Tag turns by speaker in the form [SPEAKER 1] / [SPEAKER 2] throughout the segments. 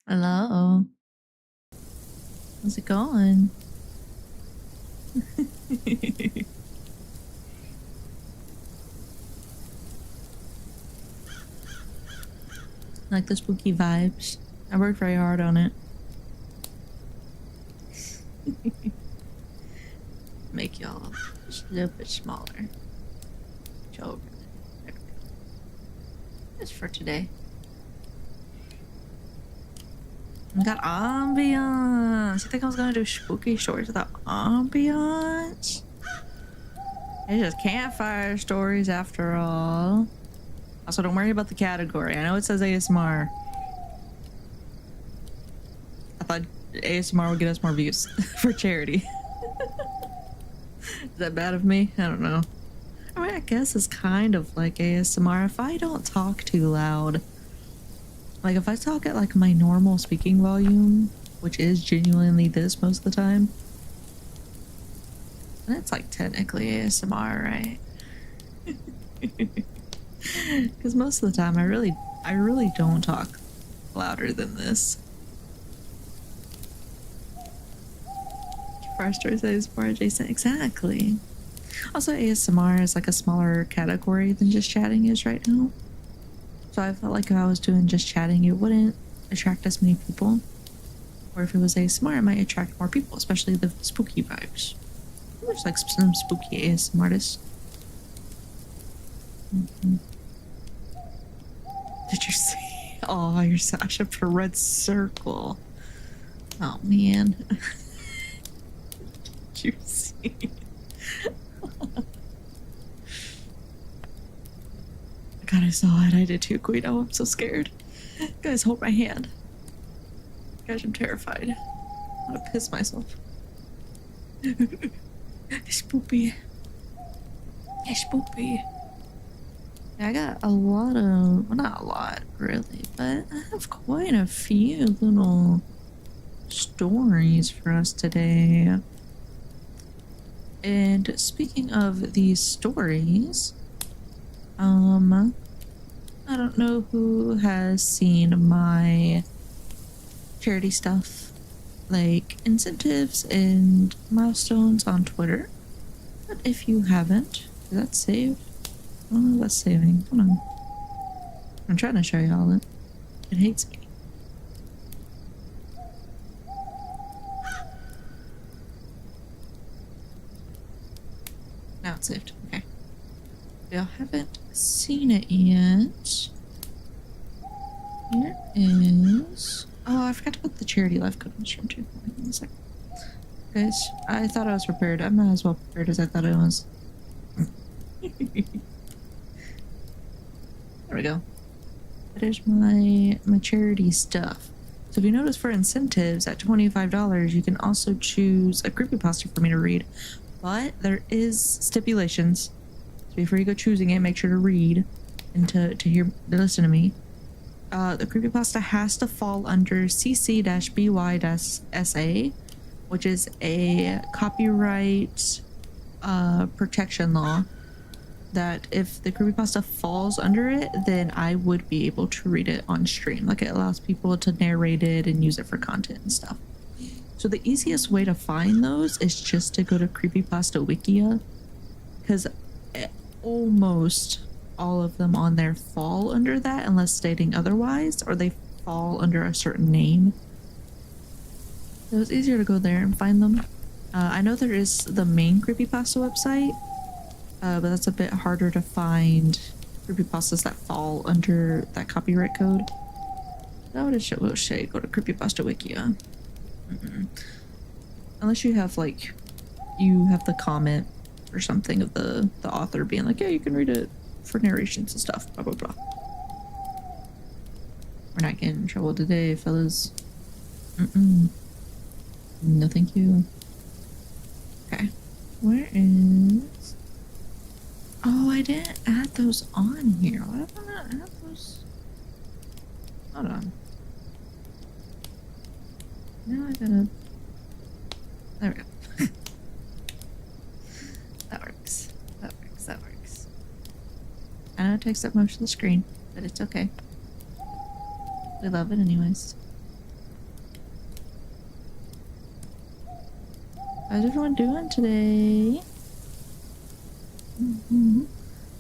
[SPEAKER 1] Hello. How's it going? Like the spooky vibes. I worked very hard on it. Make y'all just a little bit smaller. Over there. There we go. Just for today. We got ambiance. You think I was gonna do spooky stories without ambiance? It's just campfire stories after all. Also, don't worry about the category. I know it says ASMR. I thought ASMR would get us more views for charity. Is that bad of me? I don't know. I mean, I guess it's kind of like ASMR if I don't talk too loud. Like if I talk at like my normal speaking volume, which is genuinely this most of the time, then it's like technically ASMR, right? Because most of the time I really don't talk louder than this. First story says ASMR adjacent. Exactly. Also, ASMR is like a smaller category than just chatting is right now. So I felt like if I was doing just chatting, it wouldn't attract as many people. Or if it was ASMR, it might attract more people, especially the spooky vibes. There's like some spooky ASMR artists. Did you see? Oh, you're Sasha for red circle. Oh man. Did you see? God, I saw it. I did too, Queen. Oh, I'm so scared. Guys, hold my hand. Guys, I'm terrified. I'm gonna piss myself. It's spoopy. It's spoopy. I got a lot of, well, not a lot really, but I have quite a few little stories for us today. And speaking of these stories, I don't know who has seen my charity stuff, like incentives and milestones on Twitter. But if you haven't, is that saved? Oh, that's saving. Hold on. I'm trying to show y'all it. It hates me. Now it's saved. Okay. If y'all haven't seen it yet, here is... Oh, I forgot to put the charity life code on the stream too. Wait a second. Guys, I thought I was prepared. I'm not as well prepared as I thought I was. There we go. That is my charity stuff. So if you notice, for incentives at $25, you can also choose a creepypasta for me to read. But there is stipulations. So before you go choosing it, make sure to read and to listen to me. The creepypasta has to fall under CC-BY-SA, which is a copyright protection law. That if the creepypasta falls under it, then I would be able to read it on stream. Like, it allows people to narrate it and use it for content and stuff. So the easiest way to find those is just to go to CreepyPasta Wikia, because almost all of them on there fall under that unless stating otherwise, or they fall under a certain name. So it's easier to go there and find them. I know there is the main creepypasta website, but that's a bit harder to find creepypastas that fall under that copyright code. That would say go to CreepyPasta Wikia. Unless you have like, you have the comment or something of the author being like, yeah, you can read it for narrations and stuff, blah blah blah. We're not getting in trouble today, fellas. No thank you. Okay, where is... Oh, I didn't add those on here. Why did I not add those? Hold on. Now I gotta... There we go. That works. That works. That works. I know it takes up most of the screen, but it's okay. We love it anyways. How's everyone doing today?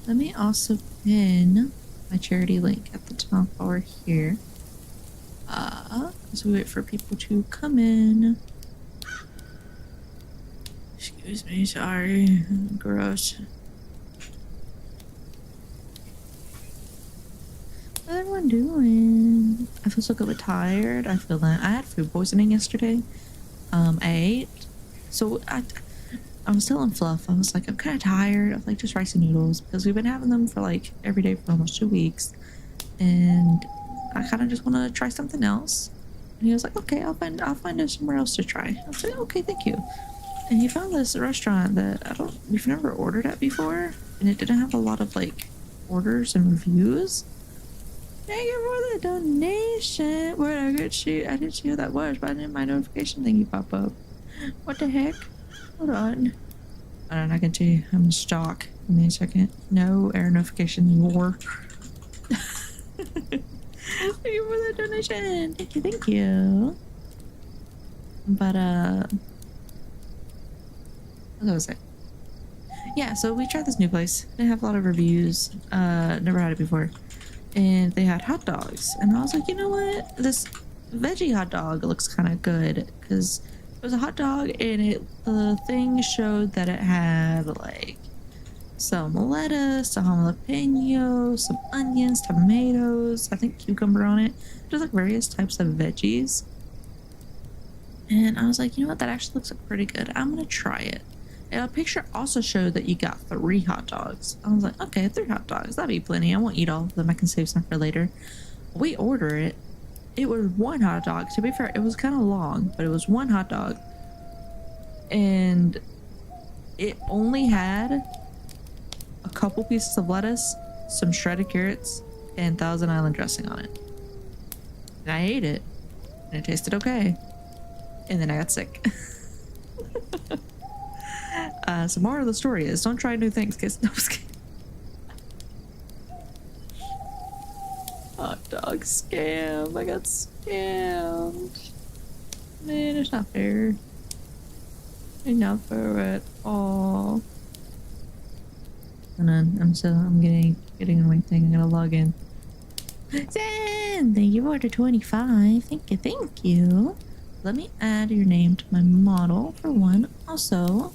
[SPEAKER 1] Let me also pin my charity link at the top while we're here. As we wait for people to come in. Excuse me, sorry. Gross. How's everyone doing? I feel so good but tired. I feel that. I had food poisoning yesterday. I ate. So I was telling Fluff, I was like, I'm kind of tired of like just rice and noodles because we've been having them for like every day for almost 2 weeks. And I kind of just want to try something else. And he was like, okay, I'll find somewhere else to try. I was like, okay, thank you. And he found this restaurant that we've never ordered at before. And it didn't have a lot of like orders and reviews. Thank you for the donation. Wait, I didn't see who that was, but I didn't my notification thingy pop up. What the heck? Hold on. I don't know, I can tell you I'm in stock. Give me a second. No air notification more. Thank you for the donation. Thank you. But what was it? Yeah, so we tried this new place. They have a lot of reviews. Never had it before. And they had hot dogs. And I was like, you know what? This veggie hot dog looks kind of good. Because it was a hot dog and the thing showed that it had like some lettuce, some jalapeno, some onions, tomatoes, I think cucumber on it. Just like various types of veggies. And I was like, you know what? That actually looks like pretty good. I'm going to try it. And the picture also showed that you got 3 hot dogs. I was like, okay, 3 hot dogs. That'd be plenty. I won't eat all of them. I can save some for later. We order it. It was 1 hot dog. To be fair, it was kind of long, but it was 1 hot dog. And it only had a couple pieces of lettuce, some shredded carrots, and Thousand Island dressing on it. And I ate it. And it tasted okay. And then I got sick. So more of the story is don't try new things, kids. No, I was kidding. Hot dog scam. I got scammed. Man, it's not fair. It's not fair at all. And then I'm getting annoying thing. I'm gonna log in. Zen, thank you for the 25. Thank you. Let me add your name to my model for one. Also,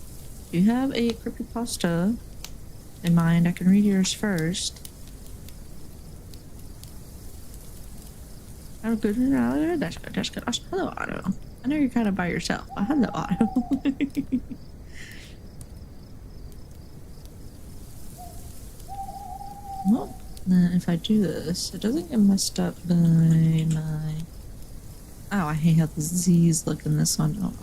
[SPEAKER 1] if you have a creepypasta in mind, I can read yours first. Oh, good. That's good. That's good. Hello, Otto. I know you're kind of by yourself, but hello, Otto. Well, then if I do this, it doesn't get messed up by my... Oh, I hate how the Z's look in this one. Oh.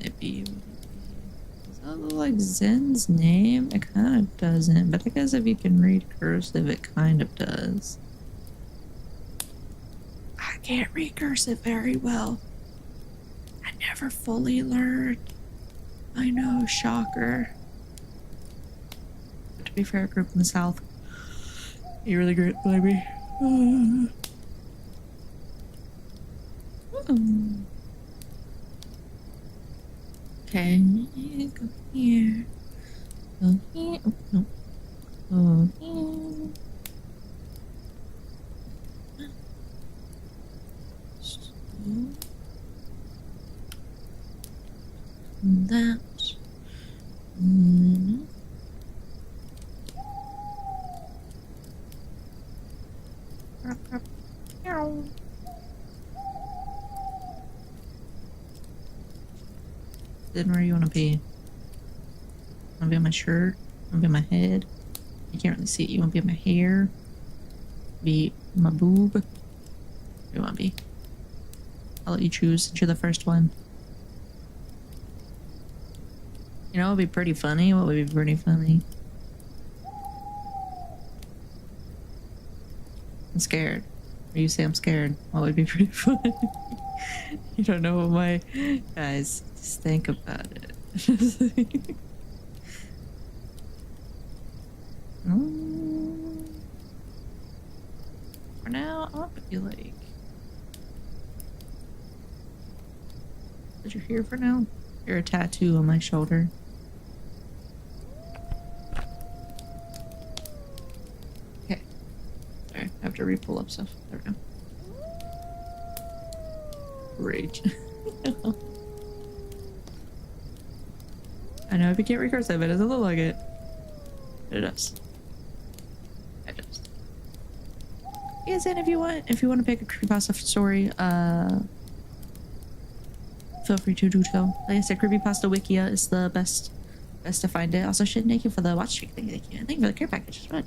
[SPEAKER 1] Maybe... Does that look like Zen's name? It kind of doesn't, but I guess if you can read cursive, it kind of does. I can't read cursive very well. I never fully learned. I know, shocker. But to be fair, I grew up in the South. You're really great, baby. Okay, go here. Go here. Oh, no. Go here. So, that. Then where you want to be? Want to be on my shirt? Want to be on my head? You can't really see it. You want to be on my hair? Be my boob? Where you want to be? I'll let you choose since you're the first one. You know what would be pretty funny? What would be pretty funny? I'm scared. Or you say I'm scared. What would be pretty funny? You don't know what my... Guys, just think about it. For now, I'll put you like... But you're here for now. You're a tattoo on my shoulder. Okay. Sorry, I have to re-pull up stuff. There we go. Rage. I know if you can't recursive, it doesn't look like it. It does. It does. Yes, and if you want to pick a creepypasta story, feel free to do so. Like I said, CreepyPasta Wikia is the best to find it. Also, thank you for the watch streak. Thank you. Thank you for the care package as well.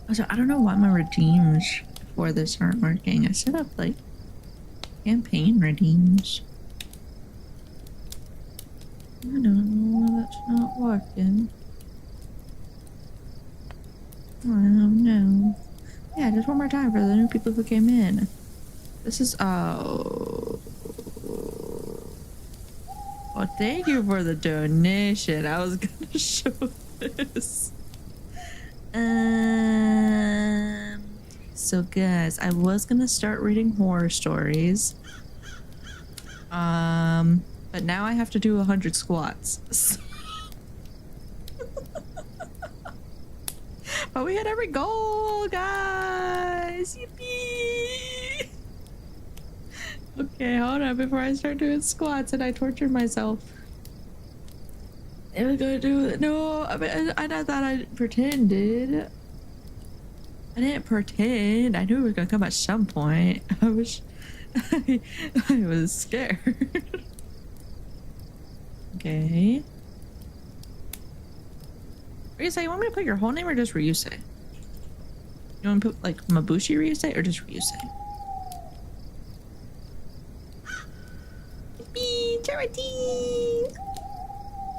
[SPEAKER 1] Also, I don't know why my redeems for this aren't working. I set up like campaign redeems. I don't know why that's not working. Oh no. Yeah, just one more time for the new people who came in. This is oh. Well, thank you for the donation. I was gonna show this. So guys, I was gonna start reading horror stories. But now I have to do 100 squats. So but we hit every goal, guys! Yippee! Okay, hold on before I start doing squats and I tortured myself. I was gonna do it. No, I mean, I thought I pretended. I didn't pretend. I knew it was gonna come at some point. I was scared. Okay. Ryusei, you want me to put your whole name or just Ryusei? You want to put like Mabushi Ryusei or just Ryusei? Yippee! Charity!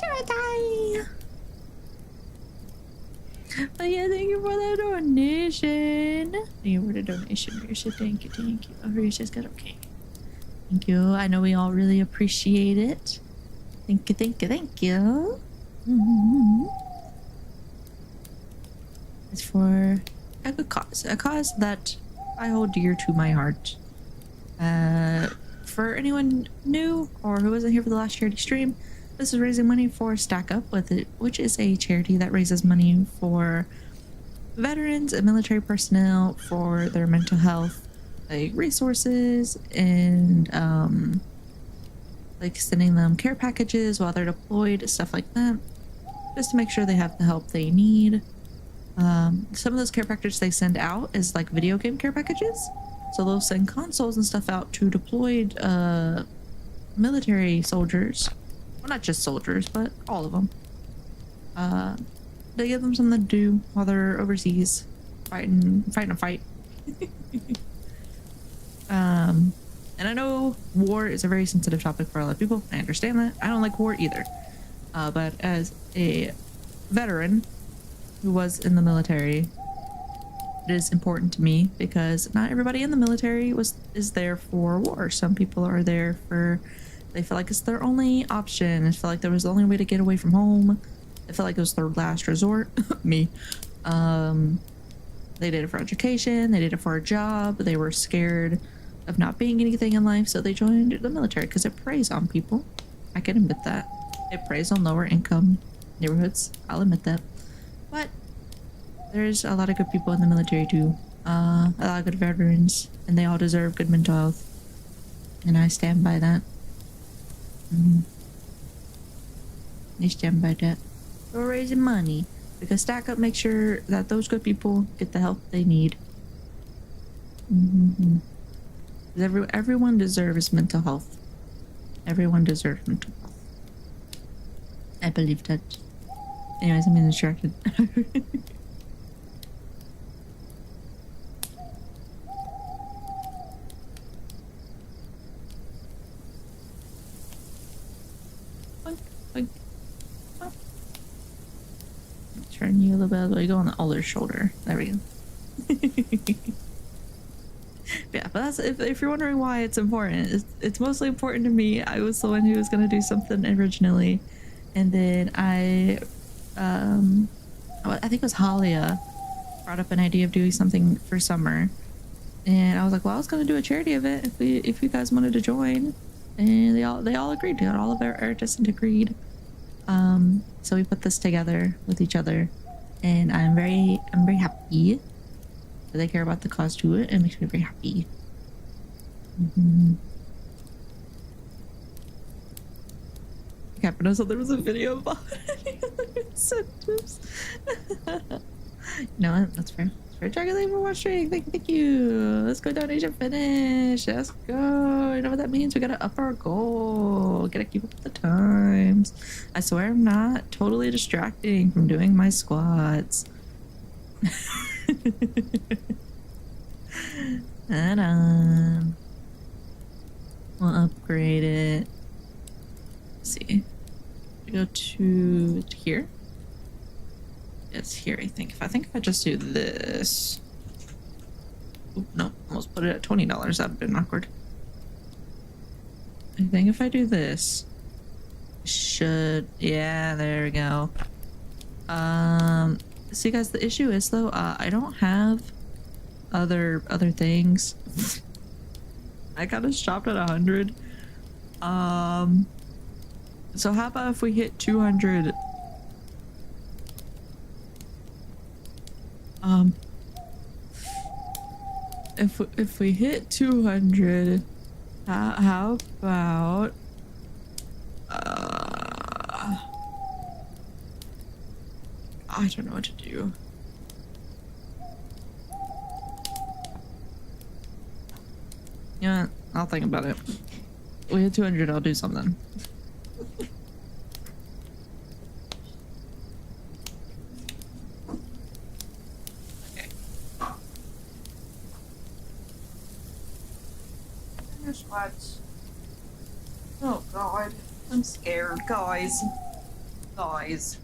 [SPEAKER 1] Charity! But yeah, thank you for the donation. Thank you for the donation, Ryusei. Thank you. Oh, Ryusei's got okay. Thank you. I know we all really appreciate it. Thank you. Mm-hmm. It's for a good cause. A cause that I hold dear to my heart. For anyone new or who wasn't here for the last charity stream, this is raising money for StackUp, which is a charity that raises money for veterans and military personnel for their mental health, like resources and like sending them care packages while they're deployed, stuff like that, just to make sure they have the help they need. Some of those care packages they send out is like video game care packages, so they'll send consoles and stuff out to deployed military soldiers. Well, not just soldiers, but all of them. They give them something to do while they're overseas fighting a fight. And I know war is a very sensitive topic for a lot of people. I understand that. I don't like war either. But as a veteran who was in the military, it is important to me because not everybody in the military is there for war. Some people are there for, they feel like it's their only option. They feel like there was the only way to get away from home. They felt like it was their last resort. Me. They did it for education. They did it for a job. They were scared of not being anything in life, so they joined the military because it preys on people. I can admit that. It preys on lower income neighborhoods. I'll admit that. But there's a lot of good people in the military too. A lot of good veterans, and they all deserve good mental health. And I stand by that. I stand by that. We're raising money because StackUp makes sure that those good people get the help they need. Everyone deserves mental health. Everyone deserves mental health. I believe that. Anyways, I'm being distracted. Turn you a little bit. You go on the other shoulder. There we go. Yeah, but that's if you're wondering why it's important, it's mostly important to me. I was the one who was gonna do something originally, and then I think it was Halia brought up an idea of doing something for summer, and I was like, well, I was gonna do a charity event if you guys wanted to join, and they all agreed. All of our artists agreed. So we put this together with each other, and I'm very happy that they care about the cause to it. It makes me very happy. Captain knows there was a video about incentives. No, that's fair. That's fair. Dragon Lady for watching. Thank you. Let's go donation finish. Let's go. You know what that means? We gotta up our goal. Gotta keep up with the times. I swear I'm not totally distracting from doing my squats. And we'll upgrade it. Let's see. We go to here. It's here, I think. If I just do this. Oop, no, almost put it at $20. That'd have been awkward. I think if I do this, yeah, there we go. See, guys, the issue is though, I don't have other things. I kind of stopped at 100. So how about if we hit 200? If we hit 200, how about I don't know what to do. Yeah, I'll think about it. We hit 200, I'll do something. Okay. Here's what. Oh god, I'm scared, guys. Guys,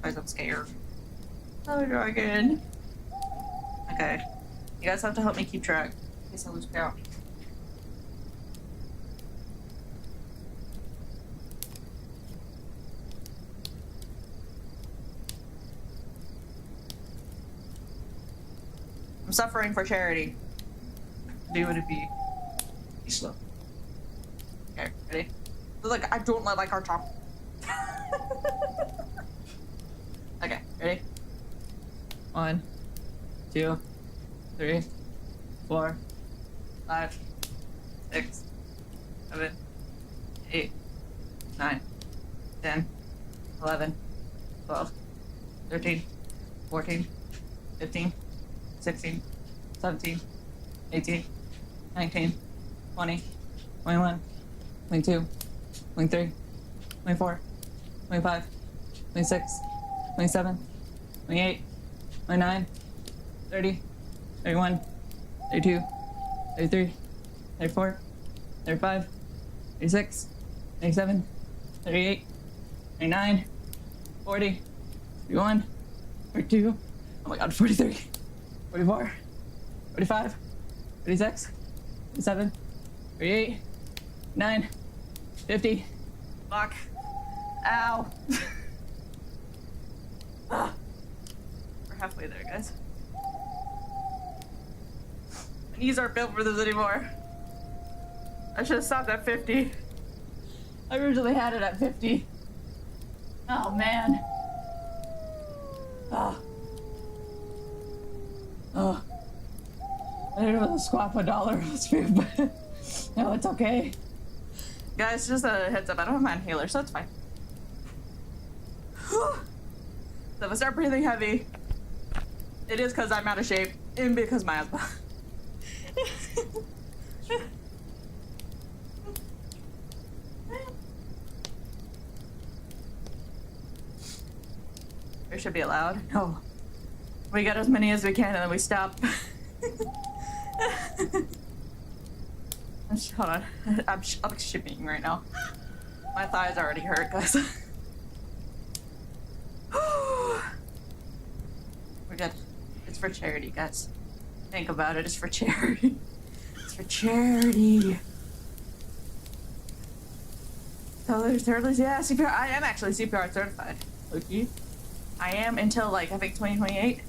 [SPEAKER 1] I'm scared. Oh, dragon. Okay, you guys have to help me keep track in case I lose count. I'm suffering for charity. Do what it be. Be slow. Okay, ready? Look, I don't like our top. Okay, ready? 1, 2, 3, 4, 5, 6, 7, 8, 9, 10, 11, 12, 13, 14, 15, 16, 17, 18, 19, 20, 21, 22, 23, 24, 25, 26, 27, 28, 29, 30, 31, 32, 33, 34, 35, 36, 37, 38, 39, 40, 41, 42, oh my god, 43, 44, 45, 46, 47, 48, 9, 50, fuck, ow. We're halfway there, guys. My knees aren't built for this anymore. I should have stopped at 50. I originally had it at 50. Oh man. Oh. Oh. I didn't know the squat for $1 was food, but no, it's okay. Guys, just a heads up, I don't have my inhaler, so it's fine. So if I start breathing heavy, it is because I'm out of shape and because my asthma. There should be allowed. No. We get as many as we can and then we stop. Hold on. I'm shipping right now. My thighs already hurt, guys. We're good. It's for charity, guys. Think about it. It's for charity. It's for charity. So there's turtles. Yeah, CPR. I am actually CPR certified. Okay. I am until like I think 2028.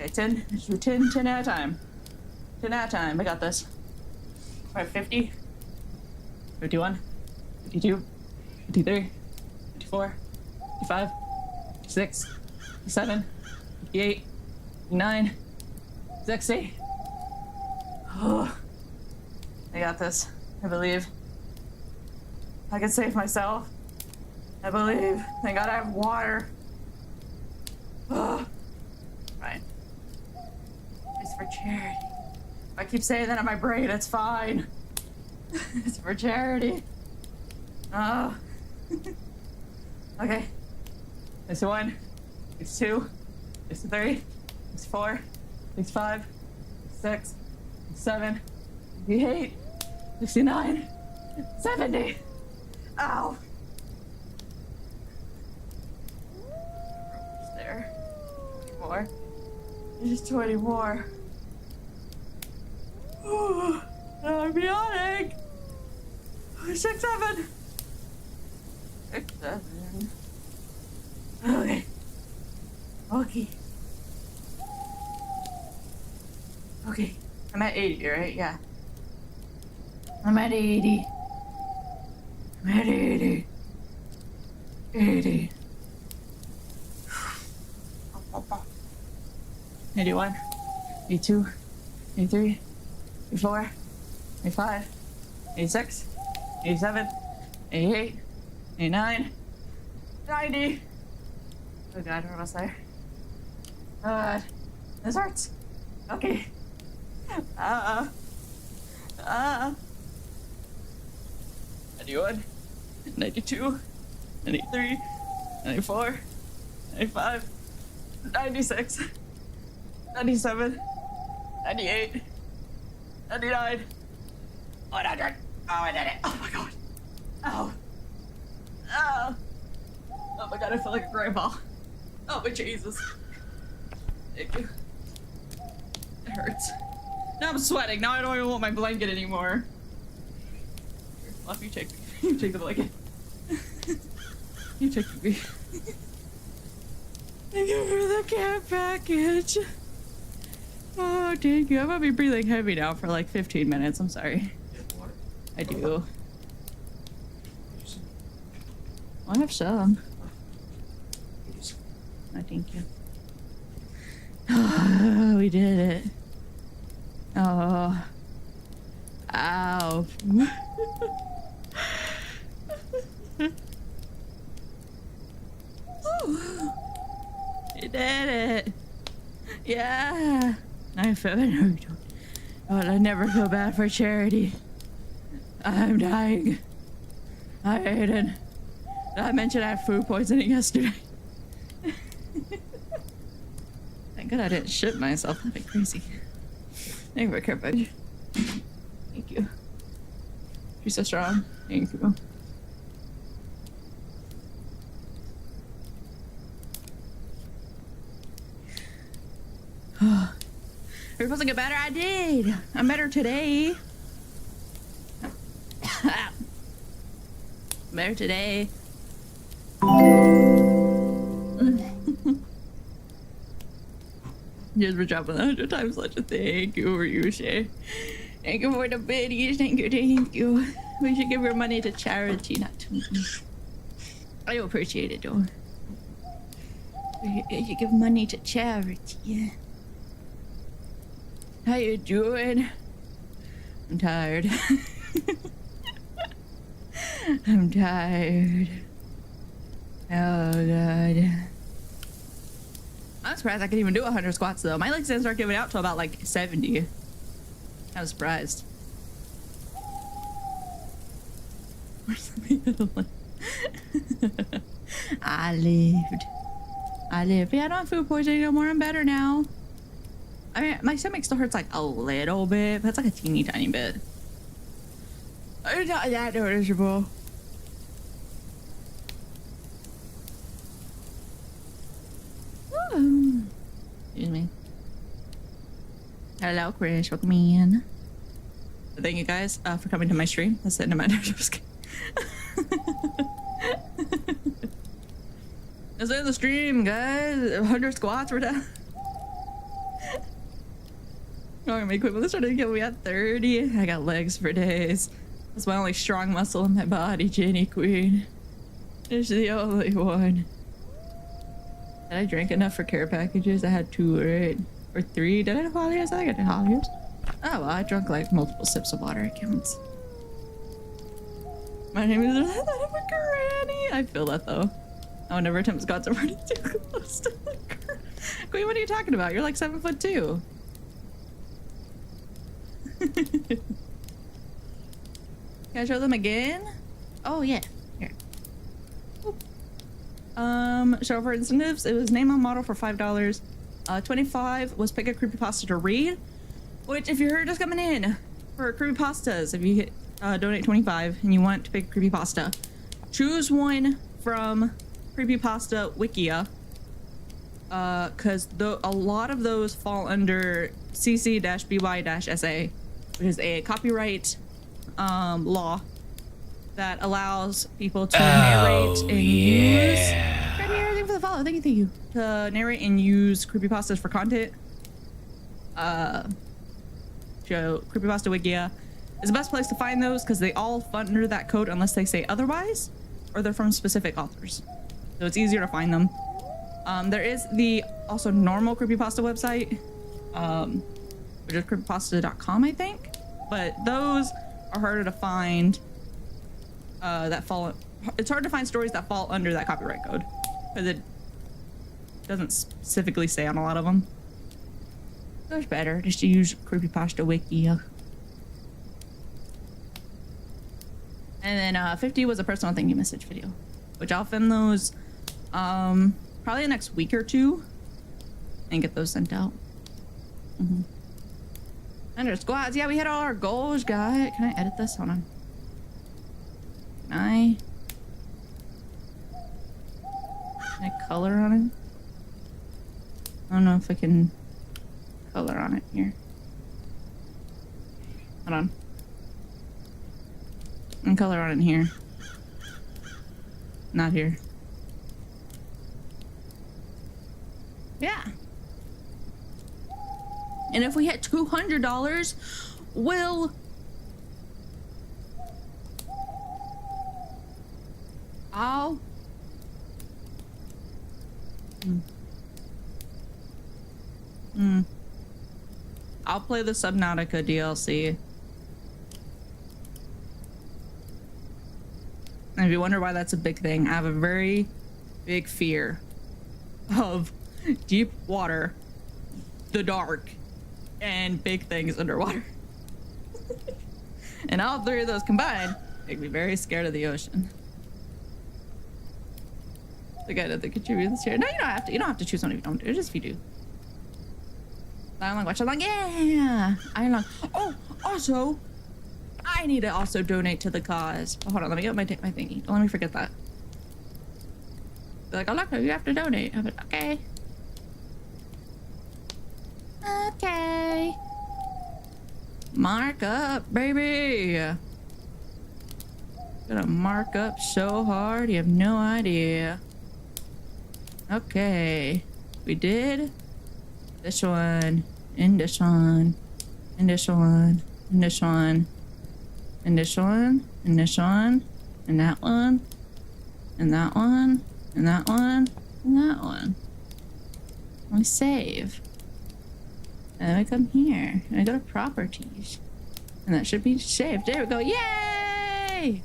[SPEAKER 2] Okay, 10. Let's do 10 at a time. 10 at a time. I got this. All right, 50. 51. 52. 53. 54. 55. 56. 57. 58. 59. 60. Oh, I got this. I believe. I can save myself. I believe. Thank God I have water. Oh. Fine. It's for charity. If I keep saying that in my brain, it's fine. It's for charity. Oh. Okay. It's 1. It's 2. It's 3. It's 4. It's 5. 6. 7. 58. 69. 70. Ow. There. 20 more. Just 20 more. Oh, I'm yawning. 6, 7. 6, 7. Okay. Okay. Okay. I'm at 80, right? Yeah. I'm at 80. I'm at 80. 80. 81. 82. 83. 84. 85. 86. 87. 88. 89. 90. Oh god, we're almost there. Oh god. This hurts. Okay. 91, 92, 93, 94, 95, 96, 97, 98, 99, 100. Oh, I did it. Oh my god. Oh. Oh. Oh my god, I feel like a grandpa. Oh my Jesus. Thank you. It hurts. Now I'm sweating. Now I don't even want my blanket anymore. Here, Fluff, you take the blanket. You take me. Thank you for the care package. Oh, thank you. I'm gonna be breathing heavy now for like 15 minutes. I'm sorry. I do. I have some. I thank you. Oh, we did it. Oh. Ow. You did it. Yeah. I feel better. But I never feel bad for charity. I'm dying. I ate it. I mentioned I had food poisoning yesterday. Thank God I didn't shit myself. That'd be crazy. Thank you for care package. Thank you. You're so strong. Thank you. You're supposed to get better? I did. I'm better today. Better today. Just for dropping 100 times such a thank you for you, Shay. Thank you for the biddies. Thank you, thank you. We should give your money to charity, not to me. I appreciate it, though. You should give money to charity. How you doing? I'm tired. I'm tired. Oh, God. I'm surprised I can even do 100 squats, though. My legs didn't start giving out till about, like, 70. I was surprised. Where's the middle one? I lived. Yeah, I don't have food poisoning no more. I'm better now. I mean, my stomach still hurts, like, a little bit, but it's like a teeny tiny bit. It's not that noticeable. Excuse me. Hello, Chris. Welcome in. Thank you guys for coming to my stream. That's the end of my That's the end of the stream, guys. 100 squats. We're done. ignoring me. Quick, when they started to kill me at 30, I got legs for days. That's my only strong muscle in my body, Jenny Queen. It's the only one. Did I drink enough for care packages? I had 2, right? Or 3. Did I have Holly's? I think I did Holly's. Oh, well, I drank like multiple sips of water. It counts. My name is Granny. I feel that though. I would never attempt God's already too close to the girl. Queen, what are you talking about? You're like 7'2". Can I show them again? Oh yeah. Here. Oop. Show for incentives. It was name on model for $5. 25 was pick a creepypasta to read. Which, if you're just coming in for creepypastas, if you hit donate 25 and you want to pick a creepypasta, choose one from CreepyPasta Wikia, because a lot of those fall under CC-BY-SA, which is a copyright law that allows people to narrate and use. Thank you for the follow. Thank you. To narrate and use creepypastas for content. So CreepyPasta Wikia is the best place to find those because they all fall under that code unless they say otherwise, or they're from specific authors. So it's easier to find them. There is the also normal creepypasta website, which is creepypasta.com, I think. But those are harder to find. It's hard to find stories that fall under that copyright code because it doesn't specifically say on a lot of them. So it's better just to use CreepyPasta Wikia. And then 50 was a personal thank you message video, which I'll film those probably the next week or 2 and get those sent out. Under squads. Yeah, we hit all our goals, guys. Can I edit this? Hold on. Can I color on it? I don't know if I can color on it here. Hold on. And color on it here. Not here. Yeah. And if we hit $200, I'll play the Subnautica DLC. And if you wonder why that's a big thing, I have a very big fear of deep water, the dark, and big things underwater. And all 3 of those combined make me very scared of the ocean. The guy doesn't contribute this year. No, you don't have to. You don't have to choose one if you don't do it. Just if you do. Lion Long, watch along. Yeah. Iron Long. Oh, also, I need to also donate to the cause. Oh, hold on, let me get my thingy. Don't let me forget that. They're like, oh look, you have to donate. I'm like, okay. Okay. Mark up, baby. Gonna mark up so hard, you have no idea. Okay. We did this one, and this one, and this one, and this one, and this one, and this one, and that one, and that one, and that one, and that one. We save. And then we come here, and I go to properties. And that should be saved. There we go. Yay!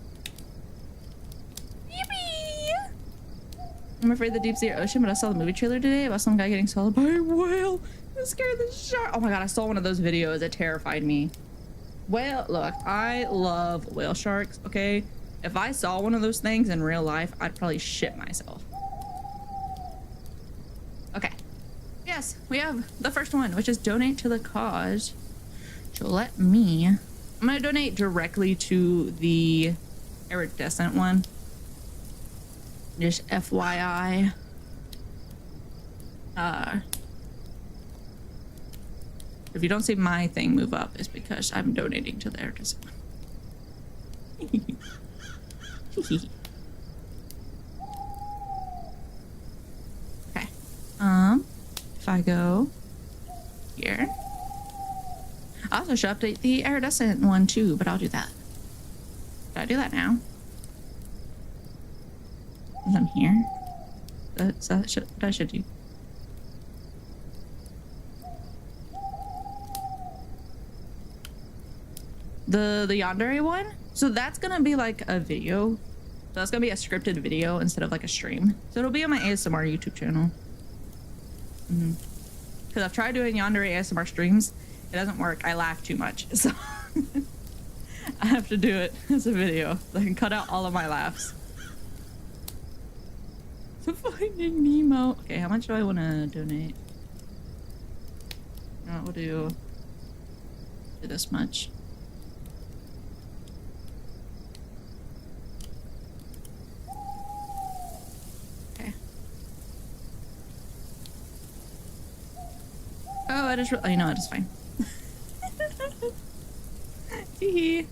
[SPEAKER 2] Yippee! I'm afraid of the deep sea or ocean, but I saw the movie trailer today about some guy getting swallowed by a whale. It scared the shark. Oh my god, I saw one of those videos. It terrified me. Well, look, I love whale sharks, okay? If I saw one of those things in real life, I'd probably shit myself. Okay. Yes, we have the first one, which is donate to the cause. So I'm gonna donate directly to the iridescent one. Just FYI. If you don't see my thing move up, it's because I'm donating to the iridescent one. Okay. If I go here,
[SPEAKER 1] I also should update the iridescent one too, but I'll do that. Should I do that now? Since I'm here? That's what I should do. The yandere one? So that's gonna be like a video. So that's gonna be a scripted video instead of like a stream. So it'll be on my ASMR YouTube channel. Because I've tried doing yandere ASMR streams. It doesn't work. I laugh too much. So I have to do it as a video. So I can cut out all of my laughs. So Finding Nemo. Okay, how much do I want to donate? We'll do this much. Oh, it is really, you know, it is fine. Hee hee.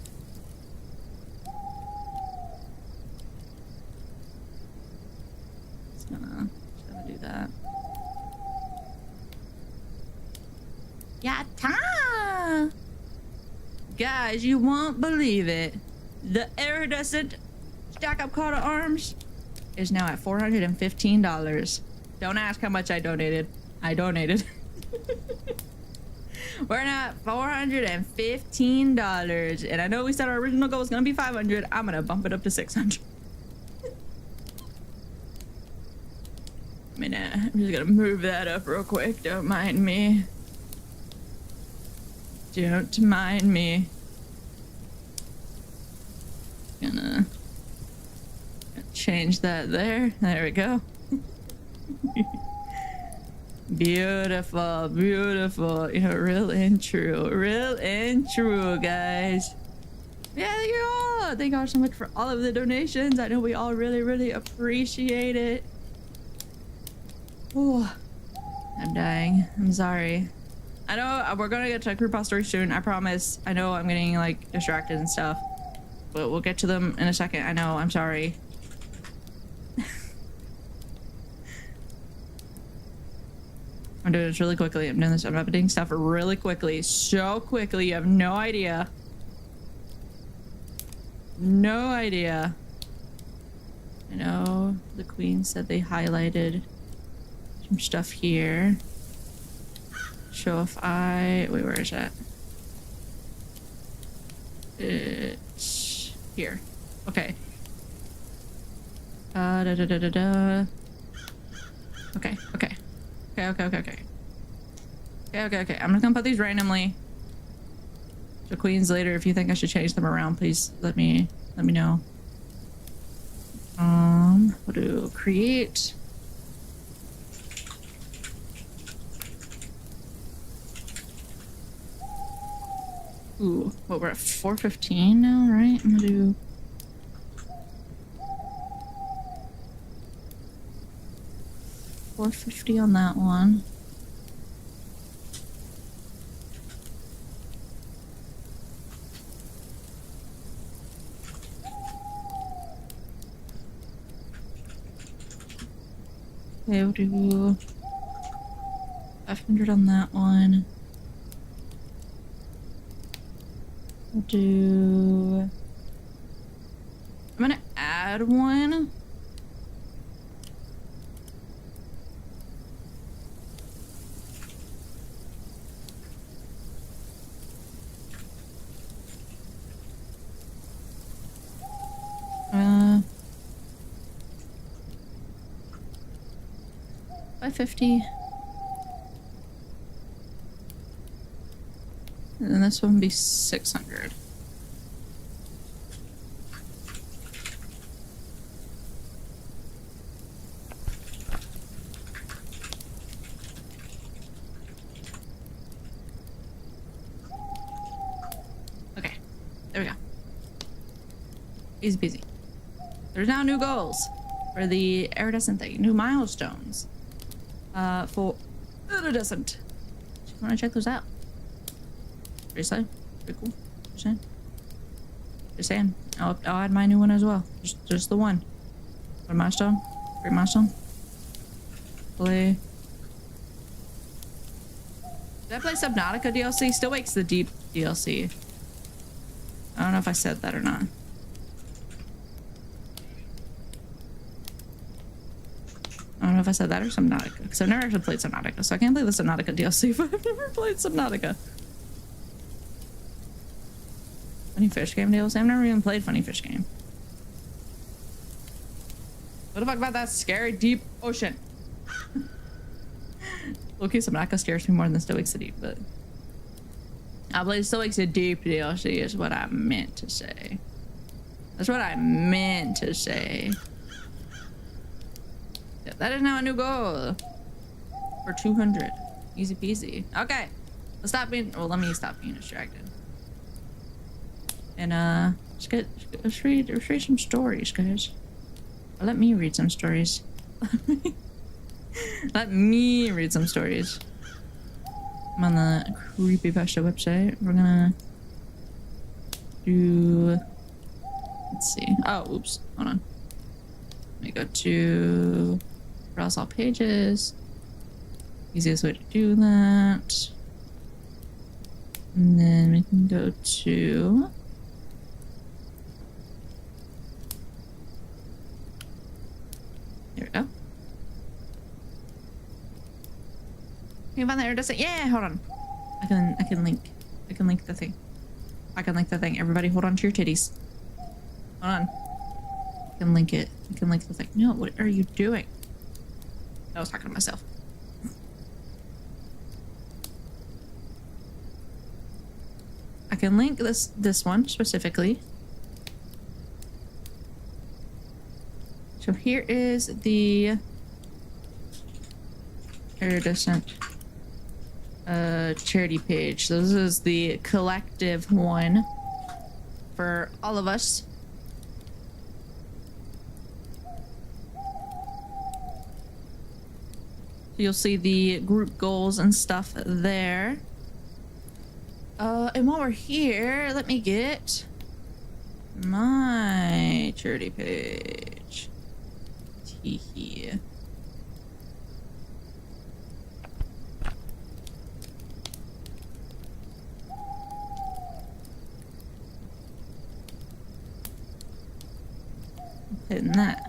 [SPEAKER 1] Just gonna do that. Yatta! Guys, you won't believe it. The iridescent StackUp call to arms is now at $415. Don't ask how much I donated. I donated. We're now at $415, and I know we said our original goal was gonna be $500. I'm gonna bump it up to $600. I'm just gonna move that up real quick. Don't mind me. Don't mind me. Gonna change that there. There we go. Beautiful, beautiful. You know, real and true. Real and true, guys. Yeah, thank you all. Thank you all so much for all of the donations. I know we all really, really appreciate it. Oh, I'm dying. I'm sorry. I know we're gonna get to Creepypasta story soon. I promise. I know I'm getting like distracted and stuff, but we'll get to them in a second. I know. I'm sorry. I'm doing this really quickly. I'm updating stuff really quickly. So quickly, you have no idea. No idea. I know the queen said they highlighted some stuff here. So if I... Wait, where is that? It's here. Okay. Okay, okay. Okay. I'm just gonna put these randomly. So queens later, if you think I should change them around, please let me know. We'll do create. Ooh, what, we're at 415 now, right? I'm gonna do... $450 on that one. Okay, we'll do 500 on that one. We'll do... I'm gonna add one. $550. And then this one would be $600. Okay, there we go. Easy peasy. There's now new goals for the iridescent thing, new milestones. For iridescent. You wanna check those out? Pretty exciting. Pretty cool. Just saying. I'll add my new one as well. Just the one. One milestone. Great milestone. Play. Did I play Subnautica DLC. Still Wakes the Deep DLC. I don't know if I said that or not. I don't know if I said that or Subnautica, because I've never actually played Subnautica, so I can't play the Subnautica DLC, but I've never played Subnautica. Funny Fish Game DLC? I've never even played Funny Fish Game. What the fuck about that scary deep ocean? Okay, Subnautica scares me more than Still Wakes the Deep, but I believe Still Wakes the Deep DLC is what I meant to say. That's what I meant to say. Yeah, that is now a new goal for 200. Easy peasy. Okay, let's stop being. Well, let me stop being distracted. And let's read some stories, guys. Or let me read some stories. Let me read some stories. I'm on the Creepypasta website. We're gonna do. Let's see. Oh, oops. Hold on. Let me go to browse all pages. Easiest way to do that. And then we can go to. Here we go. Can you find the iridescent? Yeah, hold on. I can link the thing. I can link the thing. Everybody hold on to your titties. Hold on. I can link it. I can link the thing. No, what are you doing? I was talking to myself. I can link this one specifically. So here is the iridescent charity page. So this is the collective one for all of us. You'll see the group goals and stuff there. And while we're here, let me get my charity page. Teehee. Hitting that.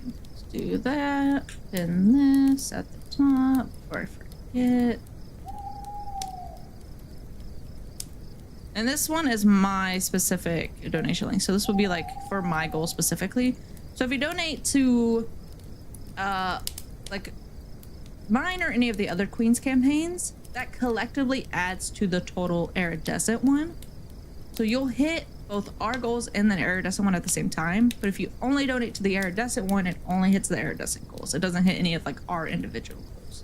[SPEAKER 1] Let's do that. Pin this at the top before I forget. And this one is my specific donation link. So this will be like for my goal specifically. So if you donate to like mine or any of the other Queen's campaigns, that collectively adds to the total iridescent one. So you'll hit both our goals and the iridescent one at the same time. But if you only donate to the iridescent one, it only hits the iridescent goals. It doesn't hit any of like our individual goals.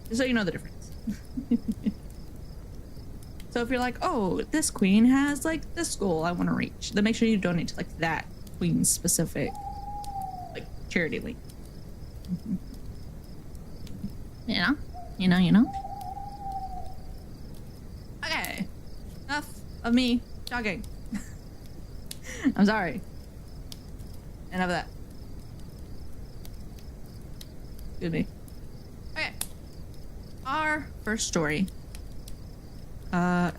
[SPEAKER 1] Just so you know the difference. So if you're like, oh, this queen has like this goal I want to reach, then make sure you donate to like that queen specific like charity link. You know. Okay, enough of me talking. I'm sorry. Enough of that. Excuse me. Okay, our first story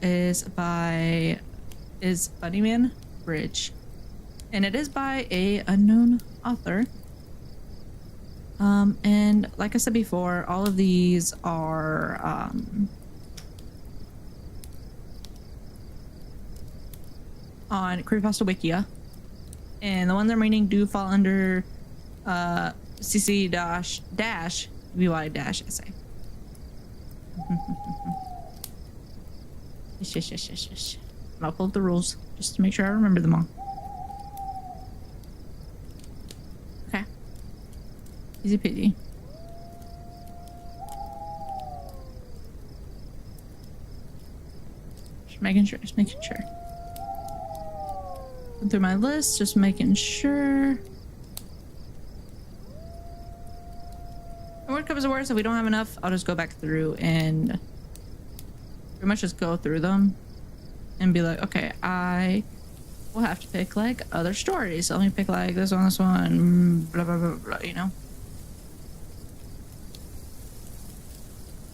[SPEAKER 1] is Bunnyman Bridge, and it is by a unknown author. And like I said before, all of these are on CreepyPasta Wikia, and the ones I'm reading do fall under CC-VY-essay. Yes. I'll pull up the rules just to make sure I remember them all. Okay. Easy peasy. Just making sure. Going through my list, just making sure. And when it comes to words, if we don't have enough, I'll just go back through and pretty much just go through them and be like, okay, I we'll have to pick like other stories. Let me pick like this one, blah blah blah blah, you know.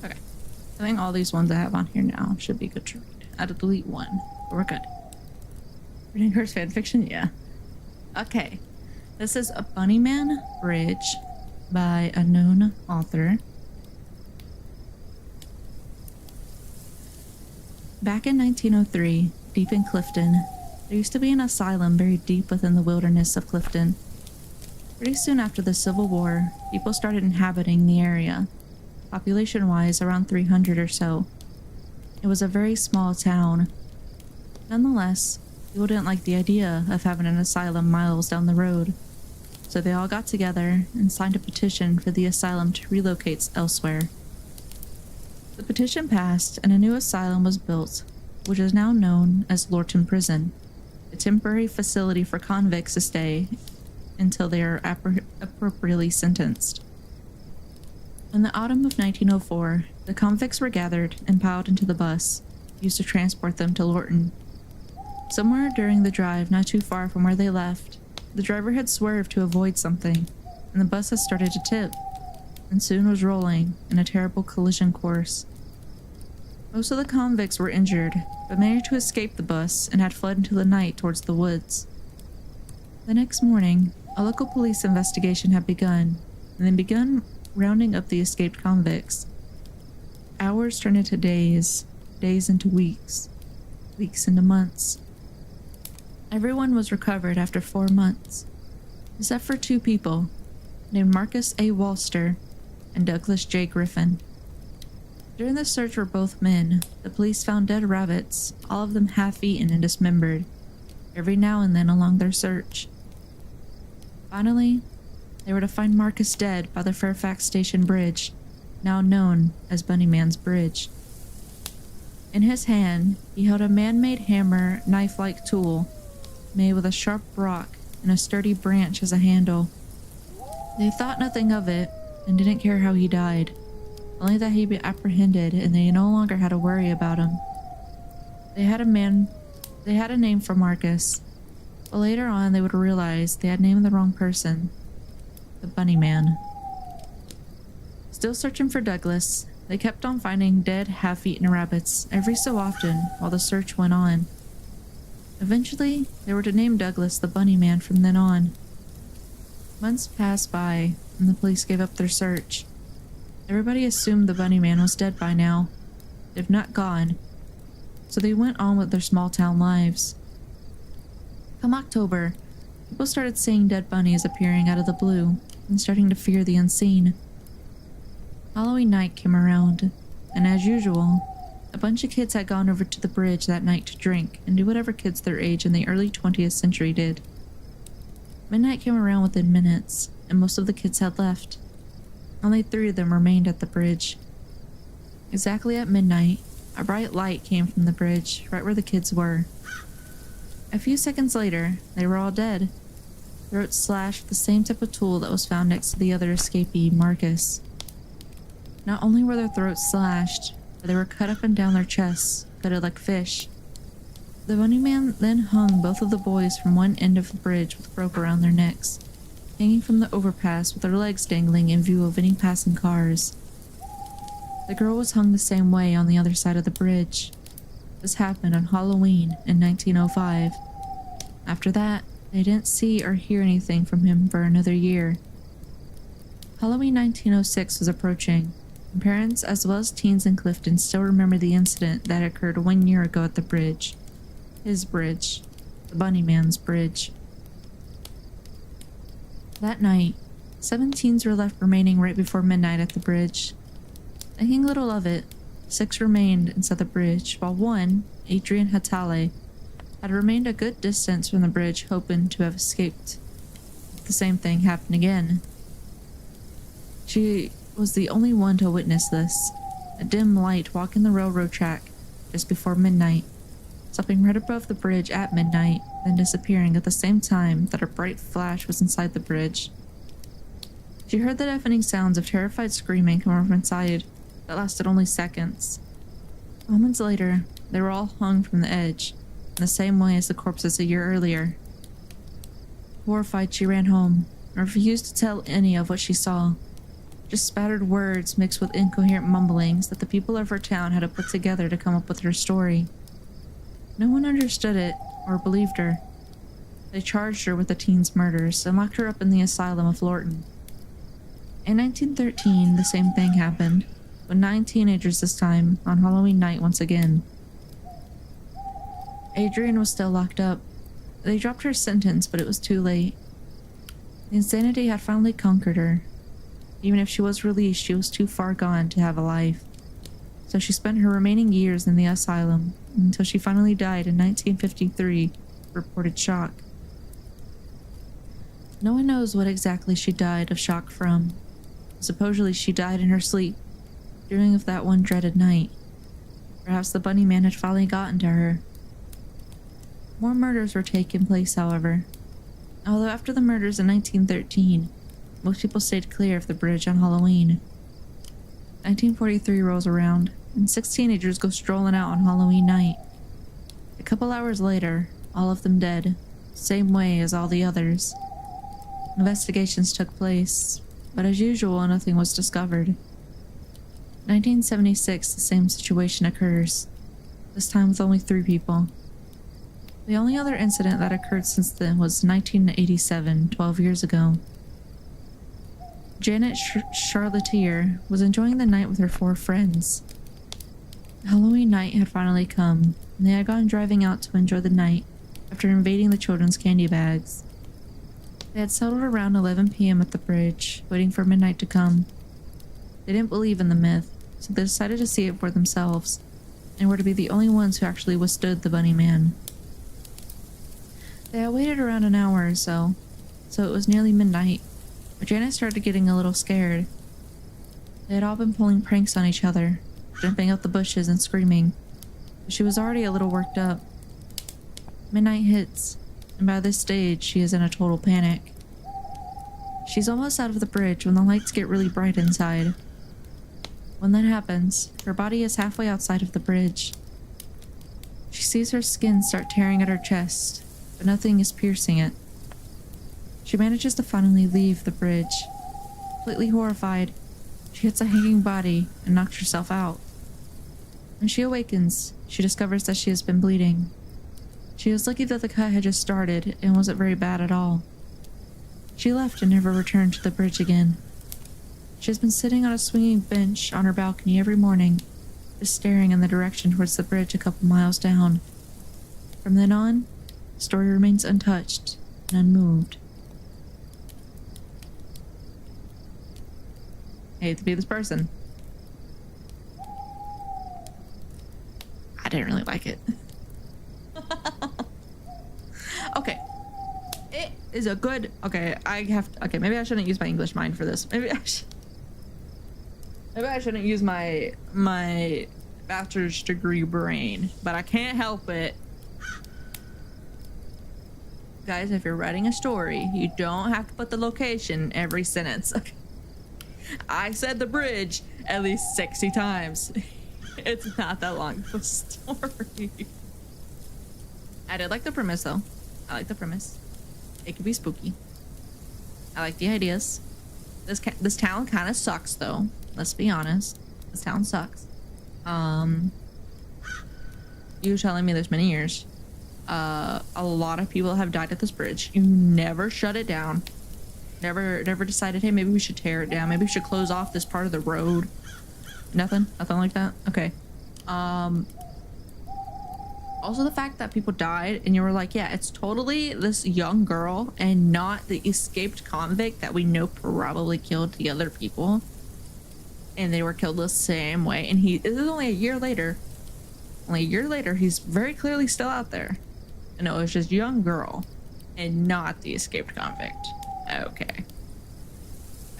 [SPEAKER 1] Okay, I think all these ones I have on here now should be good to read. I had to delete one, but we're good. Reading Curse fanfiction, yeah. Okay, this is A Bunnyman Bridge by a known author. Back in 1903, deep in Clifton, there used to be an asylum buried deep within the wilderness of Clifton. Pretty soon after the Civil War, people started inhabiting the area, population-wise around 300 or so. It was a very small town. Nonetheless, people didn't like the idea of having an asylum miles down the road, so they all got together and signed a petition for the asylum to relocate elsewhere. The petition passed and a new asylum was built, which is now known as Lorton Prison, a temporary facility for convicts to stay until they are appropriately sentenced. In the autumn of 1904, the convicts were gathered and piled into the bus, used to transport them to Lorton. Somewhere during the drive not too far from where they left, the driver had swerved to avoid something, and the bus had started to tip, and soon was rolling in a terrible collision course. Most of the convicts were injured, but managed to escape the bus and had fled into the night towards the woods. The next morning, a local police investigation had begun, and they began rounding up the escaped convicts. Hours turned into days, days into weeks, weeks into months. Everyone was recovered after 4 months, except for 2 people, named Marcus A. Walster and Douglas J. Griffin. During the search for both men, the police found dead rabbits, all of them half-eaten and dismembered, every now and then along their search. Finally, they were to find Marcus dead by the Fairfax Station Bridge, now known as Bunnyman's Bridge. In his hand, he held a man-made hammer, knife-like tool, made with a sharp rock and a sturdy branch as a handle. They thought nothing of it and didn't care how he died, only that he'd be apprehended and they no longer had to worry about him. They had a name for Marcus, but later on they would realize they had named the wrong person, the Bunnyman. Still searching for Douglas, they kept on finding dead, half-eaten rabbits every so often while the search went on. Eventually, they were to name Douglas the Bunnyman from then on. Months passed by, and the police gave up their search. Everybody assumed the Bunnyman was dead by now, if not gone, so they went on with their small-town lives. Come October, people started seeing dead bunnies appearing out of the blue and starting to fear the unseen. Halloween night came around, and as usual, a bunch of kids had gone over to the bridge that night to drink and do whatever kids their age in the early 20th century did. Midnight came around within minutes, and most of the kids had left. Only 3 of them remained at the bridge. Exactly at midnight, a bright light came from the bridge, right where the kids were. A few seconds later, they were all dead, throats slashed with the same type of tool that was found next to the other escapee, Marcus. Not only were their throats slashed, but they were cut up and down their chests, gutted like fish. The Bunnyman then hung both of the boys from one end of the bridge with rope around their necks, hanging from the overpass with their legs dangling in view of any passing cars. The girl was hung the same way on the other side of the bridge. This happened on Halloween in 1905. After that, they didn't see or hear anything from him for another year. Halloween 1906 was approaching, and parents as well as teens in Clifton still remember the incident that occurred 1 year ago at the bridge. His bridge. The Bunnyman's Bridge. That night, 7 teens were left remaining right before midnight at the bridge. Thinking little of it, 6 remained inside the bridge, while one, Adrian Hatale, had remained a good distance from the bridge, hoping to have escaped. The same thing happened again. She was the only one to witness this, a dim light walking the railroad track just before midnight, stopping right above the bridge at midnight, then disappearing at the same time that a bright flash was inside the bridge. She heard the deafening sounds of terrified screaming coming from inside that lasted only seconds. Moments later, they were all hung from the edge, and in the same way as the corpses a year earlier. Horrified, she ran home and refused to tell any of what she saw. Just spattered words mixed with incoherent mumblings that the people of her town had to put together to come up with her story. No one understood it or believed her. They charged her with the teen's murders and locked her up in the asylum of Lorton. In 1913, the same thing happened, with 9 teenagers this time, on Halloween night once again. Adrian was still locked up. They dropped her sentence, but it was too late. The insanity had finally conquered her. Even if she was released, she was too far gone to have a life. So she spent her remaining years in the asylum until she finally died in 1953 of reported shock. No one knows what exactly she died of shock from. Supposedly she died in her sleep, dreaming of that one dreaded night. Perhaps the bunny man had finally gotten to her. More murders were taking place, however. Although after the murders in 1913, most people stayed clear of the bridge on Halloween. 1943 rolls around, and 6 teenagers go strolling out on Halloween night. A couple hours later, all of them dead, same way as all the others. Investigations took place, but as usual, nothing was discovered. 1976, the same situation occurs, this time with only 3 people. The only other incident that occurred since then was 1987, 12 years ago. Janet Charletier was enjoying the night with her 4 friends. Halloween night had finally come, and they had gone driving out to enjoy the night after invading the children's candy bags. They had settled around 11 p.m. at the bridge, waiting for midnight to come. They didn't believe in the myth, so they decided to see it for themselves, and were to be the only ones who actually withstood the bunny man. They had waited around an hour or so it was nearly midnight, but Janet started getting a little scared. They had all been pulling pranks on each other, jumping out the bushes and screaming, but she was already a little worked up. Midnight hits, and by this stage, she is in a total panic. She's almost out of the bridge when the lights get really bright inside. When that happens, her body is halfway outside of the bridge. She sees her skin start tearing at her chest, but nothing is piercing it. She manages to finally leave the bridge. Completely horrified, she hits a hanging body and knocks herself out. When she awakens, she discovers that she has been bleeding. She was lucky that the cut had just started and wasn't very bad at all. She left and never returned to the bridge again. She has been sitting on a swinging bench on her balcony every morning, just staring in the direction towards the bridge a couple miles down. From then on, the story remains untouched and unmoved. I hate to be this person. I didn't really like it. Okay. It is a good... Okay, okay, maybe I shouldn't use my English mind for this. Maybe I shouldn't use my bachelor's degree brain, but I can't help it. Guys, if you're writing a story, you don't have to put the location in every sentence. Okay. I said the bridge at least 60 times. It's not that long of a story. I did like the premise, though. I like the premise. It could be spooky. I like the ideas. This town kind of sucks, though. Let's be honest. This town sucks. You telling me there's many years. A lot of people have died at this bridge. You never shut it down. Never decided, hey, maybe we should tear it down. Maybe we should close off this part of the road. Nothing like that. Okay. Also the fact that people died and you were like, yeah, it's totally this young girl and not the escaped convict that we know probably killed the other people. And they were killed the same way. And this is only a year later. Only a year later, he's very clearly still out there. And it was just young girl and not the escaped convict. Okay.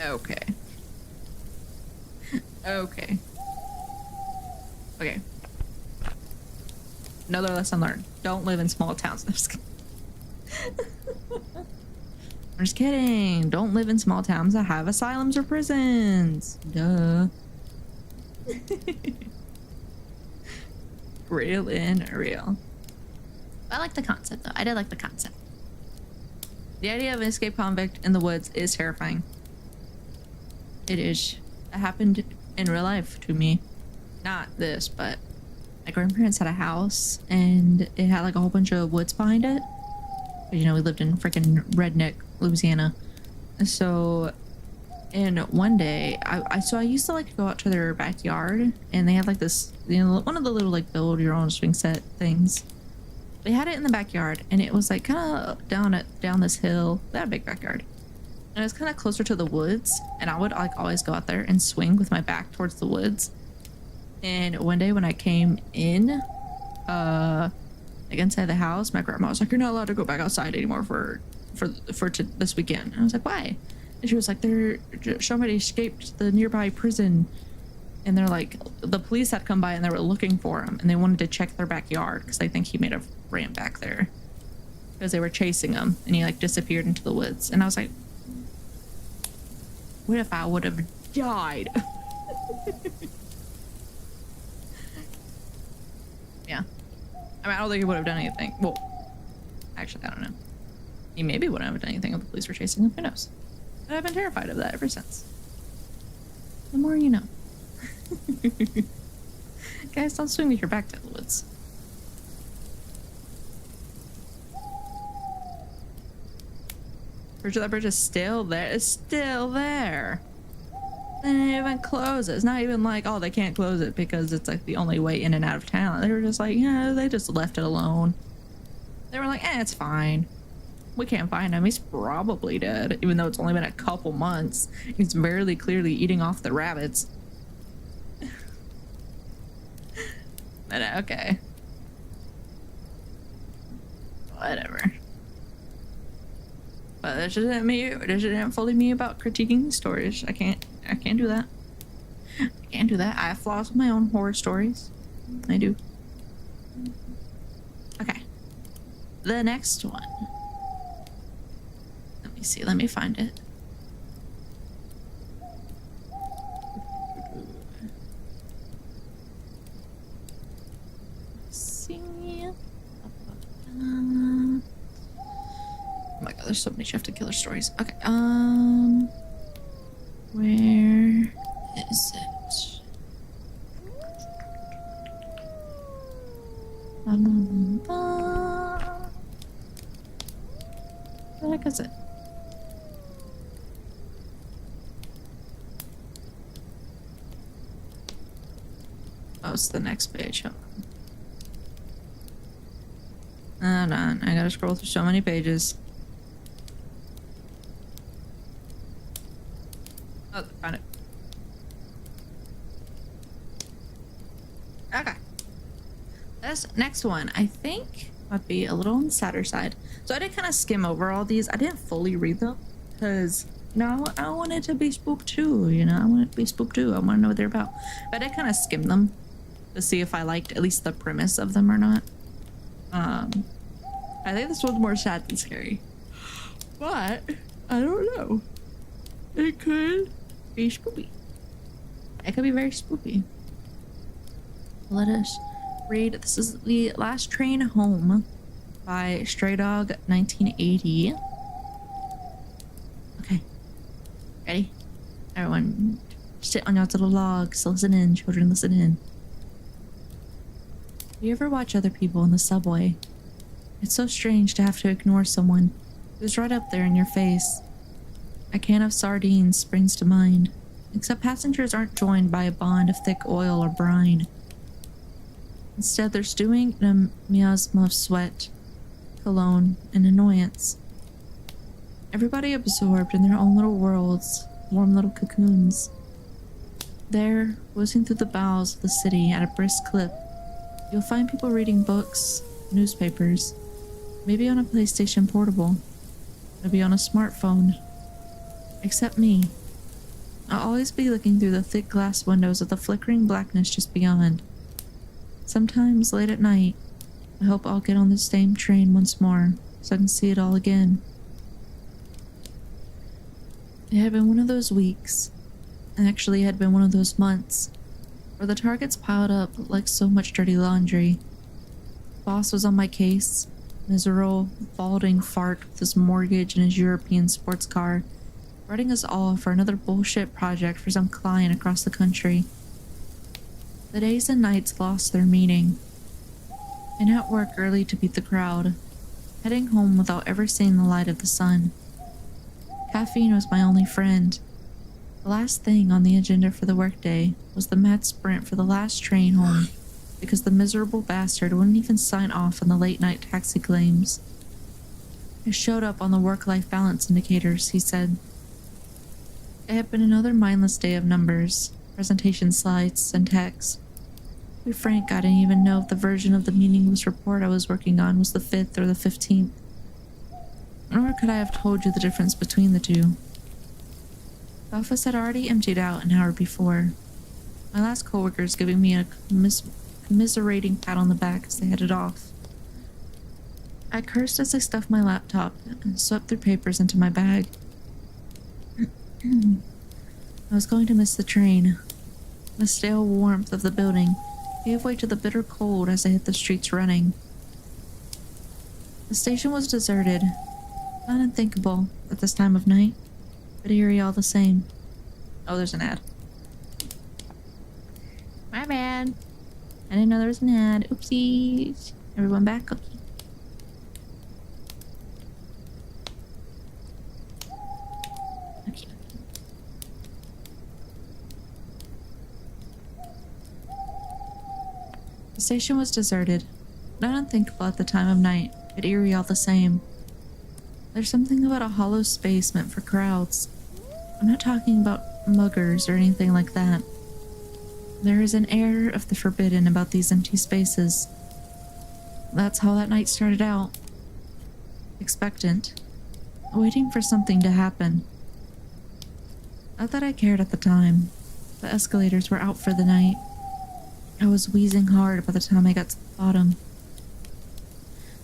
[SPEAKER 1] Okay. Okay. Okay. Another lesson learned. Don't live in small towns. I'm just kidding. Don't live in small towns that have asylums or prisons. Duh. Real and real. I like the concept, though. I did like the concept. The idea of an escaped convict in the woods is terrifying. It is. It happened in real life to me. Not this, but my grandparents had a house, and it had like a whole bunch of woods behind it. But, you know, we lived in freaking redneck Louisiana. So, and one day, I used to like go out to their backyard, and they had like this, you know, one of the little like build your own swing set things. They had it in the backyard, and it was like kind of down this hill. They had a big backyard, and it was kind of closer to the woods. And I would like always go out there and swing with my back towards the woods. And one day when I came in, like inside the house, my grandma was like, "You're not allowed to go back outside anymore for this weekend." And I was like, "Why?" And she was like, somebody escaped the nearby prison, and they're like, the police had come by and they were looking for him, and they wanted to check their backyard because they think he made a ramp back there because they were chasing him, and he like disappeared into the woods." And I was like, what if I would have died? Yeah. I mean, I don't think he would have done anything. Well, actually, I don't know. He maybe wouldn't have done anything if the police were chasing him. Who knows? But I've been terrified of that ever since. The more you know. Guys, don't swing with your back to the woods. That bridge is still there. It's still there. They didn't even close it. It's not even like, oh, they can't close it because it's like the only way in and out of town. They were just like, yeah, they just left it alone. They were like, it's fine. We can't find him. He's probably dead, even though it's only been a couple months. He's very clearly eating off the rabbits. But okay. Whatever. But that shouldn't fully me about critiquing stories. I can't do that. I can't do that. I have flaws with my own horror stories. I do. Okay. The next one. Let me see. Let me find it. Oh my god, there's so many Chef to Killer stories. Okay, where is it? Where the heck is it? Oh, it's the next page. Hold on, I gotta scroll through so many pages. Oh, found it. Okay. This next one, I think, might be a little on the sadder side. So I did kind of skim over all these. I didn't fully read them because, you know, I wanted to be spooked too. You know, I wanted to be spooked too. I want to know what they're about. But I kind of skimmed them to see if I liked at least the premise of them or not. I think this one's more sad than scary. But I don't know. It could be spooky. It could be very spooky. Let us read. This is The Last Train Home by Stray Dog 1980. Okay. Ready? Everyone, sit on your little logs. Listen in, children, listen in. Do you ever watch other people in the subway? It's so strange to have to ignore someone who's right up there in your face. A can of sardines springs to mind, except passengers aren't joined by a bond of thick oil or brine. Instead, they're stewing in a miasma of sweat, cologne, and annoyance. Everybody absorbed in their own little worlds, warm little cocoons. There, whizzing through the bowels of the city at a brisk clip, you'll find people reading books, newspapers, maybe on a PlayStation Portable, maybe on a smartphone. Except me. I'll always be looking through the thick glass windows at the flickering blackness just beyond. Sometimes, late at night, I hope I'll get on the same train once more, so I can see it all again. It had been one of those weeks, and actually it had been one of those months, where the targets piled up like so much dirty laundry. Boss was on my case, Miserable, balding fart with his mortgage and his European sports car, running us all for another bullshit project for some client across the country. The days and nights lost their meaning. And at work early to beat the crowd, heading home without ever seeing the light of the sun. Caffeine was my only friend. The last thing on the agenda for the workday was the mad sprint for the last train home, because the miserable bastard wouldn't even sign off on the late-night taxi claims. It showed up on the work-life balance indicators, he said. It had been another mindless day of numbers, presentation slides, and text. To be frank, I didn't even know if the version of the meaningless report I was working on was the 5th or the 15th. Nor could I have told you the difference between the two. The office had already emptied out an hour before. My last coworkers giving me a commiserating pat on the back as they headed off. I cursed as I stuffed my laptop and swept through papers into my bag. I was going to miss the train. The stale warmth of the building gave way to the bitter cold as I hit the streets running. The station was deserted. Not unthinkable at this time of night, but eerie all the same. Oh, there's an ad. My bad. I didn't know there was an ad. Oopsies. Everyone back? Okay. Okay. The station was deserted. Not unthinkable at the time of night, but eerie all the same. There's something about a hollow space meant for crowds. I'm not talking about muggers or anything like that. There is an air of the forbidden about these empty spaces. That's how that night started out. Expectant. Waiting for something to happen. Not that I cared at the time. The escalators were out for the night. I was wheezing hard by the time I got to the bottom.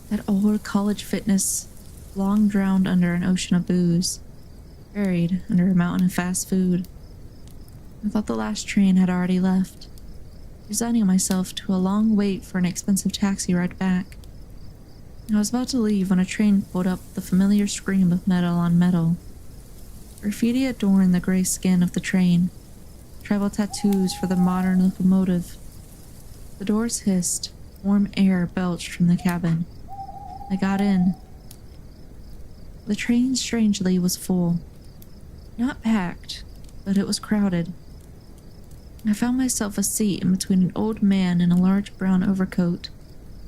[SPEAKER 1] That old college fitness, long drowned under an ocean of booze, buried under a mountain of fast food. I thought the last train had already left, resigning myself to a long wait for an expensive taxi ride back. I was about to leave when a train pulled up with the familiar scream of metal on metal. Graffiti adorned the gray skin of the train, tribal tattoos for the modern locomotive. The doors hissed, warm air belched from the cabin. I got in. The train, strangely, was full. Not packed, but it was crowded. I found myself a seat in between an old man in a large brown overcoat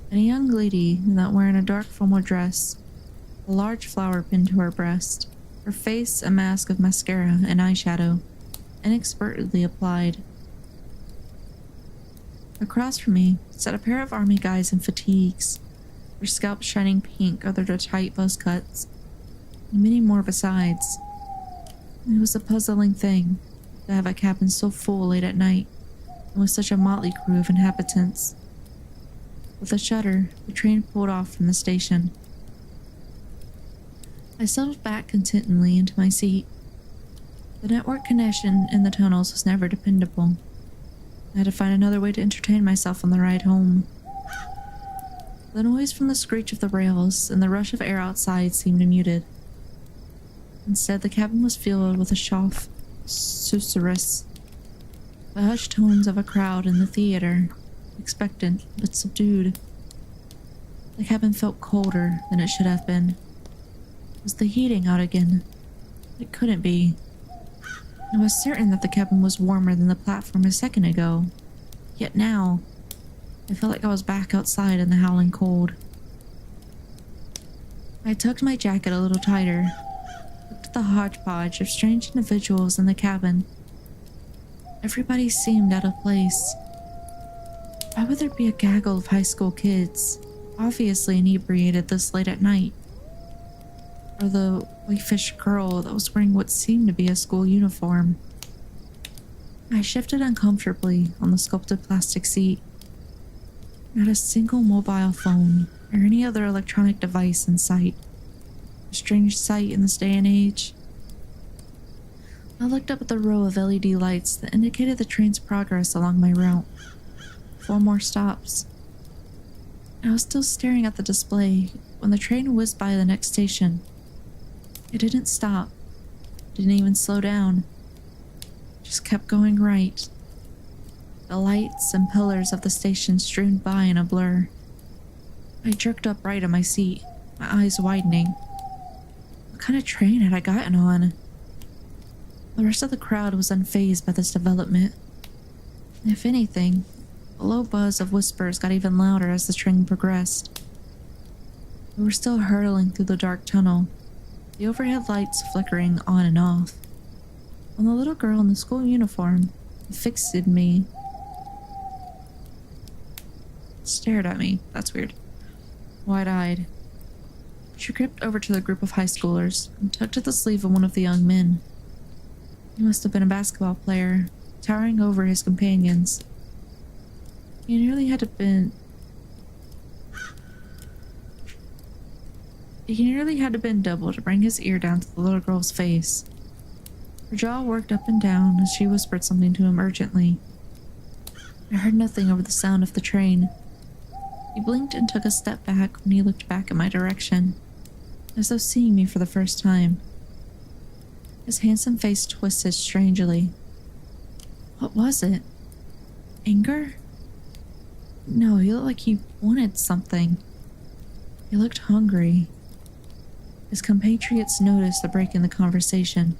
[SPEAKER 1] and a young lady that wearing a dark formal dress, a large flower pinned to her breast, her face a mask of mascara and eyeshadow, inexpertly applied. Across from me sat a pair of army guys in fatigues, their scalps shining pink under their tight buzz cuts, and many more besides. It was a puzzling thing to have a cabin so full late at night, and with such a motley crew of inhabitants. With a shudder, the train pulled off from the station. I settled back contentedly into my seat. The network connection in the tunnels was never dependable. I had to find another way to entertain myself on the ride home. The noise from the screech of the rails and the rush of air outside seemed muted. Instead, the cabin was filled with a soft susurrus, the hushed tones of a crowd in the theater, expectant but subdued. The cabin felt colder than it should have been. Was the heating out again? It couldn't be. I was certain that the cabin was warmer than the platform a second ago, yet now, I felt like I was back outside in the howling cold. I tugged my jacket a little tighter, looked at the hodgepodge of strange individuals in the cabin. Everybody seemed out of place. Why would there be a gaggle of high school kids, obviously inebriated this late at night? Or the waifish girl that was wearing what seemed to be a school uniform. I shifted uncomfortably on the sculpted plastic seat. Not a single mobile phone or any other electronic device in sight. A strange sight in this day and age. I looked up at the row of LED lights that indicated the train's progress along my route. 4 more stops. I was still staring at the display when the train whizzed by the next station. It didn't stop, didn't even slow down, just kept going right. The lights and pillars of the station streamed by in a blur. I jerked upright in my seat, my eyes widening. What kind of train had I gotten on? The rest of the crowd was unfazed by this development. If anything, the low buzz of whispers got even louder as the train progressed. We were still hurtling through the dark tunnel, the overhead lights flickering on and off, when the little girl in the school uniform fixed me. Stared at me. That's weird. Wide-eyed. She crept over to the group of high schoolers and tugged at the sleeve of one of the young men. He must have been a basketball player, towering over his companions. He nearly had been double to bring his ear down to the little girl's face. Her jaw worked up and down as she whispered something to him urgently. I heard nothing over the sound of the train. He blinked and took a step back when he looked back in my direction, as though seeing me for the first time. His handsome face twisted strangely. What was it? Anger? No, he looked like he wanted something. He looked hungry. His compatriots noticed the break in the conversation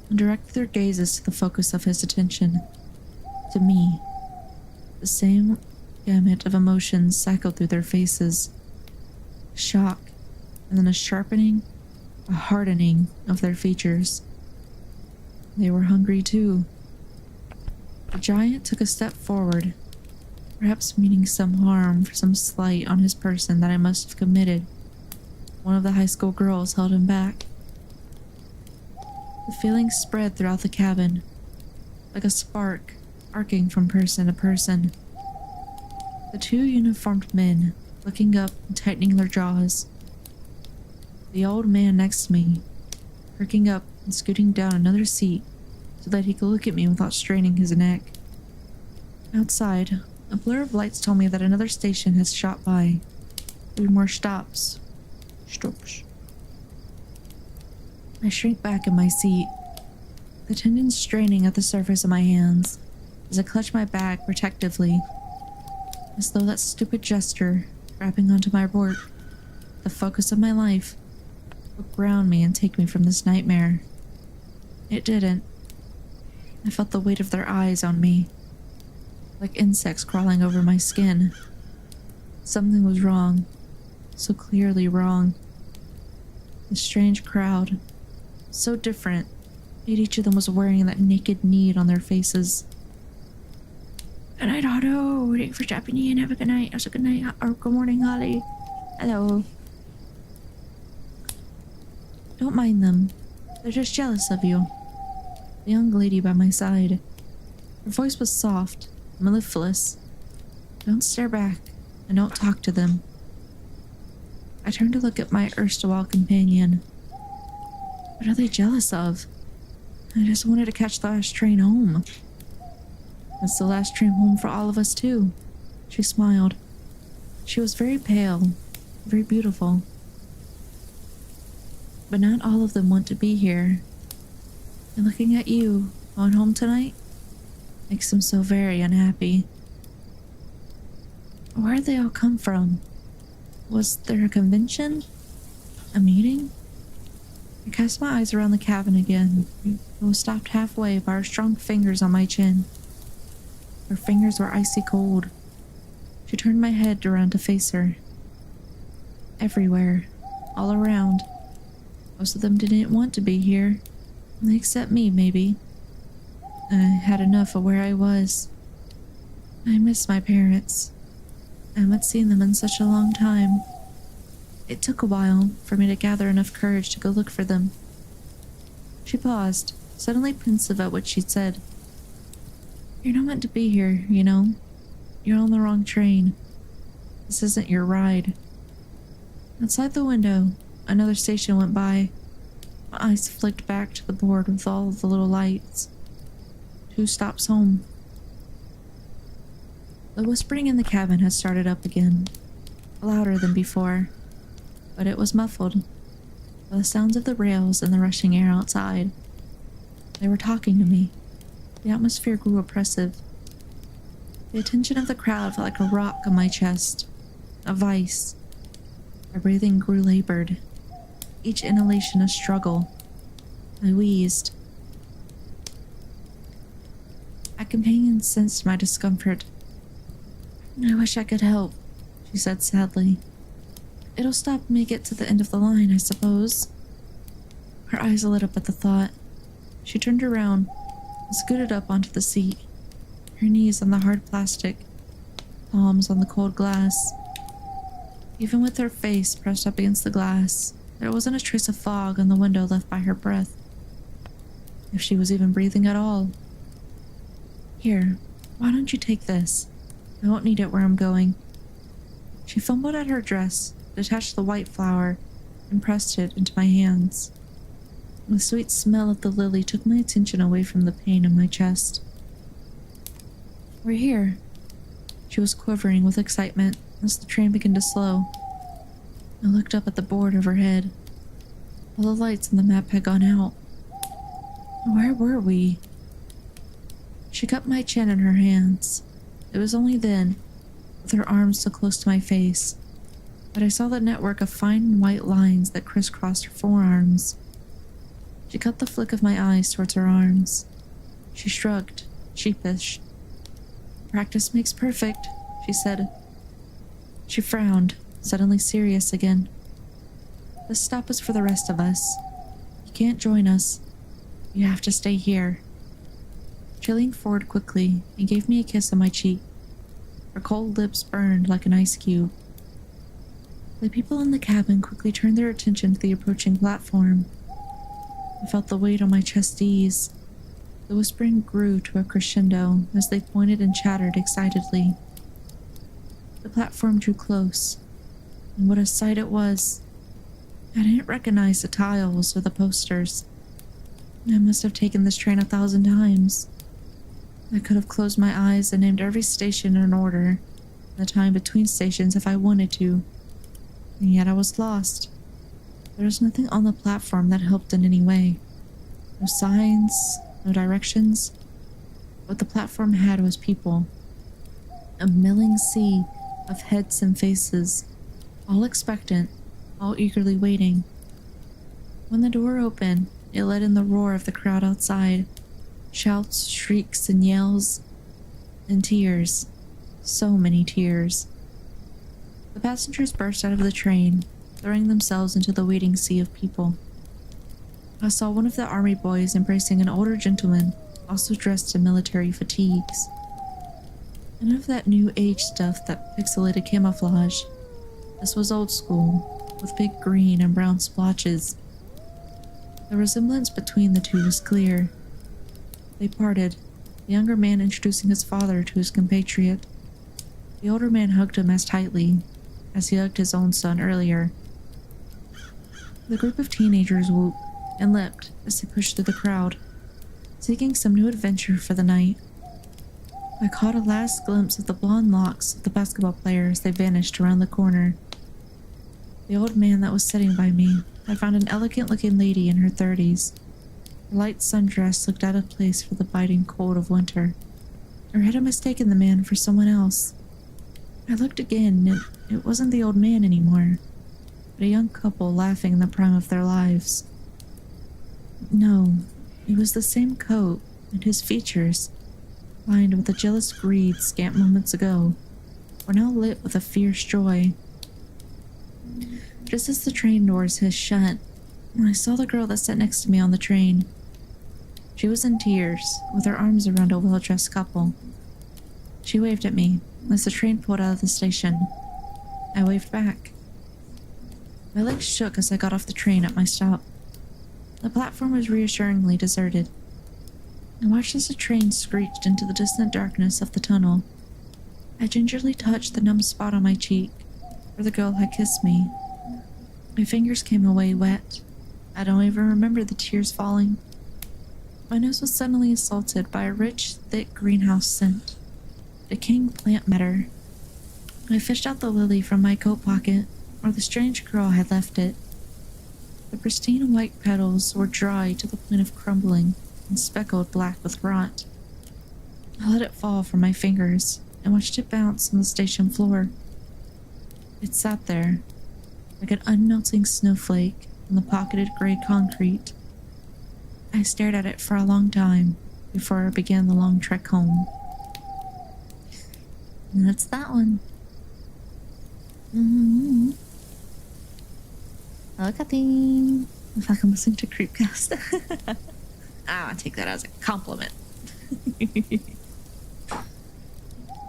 [SPEAKER 1] and directed their gazes to the focus of his attention, to me. The same gamut of emotions cycled through their faces. Shock, and then a sharpening, a hardening of their features. They were hungry too. The giant took a step forward, perhaps meaning some harm for some slight on his person that I must have committed. One of the high school girls held him back. The feeling spread throughout the cabin, like a spark arcing from person to person. The two uniformed men, looking up and tightening their jaws. The old man next to me, perking up and scooting down another seat so that he could look at me without straining his neck. Outside, a blur of lights told me that another station has shot by. 3 more stops. Stops. I shrank back in my seat, the tendons straining at the surface of my hands as I clutched my bag protectively, as though that stupid gesture, grabbing onto my work, the focus of my life, would ground me and take me from this nightmare. It didn't. I felt the weight of their eyes on me, like insects crawling over my skin. Something was wrong, so clearly wrong. The strange crowd, so different, yet each of them was wearing that naked need on their faces. Good night, Otto. Waiting for Japanese and have a good night. Also, good night, or good morning, Holly. Hello. Don't mind them. They're just jealous of you. The young lady by my side. Her voice was soft, mellifluous. Don't stare back, and don't talk to them. I turned to look at my erstwhile companion. What are they jealous of? I just wanted to catch the last train home. It's the last train home for all of us, too. She smiled. She was very pale, very beautiful. But not all of them want to be here. And looking at you, going home tonight, makes them so very unhappy. Where did they all come from? Was there a convention? A meeting? I cast my eyes around the cabin again. I was stopped halfway by her strong fingers on my chin. Her fingers were icy cold. She turned my head around to face her. Everywhere, all around. Most of them didn't want to be here. Except me, maybe. I had enough of where I was. I miss my parents. I haven't seen them in such a long time. It took a while for me to gather enough courage to go look for them. She paused, suddenly pensive at what she'd said. You're not meant to be here, you know. You're on the wrong train. This isn't your ride. Outside the window, another station went by. My eyes flicked back to the board with all of the little lights. 2 stops home. The whispering in the cabin had started up again. louder than before, but it was muffled by the sounds of the rails and the rushing air outside. They were talking to me. The atmosphere grew oppressive. The attention of the crowd felt like a rock on my chest, a vice. My breathing grew labored, each inhalation a struggle. I wheezed. My companion sensed my discomfort. I wish I could help, she said sadly. It'll stop when we get to the end of the line, I suppose. Her eyes lit up at the thought. She turned around and scooted up onto the seat, her knees on the hard plastic, palms on the cold glass. Even with her face pressed up against the glass, there wasn't a trace of fog on the window left by her breath. If she was even breathing at all. Here, why don't you take this? I won't need it where I'm going. She fumbled at her dress, detached the white flower, and pressed it into my hands. The sweet smell of the lily took my attention away from the pain in my chest. We're here. She was quivering with excitement as the train began to slow. I looked up at the board overhead. All the lights on the map had gone out. Where were we? She cupped my chin in her hands. It was only then, with her arms so close to my face, that I saw the network of fine white lines that crisscrossed her forearms. She caught the flick of my eyes towards her arms. She shrugged, sheepish. Practice makes perfect, she said. She frowned, suddenly serious again. This stop is for the rest of us. You can't join us. You have to stay here. She leaned forward quickly and gave me a kiss on my cheek. Her cold lips burned like an ice cube. The people in the cabin quickly turned their attention to the approaching platform. I felt the weight on my chest ease. The whispering grew to a crescendo as they pointed and chattered excitedly. The platform drew close, and what a sight it was. I didn't recognize the tiles or the posters. I must have taken this train 1,000 times. I could have closed my eyes and named every station in order, the time between stations if I wanted to, and yet I was lost. There was nothing on the platform that helped in any way. No signs, no directions. What the platform had was people. A milling sea of heads and faces, all expectant, all eagerly waiting. When the door opened, it let in the roar of the crowd outside. Shouts, shrieks, and yells, and tears. So many tears. The passengers burst out of the train, throwing themselves into the waiting sea of people. I saw one of the army boys embracing an older gentleman, also dressed in military fatigues. None of that new age stuff that pixelated camouflage. This was old school, with big green and brown splotches. The resemblance between the two was clear. They parted, the younger man introducing his father to his compatriot. The older man hugged him as tightly as he hugged his own son earlier. The group of teenagers whooped and leapt as they pushed through the crowd, seeking some new adventure for the night. I caught a last glimpse of the blonde locks of the basketball player as they vanished around the corner. The old man that was sitting by me had found an elegant-looking lady in her 30s. Her light sundress looked out of place for the biting cold of winter. Or had I mistaken the man for someone else? I looked again, and it wasn't the old man anymore, but a young couple laughing in the prime of their lives. No, it was the same coat, and his features, lined with the jealous greed scant moments ago, were now lit with a fierce joy. Just as the train doors hissed shut, I saw the girl that sat next to me on the train. She was in tears, with her arms around a well-dressed couple. She waved at me as the train pulled out of the station. I waved back. My legs shook as I got off the train at my stop. The platform was reassuringly deserted. I watched as the train screeched into the distant darkness of the tunnel. I gingerly touched the numb spot on my cheek, where the girl had kissed me. My fingers came away wet. I don't even remember the tears falling. My nose was suddenly assaulted by a rich, thick greenhouse scent. Decaying plant matter. I fished out the lily from my coat pocket, where the strange girl had left it. The pristine white petals were dry to the point of crumbling and speckled black with rot. I let it fall from my fingers and watched it bounce on the station floor. It sat there, like an unmelting snowflake on the pocketed gray concrete. I stared at it for a long time before I began the long trek home. And that's that one. Look at thing. If I can listen to Creepcast. I take that as a compliment.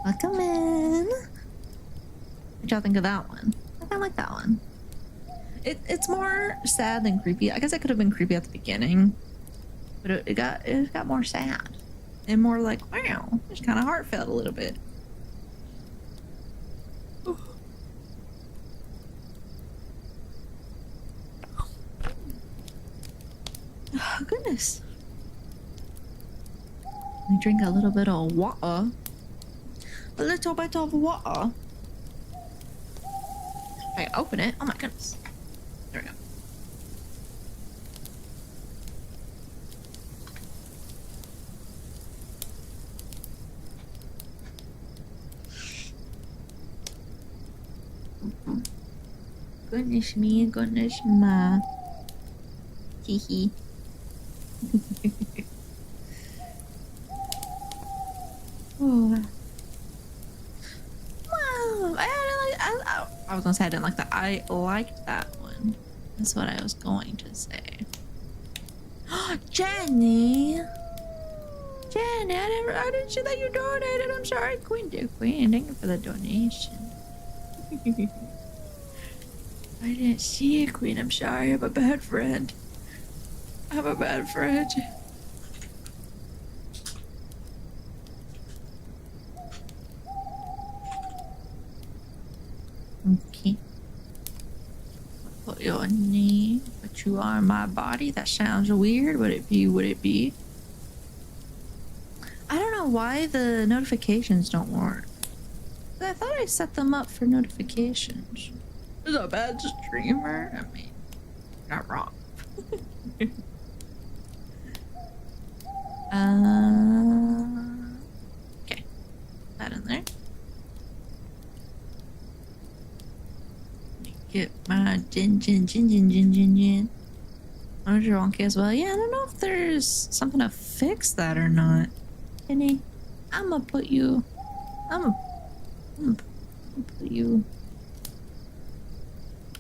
[SPEAKER 1] Welcome in. What'd y'all think of that one? I kinda like that one. It's more sad than creepy. I guess it could have been creepy at the beginning, but it got more sad and more like, wow, it's kind of heartfelt a little bit. Oh goodness. Let me drink a little bit of water. A little bit of water. I open it. Oh my goodness. There we go. Goodness me, goodness ma. Hee hee. Oh. Wow. I was gonna say I didn't like that. I liked that one. That's what I was going to say. Jenny! Jenny, I didn't see that you donated. I'm sorry, Queen. Dear Queen, thank you for the donation. I didn't see you, Queen. I'm sorry. I'm a bad friend. I'm a bad friend. Okay. Put your name, but you are my body. That sounds weird. Would it be? Would it be? I don't know why the notifications don't work. I thought I set them up for notifications. Is a bad streamer? I mean, not wrong. Okay. That in there. Get my gin. I'm drunk as well. Yeah, I don't know if there's something to fix that or not. Penny, I'm gonna put you on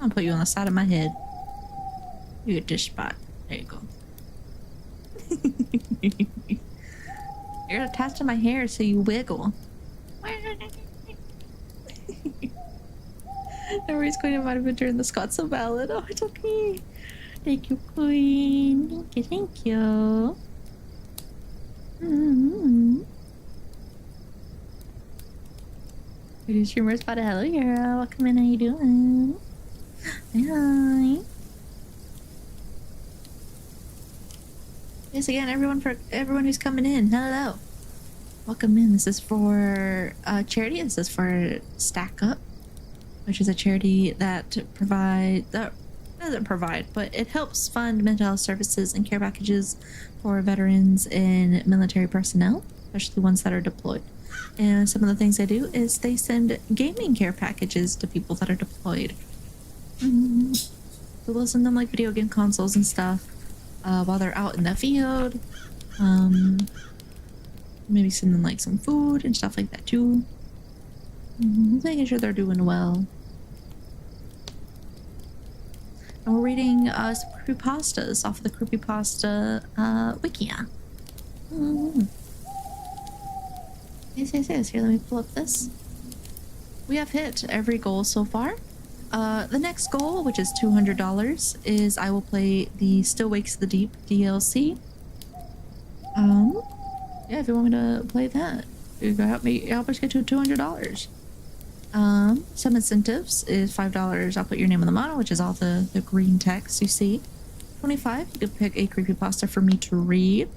[SPEAKER 1] the side of my head. You get this spot. There you go. You're attached to my hair so you wiggle. Nobody's going to invite me during the Scots of Ballad. Oh, it's okay. Thank you, Queen. Thank you. Video streamer spotted. Hello, girl. Welcome in. How you doing? Hi. Yes, again, everyone who's coming in. Hello. Welcome in. This is for charity. This is for StackUp, which is a charity that doesn't provide, but it helps fund mental health services and care packages for veterans and military personnel, especially ones that are deployed. And some of the things they do is they send gaming care packages to people that are deployed. So they'll send them like video game consoles and stuff while they're out in the field. Maybe send them like some food and stuff like that too. Making sure they're doing well. And we're reading some creepypastas off of the CreepyPasta Wikia. Yes. Here, let me pull up this. We have hit every goal so far. The next goal, which is $200, is I will play the Still Wakes the Deep DLC. Yeah, if you want me to play that, you can help us get to $200. Some incentives is $5. I'll put your name on the model, which is all the green text you see. 25, you can pick a creepypasta for me to read,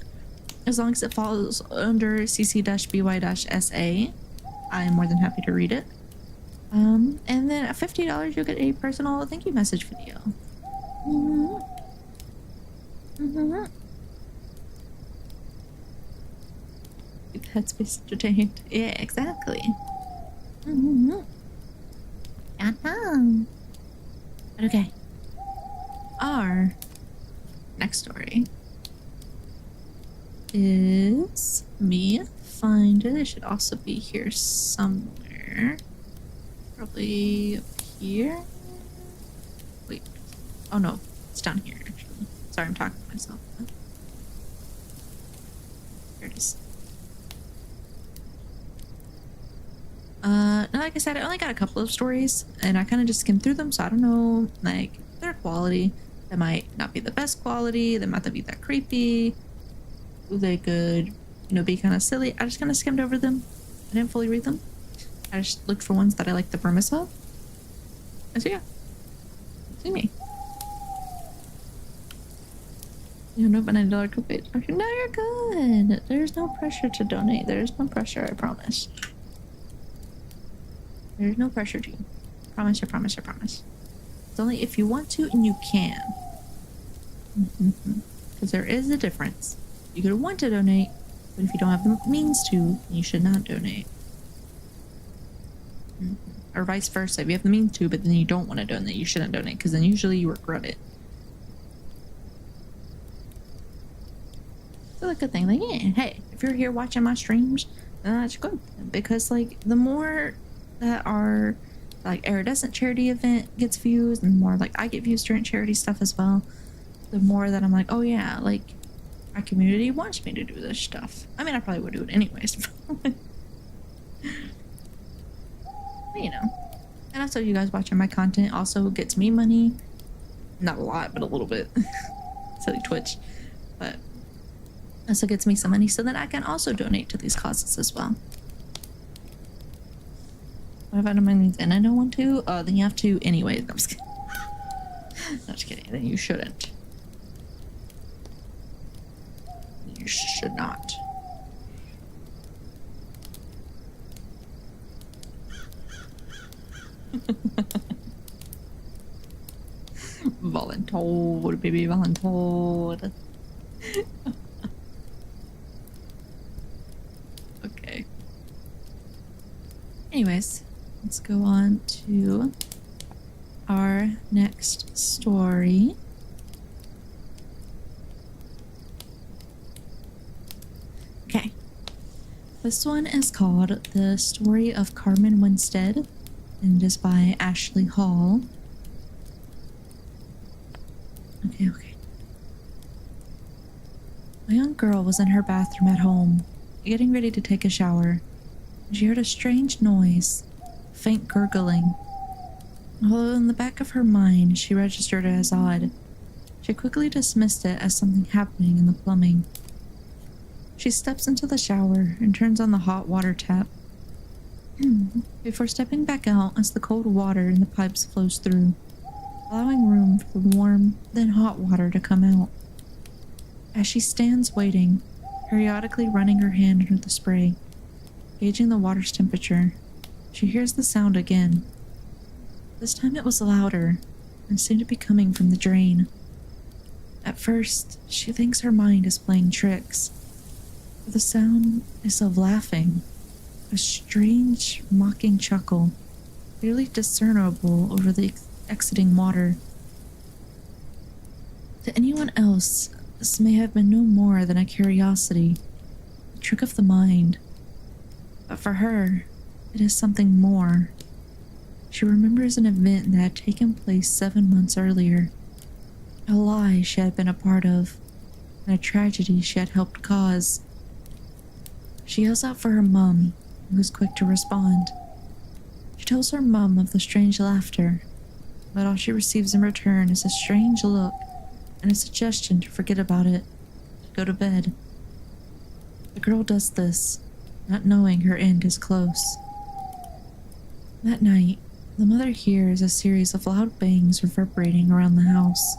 [SPEAKER 1] as long as it falls under CC-BY-SA. I am more than happy to read it. And then at $50, you'll get a personal thank you message video. Mm-hmm. Mm-hmm. Keep the headspace entertained. Yeah, exactly. Mm-hmm. Okay. Our next story is me find it. It should also be here somewhere. Probably up here. Wait. Oh no, it's down here actually. Sorry, I'm talking to myself. Here it is. Like I said, I only got a couple of stories and I kind of just skimmed through them, so I don't know like their quality. They might not be the best quality, they might not be that creepy. They could, be kind of silly. I just kind of skimmed over them. I didn't fully read them. I just looked for ones that I liked the premise of. And so yeah. See me. You know, but $9 copay. Okay, no, you're good. There's no pressure to donate. There's no pressure, I promise. There's no pressure to you. Promise, I promise, I promise. It's only if you want to and you can. Because there is a difference. You could want to donate, but if you don't have the means to, you should not donate. Or vice versa. If you have the means to, but then you don't want to donate, you shouldn't donate, because then usually you regret it. So a good thing. Like, yeah, hey, if you're here watching my streams, then that's good. Because, like, the more that our, like, iridescent charity event gets views, and the more, like, I get views during charity stuff as well, the more that I'm like, oh yeah, like, our community wants me to do this stuff. I mean, I probably would do it anyways. But, and also you guys watching my content also gets me money. Not a lot, but a little bit. Silly Twitch. But also gets me some money so that I can also donate to these causes as well. What if I don't mind these and I don't want to? Then you have to anyway. No, I'm just kidding. No, just kidding. Then you shouldn't. You should not. Voluntold, baby, voluntold. Okay. Anyways, let's go on to our next story. Okay. This one is called The Story of Carmen Winstead, and is by Ashley Hall. Okay. A young girl was in her bathroom at home, getting ready to take a shower. She heard a strange noise, faint gurgling. Although in the back of her mind, she registered it as odd, she quickly dismissed it as something happening in the plumbing. She steps into the shower and turns on the hot water tap. Before stepping back out as the cold water in the pipes flows through, allowing room for the warm, then hot water to come out. As she stands waiting, periodically running her hand under the spray, gauging the water's temperature, she hears the sound again. This time it was louder and seemed to be coming from the drain. At first, she thinks her mind is playing tricks, but the sound is of laughing. A strange, mocking chuckle, clearly discernible over the exiting water. To anyone else, this may have been no more than a curiosity, a trick of the mind. But for her, it is something more. She remembers an event that had taken place 7 months earlier, a lie she had been a part of, and a tragedy she had helped cause. She yells out for her mum, who is quick to respond. She tells her mum of the strange laughter, but all she receives in return is a strange look and a suggestion to forget about it, to go to bed. The girl does this, not knowing her end is close. That night, the mother hears a series of loud bangs reverberating around the house.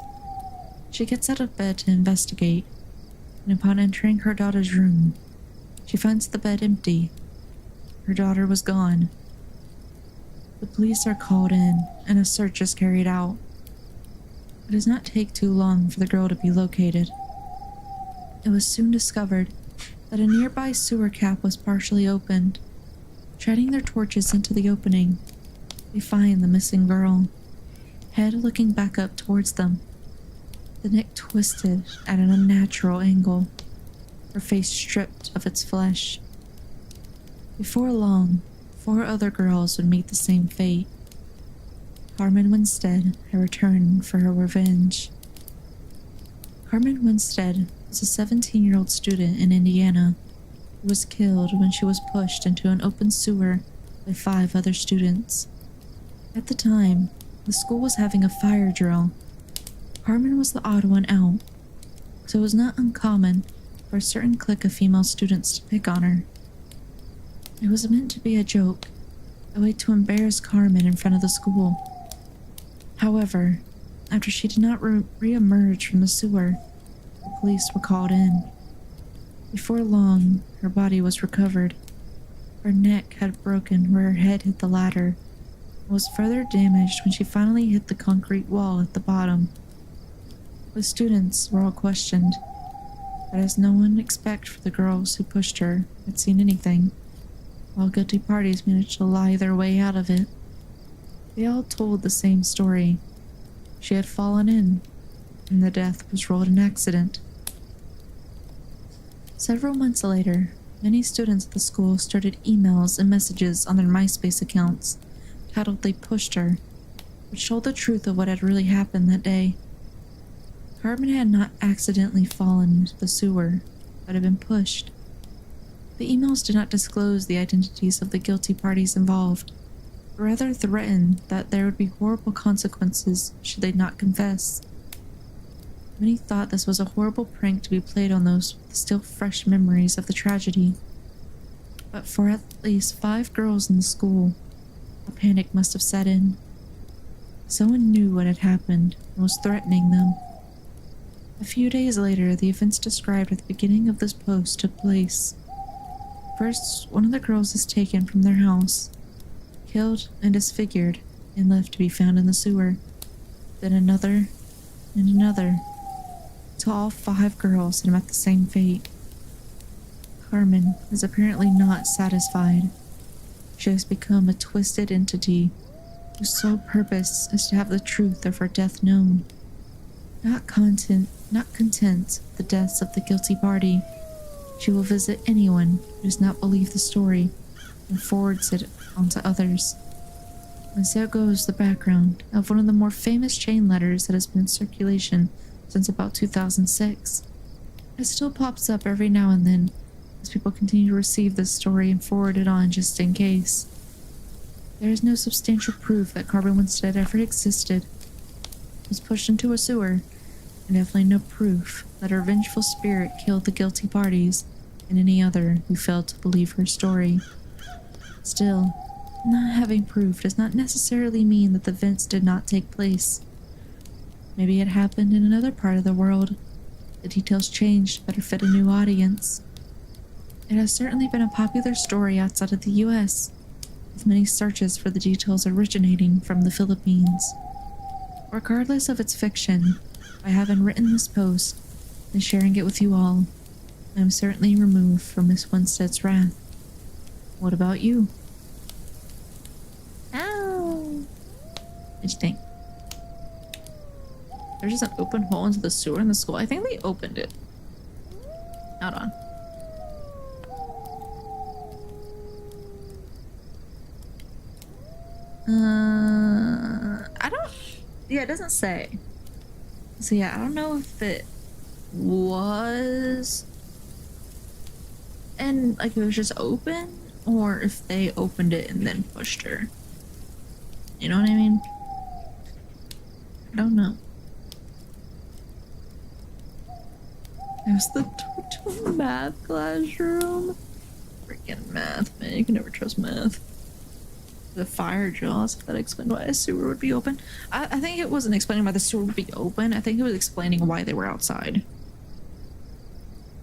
[SPEAKER 1] She gets out of bed to investigate, and upon entering her daughter's room, she finds the bed empty. Her daughter was gone. The police are called in and a search is carried out. It does not take too long for the girl to be located. It was soon discovered that a nearby sewer cap was partially opened. Shining their torches into the opening, they find the missing girl, head looking back up towards them, the neck twisted at an unnatural angle, her face stripped of its flesh. Before long, 4 other girls would meet the same fate. Carmen Winstead had returned for her revenge. Carmen Winstead was a 17-year-old student in Indiana who was killed when she was pushed into an open sewer by 5 other students. At the time, the school was having a fire drill. Carmen was the odd one out, so it was not uncommon for a certain clique of female students to pick on her. It was meant to be a joke, a way to embarrass Carmen in front of the school. However, after she did not re-emerge from the sewer, the police were called in. Before long, her body was recovered. Her neck had broken where her head hit the ladder, and was further damaged when she finally hit the concrete wall at the bottom. The students were all questioned, but as no one except for the girls who pushed her had seen anything, while guilty parties managed to lie their way out of it. They all told the same story. She had fallen in, and the death was ruled an accident. Several months later, many students at the school started emails and messages on their MySpace accounts titled "They Pushed Her," which told the truth of what had really happened that day. Carmen had not accidentally fallen into the sewer, but had been pushed. The emails did not disclose the identities of the guilty parties involved, but rather threatened that there would be horrible consequences should they not confess. Many thought this was a horrible prank to be played on those with still fresh memories of the tragedy. But for at least 5 girls in the school, a panic must have set in. Someone knew what had happened and was threatening them. A few days later, the events described at the beginning of this post took place. First, one of the girls is taken from their house, killed and disfigured, and left to be found in the sewer. Then another, and another, till all 5 girls had met the same fate. Carmen is apparently not satisfied. She has become a twisted entity whose sole purpose is to have the truth of her death known. Not content with the deaths of the guilty party, she will visit anyone who does not believe the story and forwards it onto others. And so goes the background of one of the more famous chain letters that has been in circulation since about 2006. It still pops up every now and then as people continue to receive this story and forward it on just in case. There is no substantial proof that Carmen Winstead ever existed, was pushed into a sewer, and definitely no proof that her vengeful spirit killed the guilty parties and any other who failed to believe her story. Still, not having proof does not necessarily mean that the events did not take place. Maybe it happened in another part of the world. The details changed to better fit a new audience. It has certainly been a popular story outside of the US, with many searches for the details originating from the Philippines. Regardless of its fiction, by having written this post and sharing it with you all, I am certainly removed from Miss Winstead's wrath. What about you? Ow! What'd you think? There's just an open hole into the sewer in the school. I think they opened it. Hold on. I don't... Yeah, it doesn't say. So yeah, I don't know if it was... And, like, it was just open, or if they opened it and then pushed her. You know what I mean? I don't know. There's the math classroom. Freaking math, man. You can never trust math. The fire drill, that explained why a sewer would be open. I think it wasn't explaining why the sewer would be open. I think it was explaining why they were outside.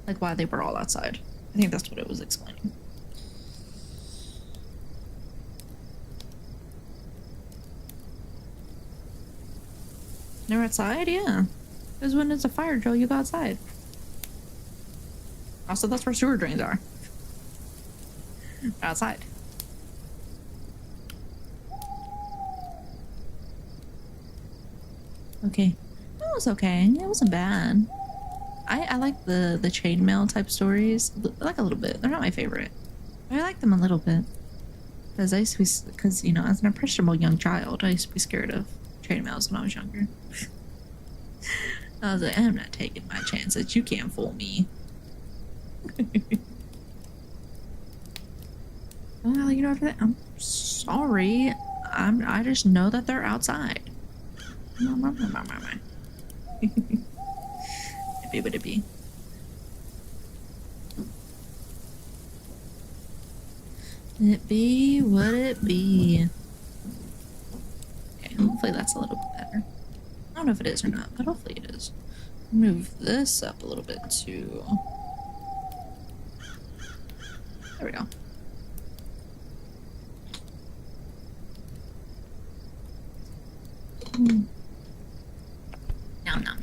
[SPEAKER 1] Like, why they were all outside. I think that's what it was explaining. They're outside, yeah. Because when it's a fire drill, you go outside. Also, that's where sewer drains are. Outside. Okay. That was okay. It wasn't bad. I like the chainmail type stories. I like a little bit. They're not my favorite. But I like them a little bit. Because I used to be, because, you know, as an impressionable young child, I used to be scared of chainmails when I was younger. I was like, I'm not taking my chances. You can't fool me. Well, you know, after that, I'm sorry. I just know that they're outside. It would it be? It be what it be. Okay, hopefully that's a little bit better. I don't know if it is or not, but hopefully it is. Move this up a little bit too. There we go. Nom nom.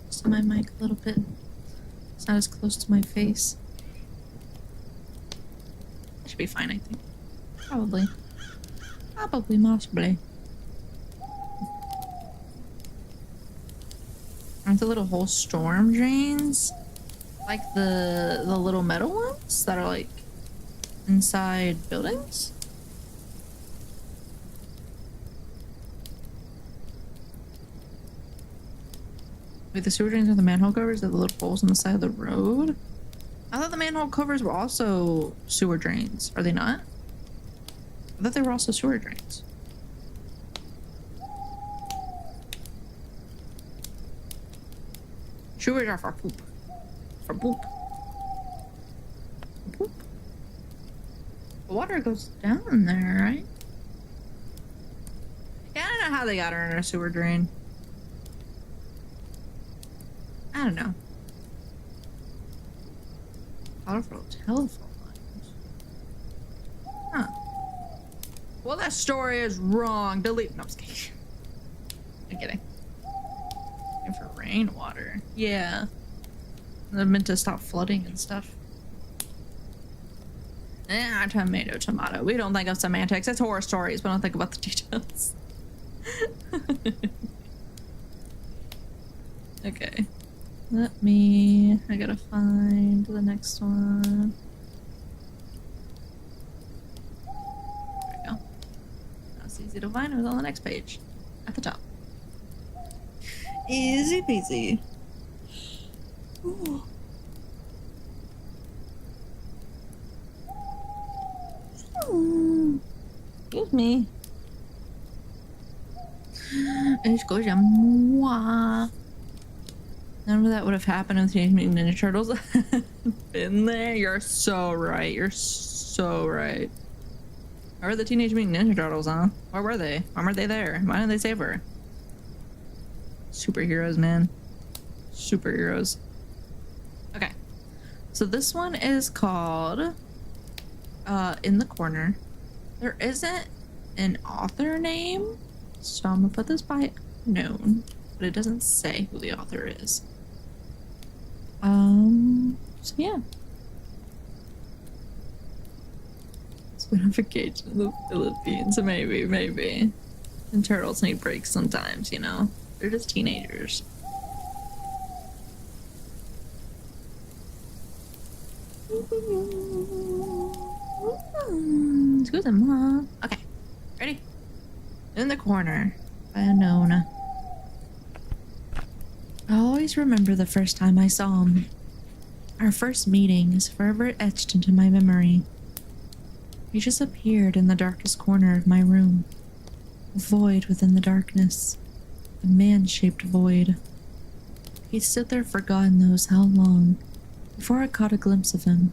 [SPEAKER 1] Just my mic a little bit. It's not as close to my face. That should be fine, I think. Probably. Possibly. Aren't the little whole storm drains like the little metal ones that are like inside buildings? Wait, the sewer drains are the manhole covers are the little holes on the side of the road? I thought the manhole covers were also sewer drains. Are they not? I thought they were also sewer drains. Sewers are for poop. For poop. For poop. The water goes down there, right? Yeah, I don't know how they got her in a sewer drain. I don't know. Colorful telephone lines. Huh. Well, that story is wrong. Delete. No, I'm just kidding. I'm kidding. And for rainwater. Yeah. They're meant to stop flooding and stuff. Tomato. We don't think of semantics. It's horror stories. We don't think about the details. Okay. I gotta find the next one. There we go. That's easy to find. It was on the next page. At the top. Easy peasy. Ooh. Excuse me. Excuse moi. None of that would have happened with Teenage Mutant Ninja Turtles. Been there? You're so right. You're so right. Where were the Teenage Mutant Ninja Turtles, huh? Where were they? Why weren't they there? Why didn't they save her? Superheroes, man. Superheroes. Okay. So this one is called In the Corner. There isn't an author name, so I'm gonna put this by unknown, but it doesn't say who the author is. So yeah. It's been on vacation in the Philippines, so maybe. And turtles need breaks sometimes, you know? They're just teenagers. Excuse-moi. Okay. Ready? In the Corner by unknown. I always remember the first time I saw him. Our first meeting is forever etched into my memory. He just appeared in the darkest corner of my room. A void within the darkness. A man-shaped void. He stood there for God knows how long, before I caught a glimpse of him.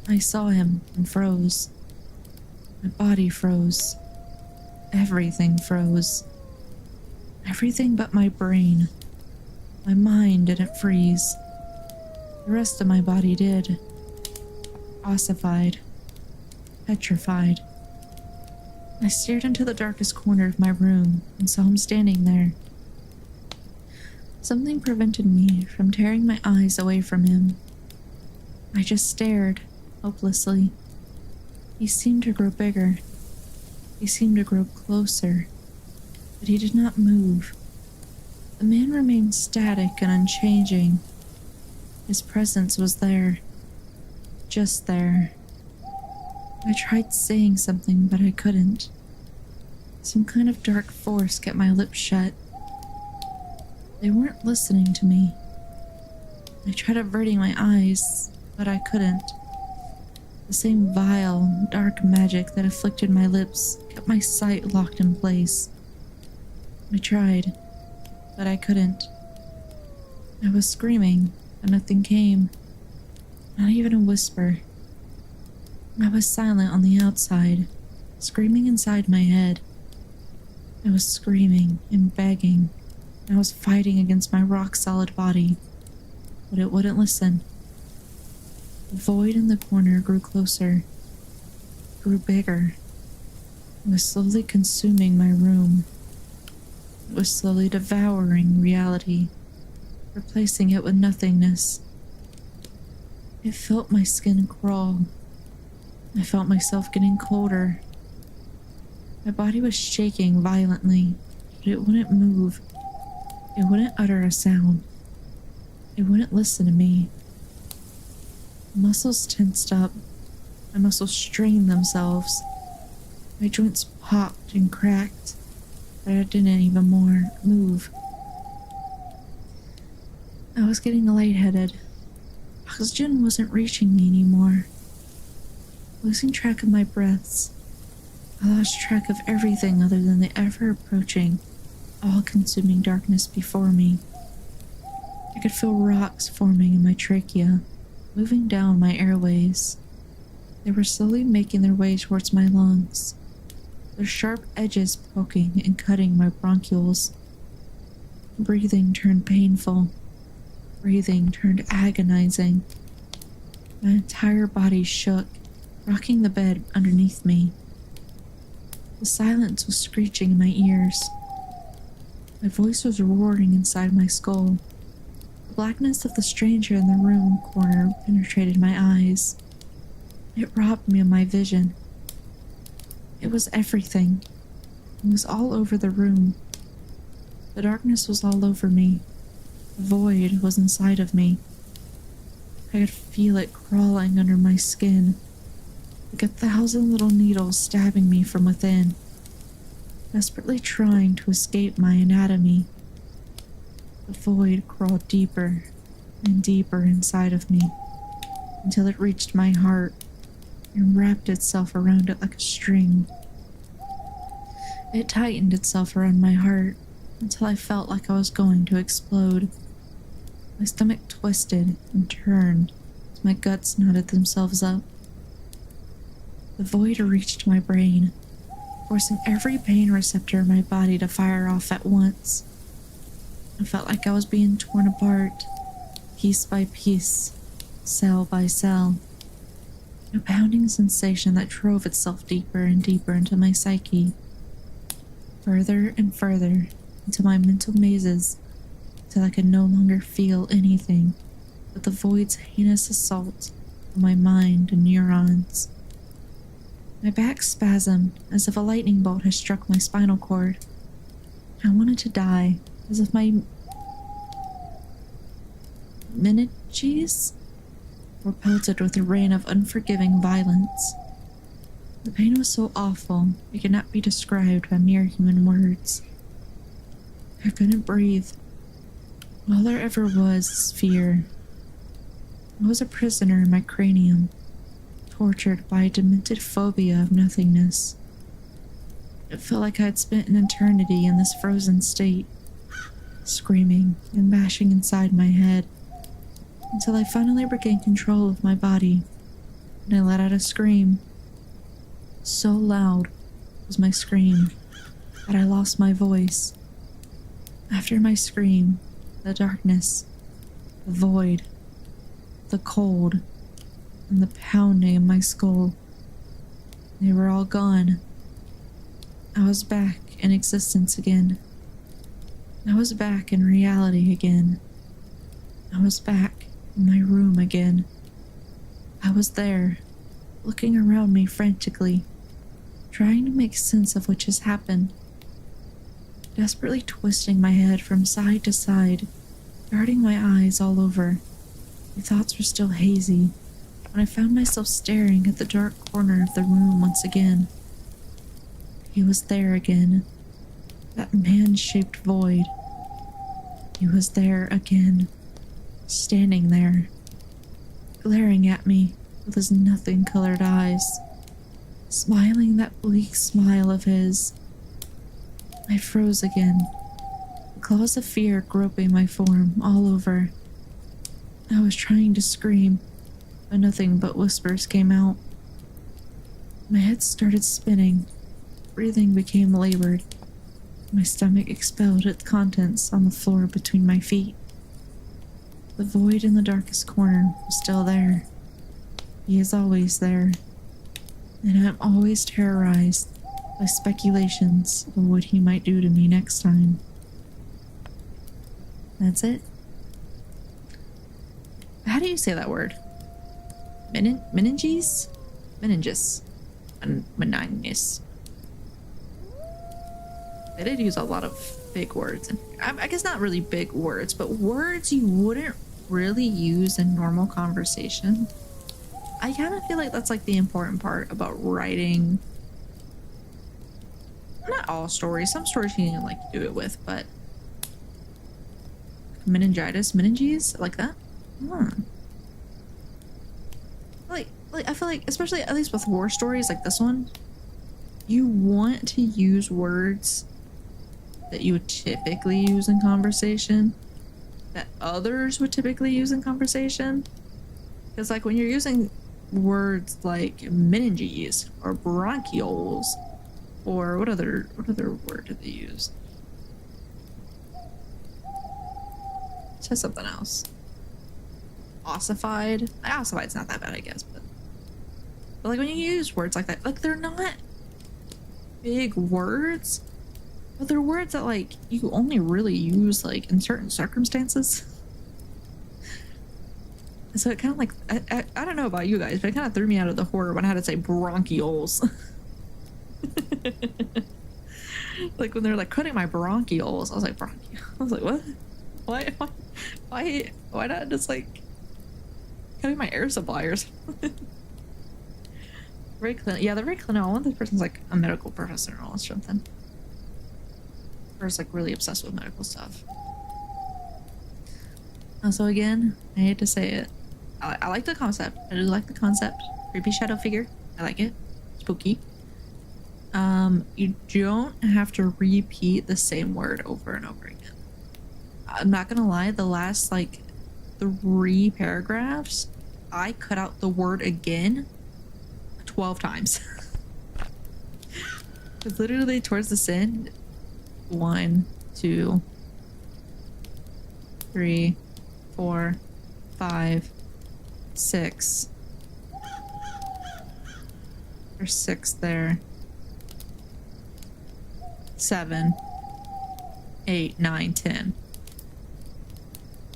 [SPEAKER 1] I saw him and froze. My body froze. Everything froze. Everything but my brain. My mind didn't freeze. The rest of my body did. Ossified. Petrified. I stared into the darkest corner of my room and saw him standing there. Something prevented me from tearing my eyes away from him. I just stared, hopelessly. He seemed to grow bigger. He seemed to grow closer, but he did not move. The man remained static and unchanging. His presence was there. Just there. I tried saying something, but I couldn't. Some kind of dark force kept my lips shut. They weren't listening to me. I tried averting my eyes, but I couldn't. The same vile, dark magic that afflicted my lips kept my sight locked in place. I tried, but I couldn't. I was screaming, but nothing came. Not even a whisper. I was silent on the outside, screaming inside my head. I was screaming and begging. I was fighting against my rock-solid body, but it wouldn't listen. The void in the corner grew closer, grew bigger. It was slowly consuming my room. It was slowly devouring reality, replacing it with nothingness. It felt my skin crawl. I felt myself getting colder. My body was shaking violently, but it wouldn't move. It wouldn't utter a sound. It wouldn't listen to me. Muscles tensed up. My muscles strained themselves. My joints popped and cracked, but I didn't even move. I was getting lightheaded. Oxygen wasn't reaching me anymore. Losing track of my breaths, I lost track of everything other than the ever-approaching, all-consuming darkness before me. I could feel rocks forming in my trachea, moving down my airways. They were slowly making their way towards my lungs, their sharp edges poking and cutting my bronchioles. Breathing turned painful. Breathing turned agonizing. My entire body shook, rocking the bed underneath me. The silence was screeching in my ears. My voice was roaring inside my skull. The blackness of the stranger in the room corner penetrated my eyes. It robbed me of my vision. It was everything. It was all over the room. The darkness was all over me. The void was inside of me. I could feel it crawling under my skin, like 1,000 little needles stabbing me from within, desperately trying to escape my anatomy. The void crawled deeper and deeper inside of me, until it reached my heart and wrapped itself around it like a string. It tightened itself around my heart until I felt like I was going to explode. My stomach twisted and turned as my guts knotted themselves up. The void reached my brain, forcing every pain receptor in my body to fire off at once. I felt like I was being torn apart, piece by piece, cell by cell. A pounding sensation that drove itself deeper and deeper into my psyche, further and further into my mental mazes, till I could no longer feel anything but the void's heinous assault on my mind and neurons. My back spasmed as if a lightning bolt had struck my spinal cord. I wanted to die, as if my meninges were pelted with a rain of unforgiving violence. The pain was so awful it could not be described by mere human words. I couldn't breathe. All there ever was fear. I was a prisoner in my cranium, tortured by a demented phobia of nothingness. It felt like I had spent an eternity in this frozen state, screaming and bashing inside my head, until I finally regained control of my body, and I let out a scream. So loud was my scream that I lost my voice. After my scream, the darkness, the void, the cold, and the pounding in my skull, they were all gone. I was back in existence again. I was back in reality again. I was back in my room again. I was there, looking around me frantically, trying to make sense of what just happened. Desperately twisting my head from side to side, darting my eyes all over. My thoughts were still hazy when I found myself staring at the dark corner of the room once again. He was there again. That man-shaped void. He was there again, standing there, glaring at me with his nothing-colored eyes, smiling that bleak smile of his. I froze again, the claws of fear groping my form all over. I was trying to scream, but nothing but whispers came out. My head started spinning, breathing became labored. My stomach expelled its contents on the floor between my feet. The void in the darkest corner was still there. He is always there. And I'm always terrorized by speculations of what he might do to me next time. That's it. How do you say that word? Meninges? Meninges. Meninges. They did use a lot of big words. I guess not really big words, but words you wouldn't really use in normal conversation. I kind of feel like that's like the important part about writing. Not all stories. Some stories you can like do it with, but meninges, like that. Like I feel like, especially at least with war stories like this one, you want to use words that you would typically use in conversation, that others would typically use in conversation. Because like when you're using words like meninges or bronchioles, or what other word did they use? It says something else. Ossified. Ossified's not that bad, I guess, but like when you use words like that, like they're not big words, but they're words that like you only really use like in certain circumstances. And so it kind of like I don't know about you guys, but it kind of threw me out of the horror when I had to say bronchioles. Like when they're like cutting my bronchioles, I was like I was like, what? Why not just like cutting my air supply or something? Very clinical. Yeah, they're very clinical. I wonder if this person's like a medical professor or something. Or is like really obsessed with medical stuff. So again, I hate to say it. I like the concept. I do like the concept. Creepy shadow figure. I like it. Spooky. You don't have to repeat the same word over and over again. I'm not gonna lie, the last like 3 paragraphs, I cut out the word again 12 times. It's literally towards the end. 1, 2, 3, 4, 5, 6. There's 6 there. 7, 8, 9, 10.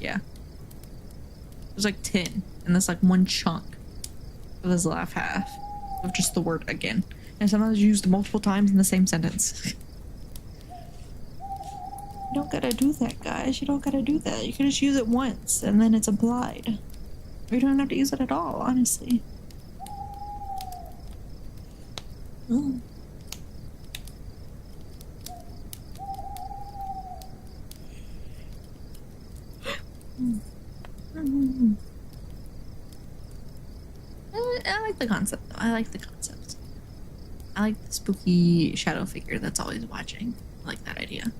[SPEAKER 1] Yeah. There's like 10 in this like one chunk of this last half of just the word again. And sometimes used multiple times in the same sentence. You don't gotta do that, guys. You don't gotta do that. You can just use it once and then it's applied. Or you don't have to use it at all, honestly. Ooh. I like the concept though. I like the concept. I like the spooky shadow figure that's always watching. I like that idea.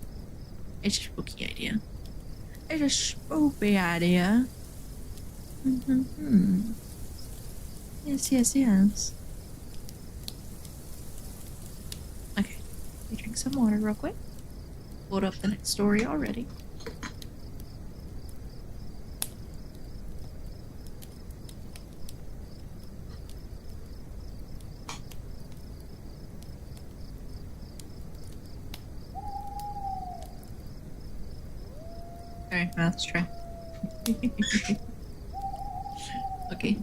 [SPEAKER 1] It's a spooky idea. It's a spooky idea. Yes. Okay. Let me drink some water real quick. Load up the next story already. Alright, now let's try. Okay.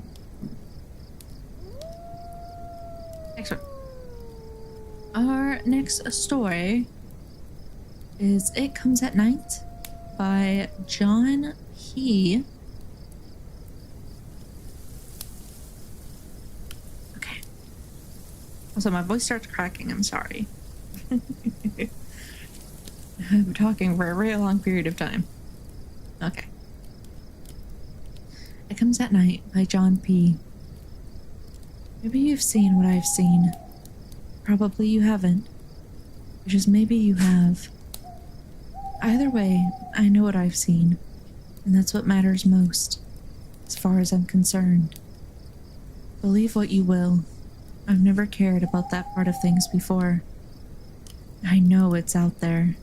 [SPEAKER 1] Next one. Our next story is It Comes at Night by John He. Okay. Also, my voice starts cracking. I'm sorry. I'm talking for a very long period of time. Okay. It Comes at Night by John P. Maybe you've seen what I've seen. Probably you haven't. Which is maybe you have. Either way, I know what I've seen, and that's what matters most, as far as I'm concerned. Believe what you will. I've never cared about that part of things before. I know it's out there,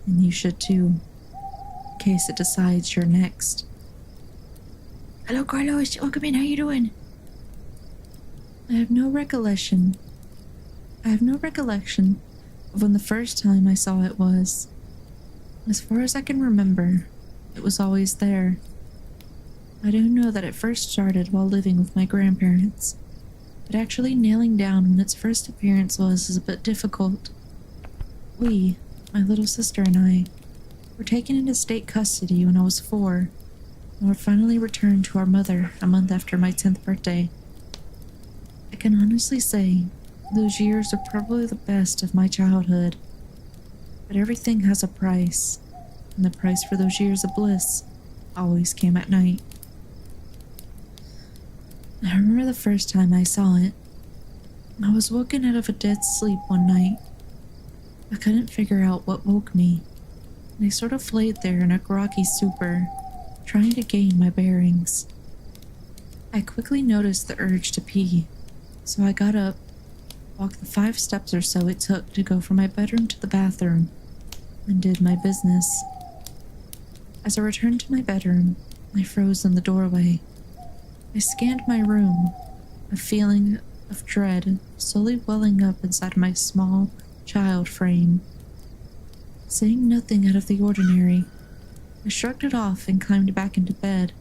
[SPEAKER 1] and you should too, in case it decides you're next. Hello, Carlos. Welcome in. How you doing? I have no recollection of when the first time I saw it was. As far as I can remember, it was always there. I do know that it first started while living with my grandparents, but actually nailing down when its first appearance was is a bit difficult. We, my little sister and I, were taken into state custody when I was 4, and were finally returned to our mother a month after my 10th birthday. I can honestly say those years are probably the best of my childhood. But everything has a price, and the price for those years of bliss always came at night. I remember the first time I saw it. I was woken out of a dead sleep one night. I couldn't figure out what woke me, and I sort of laid there in a groggy stupor, trying to gain my bearings. I quickly noticed the urge to pee, so I got up, walked the 5 steps or so it took to go from my bedroom to the bathroom, and did my business. As I returned to my bedroom, I froze in the doorway. I scanned my room, a feeling of dread slowly welling up inside my small child frame. Saying nothing out of the ordinary, I shrugged it off and climbed back into bed.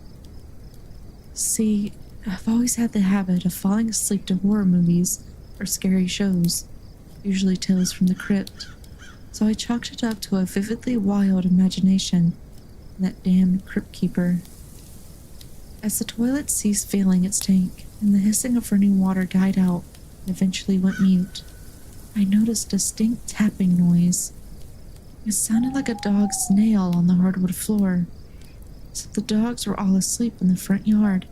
[SPEAKER 1] See, I've always had the habit of falling asleep to horror movies or scary shows, usually Tales from the Crypt, so I chalked it up to a vividly wild imagination and that damned crypt keeper. As the toilet ceased filling its tank and the hissing of running water died out and eventually went mute, I noticed a distinct tapping noise. It sounded like a dog's nail on the hardwood floor, except the dogs were all asleep in the front yard,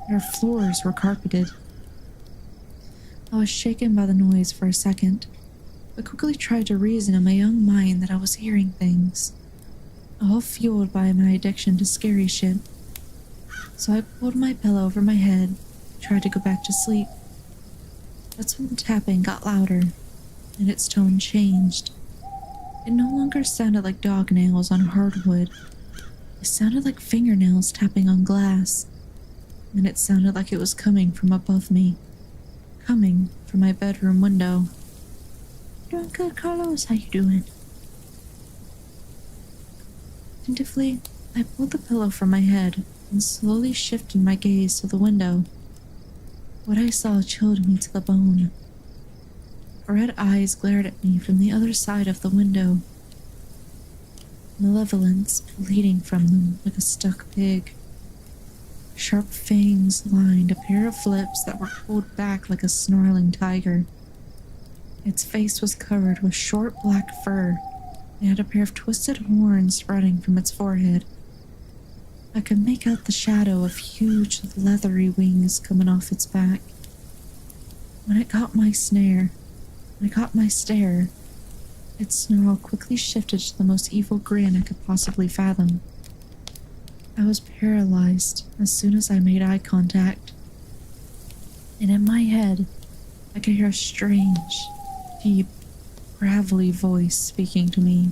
[SPEAKER 1] and our floors were carpeted. I was shaken by the noise for a second, but quickly tried to reason in my young mind that I was hearing things, all fueled by my addiction to scary shit. So I pulled my pillow over my head and tried to go back to sleep. That's when the tapping got louder, and its tone changed. It no longer sounded like dog nails on hardwood. It sounded like fingernails tapping on glass, and it sounded like it was coming from above me, coming from my bedroom window. Doing good, Carlos. How you doing? Instinctively, I pulled the pillow from my head and slowly shifted my gaze to the window. What I saw chilled me to the bone. Red eyes glared at me from the other side of the window. Malevolence bleeding from them like a stuck pig. Sharp fangs lined a pair of lips that were pulled back like a snarling tiger. Its face was covered with short black fur and had a pair of twisted horns spreading from its forehead. I could make out the shadow of huge leathery wings coming off its back. When it caught my stare, its snarl quickly shifted to the most evil grin I could possibly fathom. I was paralyzed as soon as I made eye contact, and in my head, I could hear a strange, deep, gravelly voice speaking to me,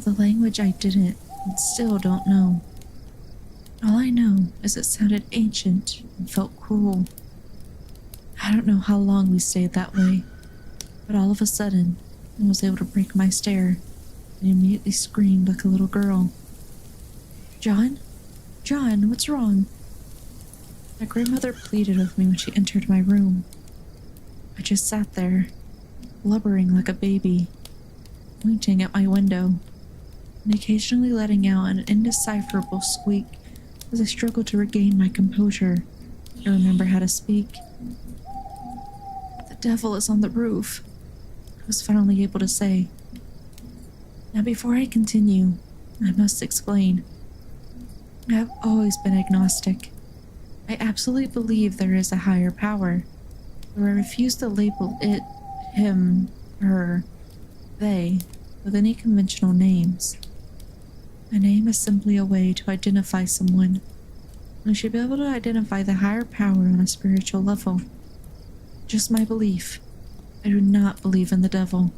[SPEAKER 1] the language I didn't and still don't know. All I know is it sounded ancient and felt cruel. I don't know how long we stayed that way, but all of a sudden, I was able to break my stare and immediately screamed like a little girl. John? John, what's wrong? My grandmother pleaded with me when she entered my room. I just sat there, blubbering like a baby, pointing at my window, and occasionally letting out an indecipherable squeak as I struggled to regain my composure and remember how to speak. The devil is on the roof, I was finally able to say. Now before I continue, I must explain. I have always been agnostic. I absolutely believe there is a higher power, but I refuse to label it, him, her, they, with any conventional names. A name is simply a way to identify someone. We should be able to identify the higher power on a spiritual level. Just my belief. I do not believe in the devil.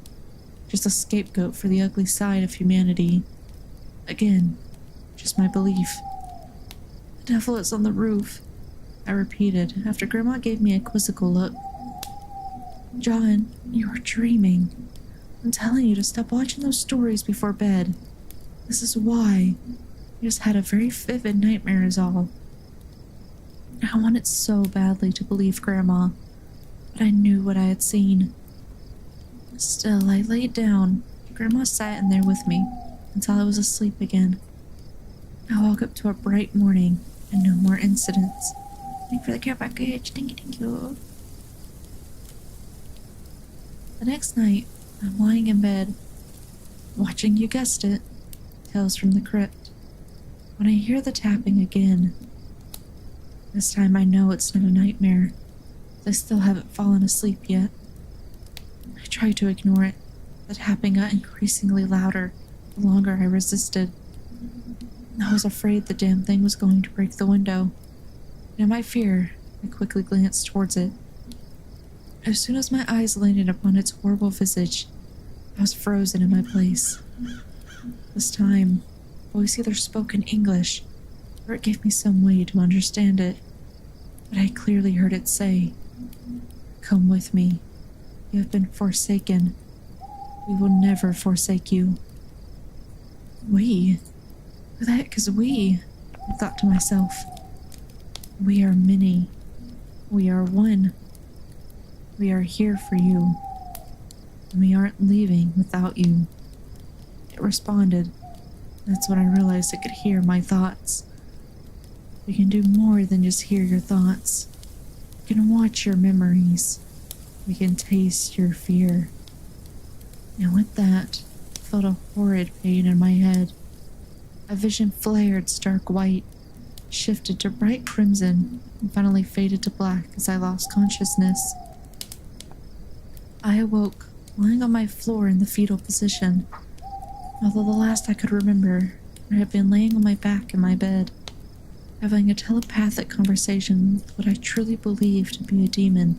[SPEAKER 1] Just a scapegoat for the ugly side of humanity. Again, just my belief. The devil is on the roof, I repeated after Grandma gave me a quizzical look. John, you are dreaming. I'm telling you to stop watching those stories before bed. This is why. You just had a very vivid nightmare is all. I wanted so badly to believe Grandma, but I knew what I had seen. Still, I laid down. Grandma sat in there with me until I was asleep again. I woke up to a bright morning and no more incidents. Thank you for the care package. Thank you. The next night, I'm lying in bed, watching, you guessed it, Tales from the Crypt, when I hear the tapping again. This time I know it's not a nightmare, but I still haven't fallen asleep yet. I tried to ignore it. The tapping got increasingly louder the longer I resisted. I was afraid the damn thing was going to break the window. In my fear, I quickly glanced towards it. As soon as my eyes landed upon its horrible visage, I was frozen in my place. This time, the voice either spoke in English, or it gave me some way to understand it. But I clearly heard it say, "Come with me. You have been forsaken. We will never forsake you." We? Who the heck is we? I thought to myself. We are many. We are one. We are here for you. And we aren't leaving without you. It responded. That's when I realized it could hear my thoughts. We can do more than just hear your thoughts. We can watch your memories. We can taste your fear. And with that, I felt a horrid pain in my head. A vision flared stark white, shifted to bright crimson, and finally faded to black as I lost consciousness. I awoke, lying on my floor in the fetal position. Although the last I could remember, I had been laying on my back in my bed, having a telepathic conversation with what I truly believed to be a demon.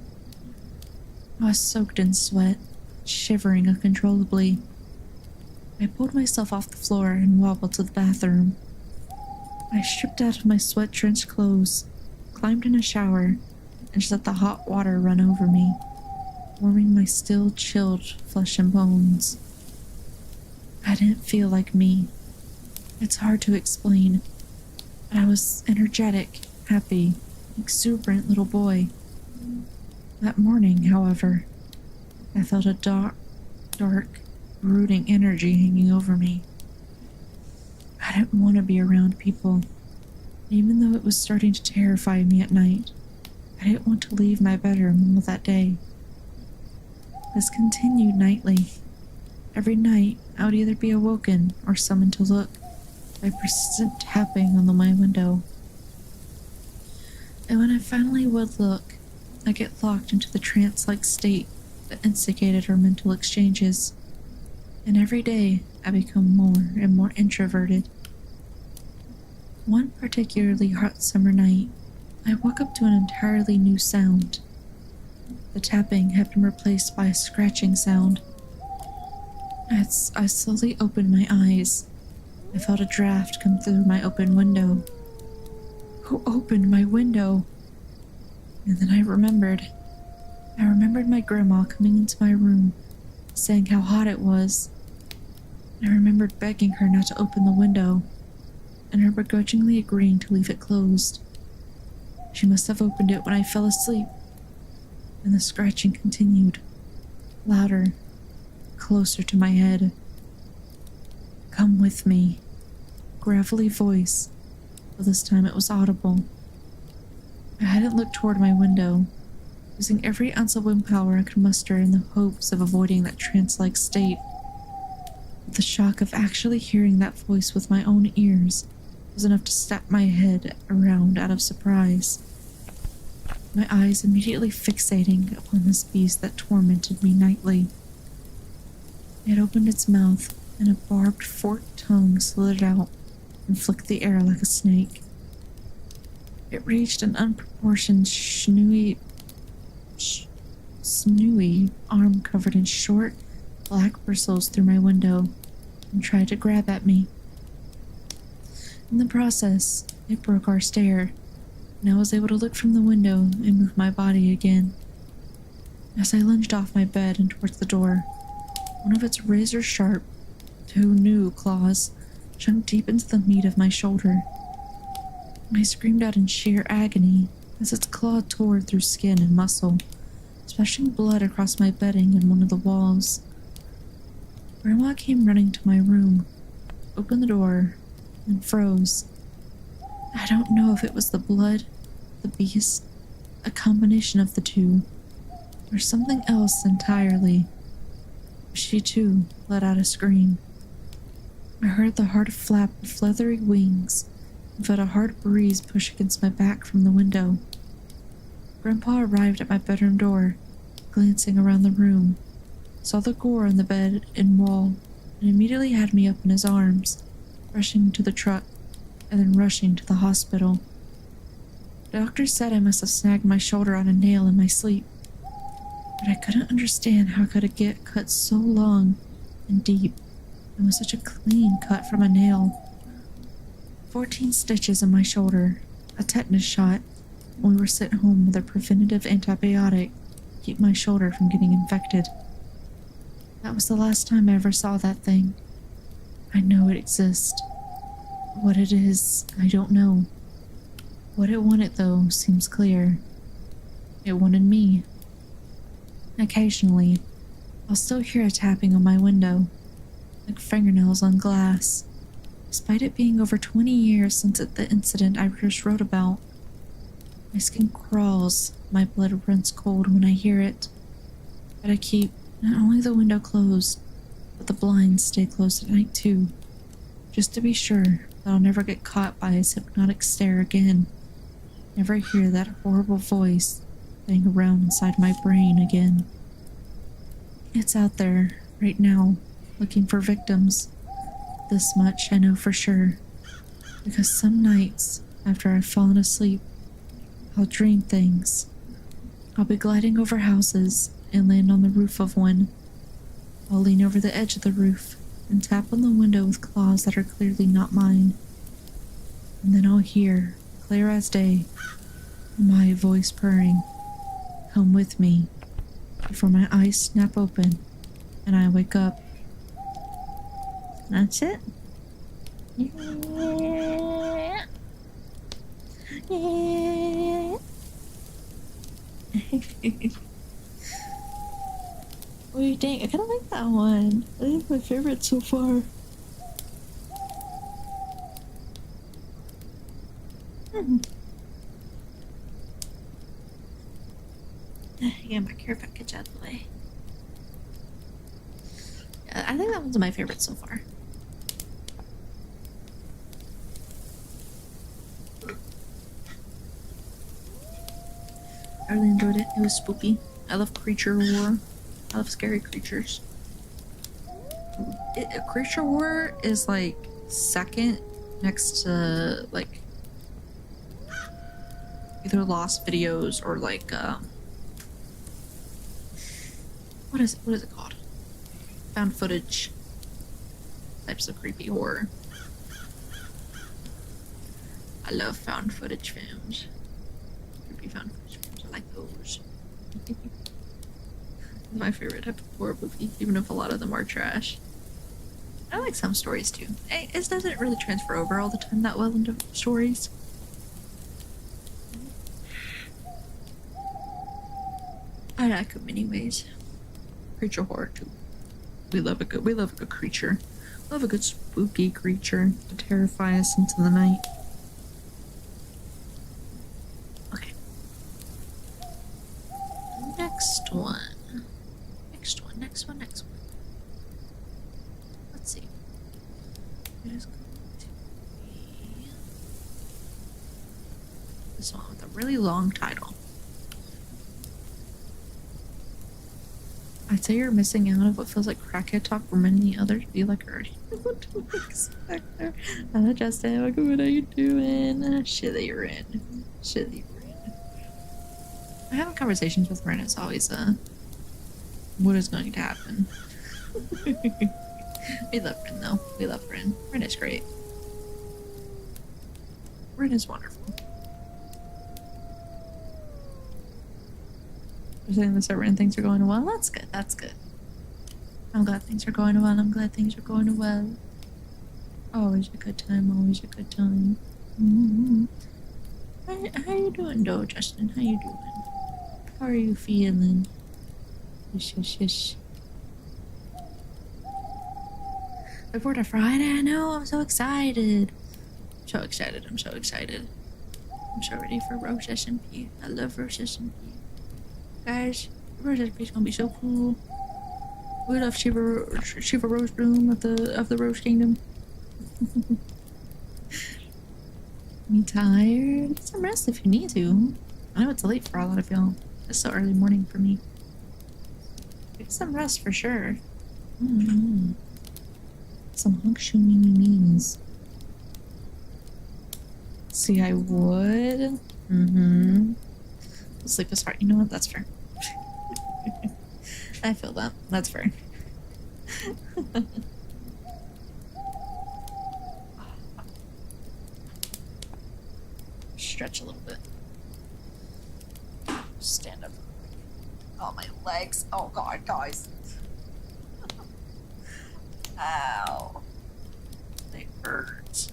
[SPEAKER 1] I was soaked in sweat, shivering uncontrollably. I pulled myself off the floor and wobbled to the bathroom. I stripped out of my sweat-drenched clothes, climbed in a shower, and just let the hot water run over me, warming my still chilled flesh and bones. I didn't feel like me. It's hard to explain, but I was energetic, happy, exuberant little boy. That morning, however, I felt a dark, brooding energy hanging over me. I didn't want to be around people. Even though it was starting to terrify me at night, I didn't want to leave my bedroom all that day. This continued nightly. Every night, I would either be awoken or summoned to look by persistent tapping on my window. And when I finally would look, I get locked into the trance-like state that instigated our mental exchanges. And every day, I become more and more introverted. One particularly hot summer night, I woke up to an entirely new sound. The tapping had been replaced by a scratching sound. As I slowly opened my eyes, I felt a draft come through my open window. Who opened my window? And then I remembered my grandma coming into my room, saying how hot it was. I remembered begging her not to open the window. and her begrudgingly agreeing to leave it closed. She must have opened it when I fell asleep, and the scratching continued, louder, closer to my head. "Come with me." Gravelly voice, but this time it was audible. I hadn't looked toward my window, using every ounce of willpower I could muster in the hopes of avoiding that trance-like state. But the shock of actually hearing that voice with my own ears was enough to snap my head around out of surprise, my eyes immediately fixating upon this beast that tormented me nightly. It opened its mouth, and a barbed forked tongue slid out and flicked the air like a snake. It reached an unproportioned snooey arm covered in short, black bristles through my window and tried to grab at me. In the process, it broke our stare, and I was able to look from the window and move my body again. As I lunged off my bed and towards the door, one of its razor-sharp, two new claws sunk deep into the meat of my shoulder. I screamed out in sheer agony as its claw tore through skin and muscle, splashing blood across my bedding and one of the walls. Grandma came running to my room, opened the door, and froze. I don't know if it was the blood, the beast, a combination of the two, or something else entirely. She too let out a scream. I heard the hard flap of leathery wings and felt a hard breeze push against my back from the window. Grandpa arrived at my bedroom door, glancing around the room, saw the gore on the bed and wall, and immediately had me up in his arms, rushing to the truck, and then rushing to the hospital. The doctor said I must have snagged my shoulder on a nail in my sleep, but I couldn't understand how could it get cut so long and deep, and with such a clean cut from a nail. 14 stitches in my shoulder, a tetanus shot, and we were sent home with a preventative antibiotic to keep my shoulder from getting infected. That was the last time I ever saw that thing. I know it exists. What it is, I don't know. What it wanted, though, seems clear. It wanted me. Occasionally, I'll still hear a tapping on my window, like fingernails on glass, despite it being over 20 years since the incident I first wrote about. My skin crawls, my blood runs cold when I hear it, but I keep not only the window closed, but the blinds stay closed at night too, just to be sure that I'll never get caught by his hypnotic stare again, never hear that horrible voice playing around inside my brain again. It's out there, right now, looking for victims. This much I know for sure, because some nights, after I've fallen asleep, I'll dream things. I'll be gliding over houses and land on the roof of one. I'll lean over the edge of the roof and tap on the window with claws that are clearly not mine. And then I'll hear, clear as day, my voice purring, "Come with me," before my eyes snap open and I wake up. That's it. Yeah. Yeah. What do you think? I kind of like that one. I think it's my favorite so far. Get my care package out of the way. Yeah, I think that one's my favorite so far. I really enjoyed it. It was spooky. I love creature horror. I love scary creatures. Creature horror is like second next to like either Lost Videos or like what is it called? Found footage types of creepy horror. I love found footage films. Creepy found footage films. I like those. My favorite type of horror movie, even if a lot of them are trash. I like some stories too. It doesn't really transfer over all the time that well into stories. I like them anyways. Creature horror too. We love a good creature. Love a good spooky creature to terrify us into the night. Okay. Next one. Next one. Let's see. It is going to be this one with a really long title. I'd say you're missing out of what feels like crackhead talk for many others. Be like her. What to expect there? Hello, Justin. Welcome. What are you doing? Shit that you're in. Having conversations with Ren is always what is going to happen. We love Ren though. We love Ren. Ren is great. Ren is wonderful. You're saying this Ren things are going well? That's good. That's good. I'm glad things are going well. Always a good time. Mm-hmm. How you doing though, Justin? How you doing? How are you feeling? Shush. Before the Friday, I know, I'm so excited. I'm so excited. I'm so ready for Roast SMP. I love Roast SMP. Guys, Roast SMP is gonna be so cool. We love Shiva Roast Room of the Roast Kingdom. Me tired? Get some rest if you need to. I know it's late for a lot of y'all. It's so early morning for me. Get some rest for sure. Some hunk shoo me's. See, I would. Sleep is hard. You know what? That's fair. I feel that. That's fair. Stretch a little bit. Stand up. Oh, my legs. Oh, God, guys. Ow. They hurt.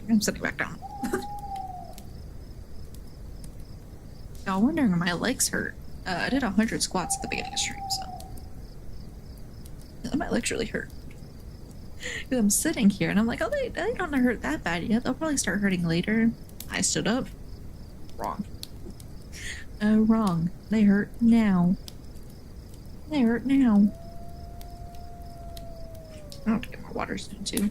[SPEAKER 1] I'm sitting back down. Y'all wondering if my legs hurt. I did 100 squats at the beginning of the stream, so my legs really hurt. Because I'm sitting here and I'm like, oh, they don't hurt that bad yet. They'll probably start hurting later. I stood up. Wrong. Wrong. They hurt now. I have to get my water soon too.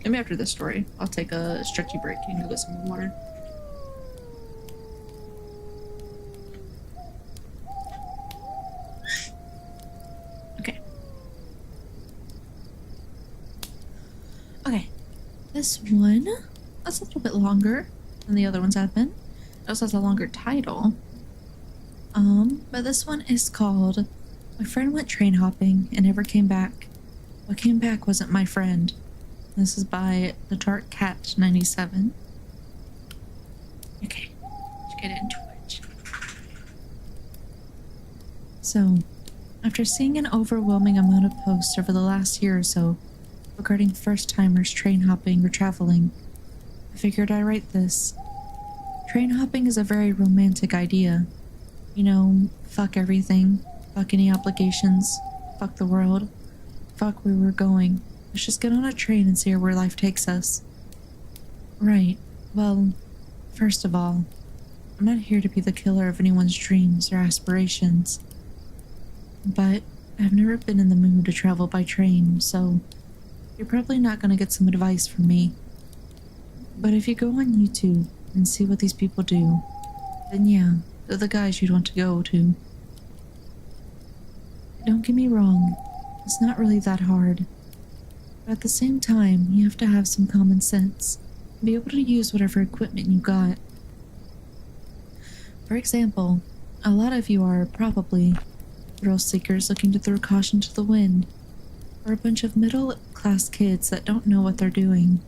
[SPEAKER 1] Maybe after this story, I'll take a stretchy break and go get some more water. Okay, this one, that's a little bit longer than the other ones have been. It also has a longer title. But this one is called My Friend Went Train Hopping and Never Came Back. What came back wasn't my friend. This is by the Dark Cat 97. Okay, let's get into it. So, after seeing an overwhelming amount of posts over the last year or so regarding first-timers train hopping or traveling, I figured I'd write this. Train hopping is a very romantic idea. You know, fuck everything, fuck any obligations, fuck the world, fuck where we're going. Let's just get on a train and see where life takes us. Right, well, first of all, I'm not here to be the killer of anyone's dreams or aspirations. But I've never been in the mood to travel by train, so you're probably not gonna get some advice from me. But if you go on YouTube and see what these people do, then yeah, they're the guys you'd want to go to. Don't get me wrong, it's not really that hard. But at the same time, you have to have some common sense and be able to use whatever equipment you got. For example, a lot of you are probably thrill seekers looking to throw caution to the wind, or a bunch of middle-class kids that don't know what they're doing.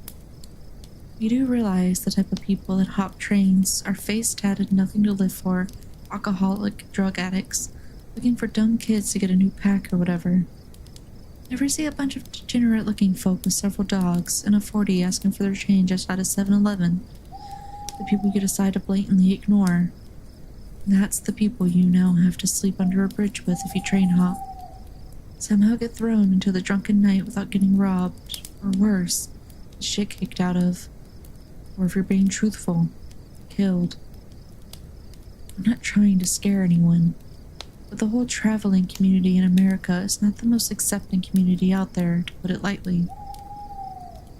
[SPEAKER 1] You do realize the type of people that hop trains are face-tatted, nothing to live for, alcoholic drug addicts looking for dumb kids to get a new pack or whatever. Never see a bunch of degenerate-looking folk with several dogs and a 40 asking for their change outside of 7-Eleven. The people you decide to blatantly ignore. That's the people you now have to sleep under a bridge with if you train hop. Somehow get thrown into the drunken night without getting robbed, or worse, shit kicked out of. Or if you're being truthful, killed. I'm not trying to scare anyone, but the whole traveling community in America is not the most accepting community out there, to put it lightly.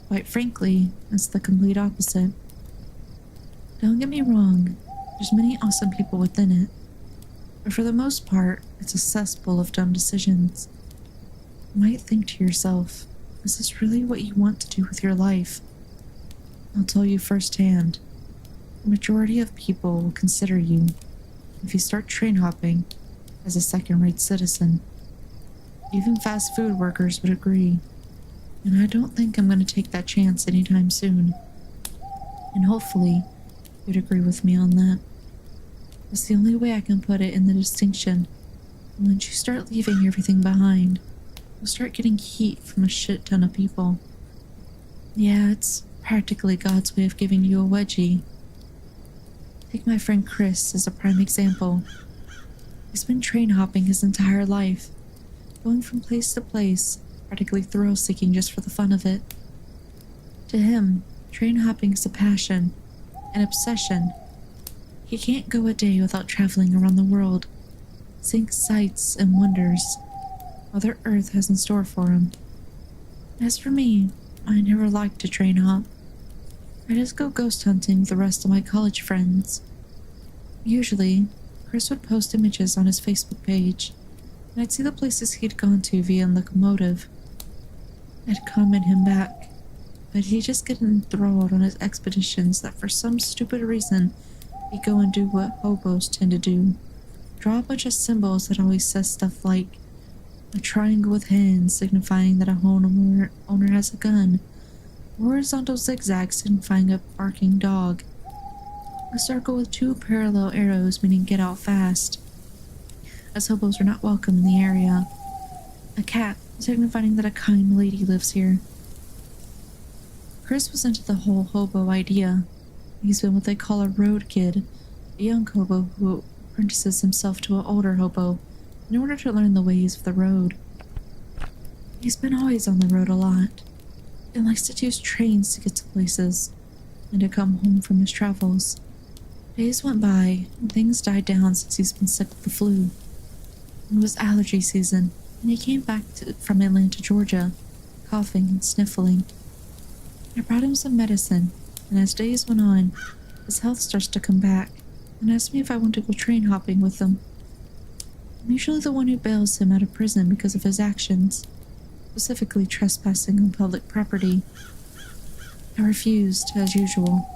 [SPEAKER 1] Quite frankly, it's the complete opposite. Don't get me wrong, there's many awesome people within it, but for the most part, it's a cesspool of dumb decisions. You might think to yourself, is this really what you want to do with your life? I'll tell you firsthand, the majority of people will consider you, if you start train hopping, as a second-rate citizen. Even fast food workers would agree, and I don't think I'm going to take that chance anytime soon. And hopefully, you'd agree with me on that. It's the only way I can put it in the distinction. And once you start leaving everything behind, you'll start getting heat from a shit ton of people. Yeah, it's practically God's way of giving you a wedgie. Take my friend Chris as a prime example. He's been train hopping his entire life, going from place to place, practically thrill-seeking just for the fun of it. To him, train hopping is a passion, an obsession. He can't go a day without traveling around the world, seeing sights and wonders Mother Earth has in store for him. As for me, I never liked to train hop. I just go ghost hunting with the rest of my college friends. Usually, Chris would post images on his Facebook page, and I'd see the places he'd gone to via locomotive. I'd comment him back, but he'd just get enthralled on his expeditions that for some stupid reason, he'd go and do what hobos tend to do. Draw a bunch of symbols that always says stuff like a triangle with hands signifying that a owner has a gun, a horizontal zigzag signifying a barking dog, a circle with 2 parallel arrows meaning get out fast, as hobos are not welcome in the area, a cat signifying that a kind lady lives here. Chris was into the whole hobo idea. He's been what they call a road kid, a young hobo who apprentices himself to an older hobo in order to learn the ways of the road. He's been always on the road a lot, and likes to use trains to get to places, and to come home from his travels. Days went by, and things died down since he's been sick with the flu. It was allergy season, and he came back from Atlanta, Georgia, coughing and sniffling. I brought him some medicine, and as days went on, his health starts to come back, and asked me if I want to go train hopping with him. I'm usually the one who bails him out of prison because of his actions, specifically trespassing on public property. I refused, as usual.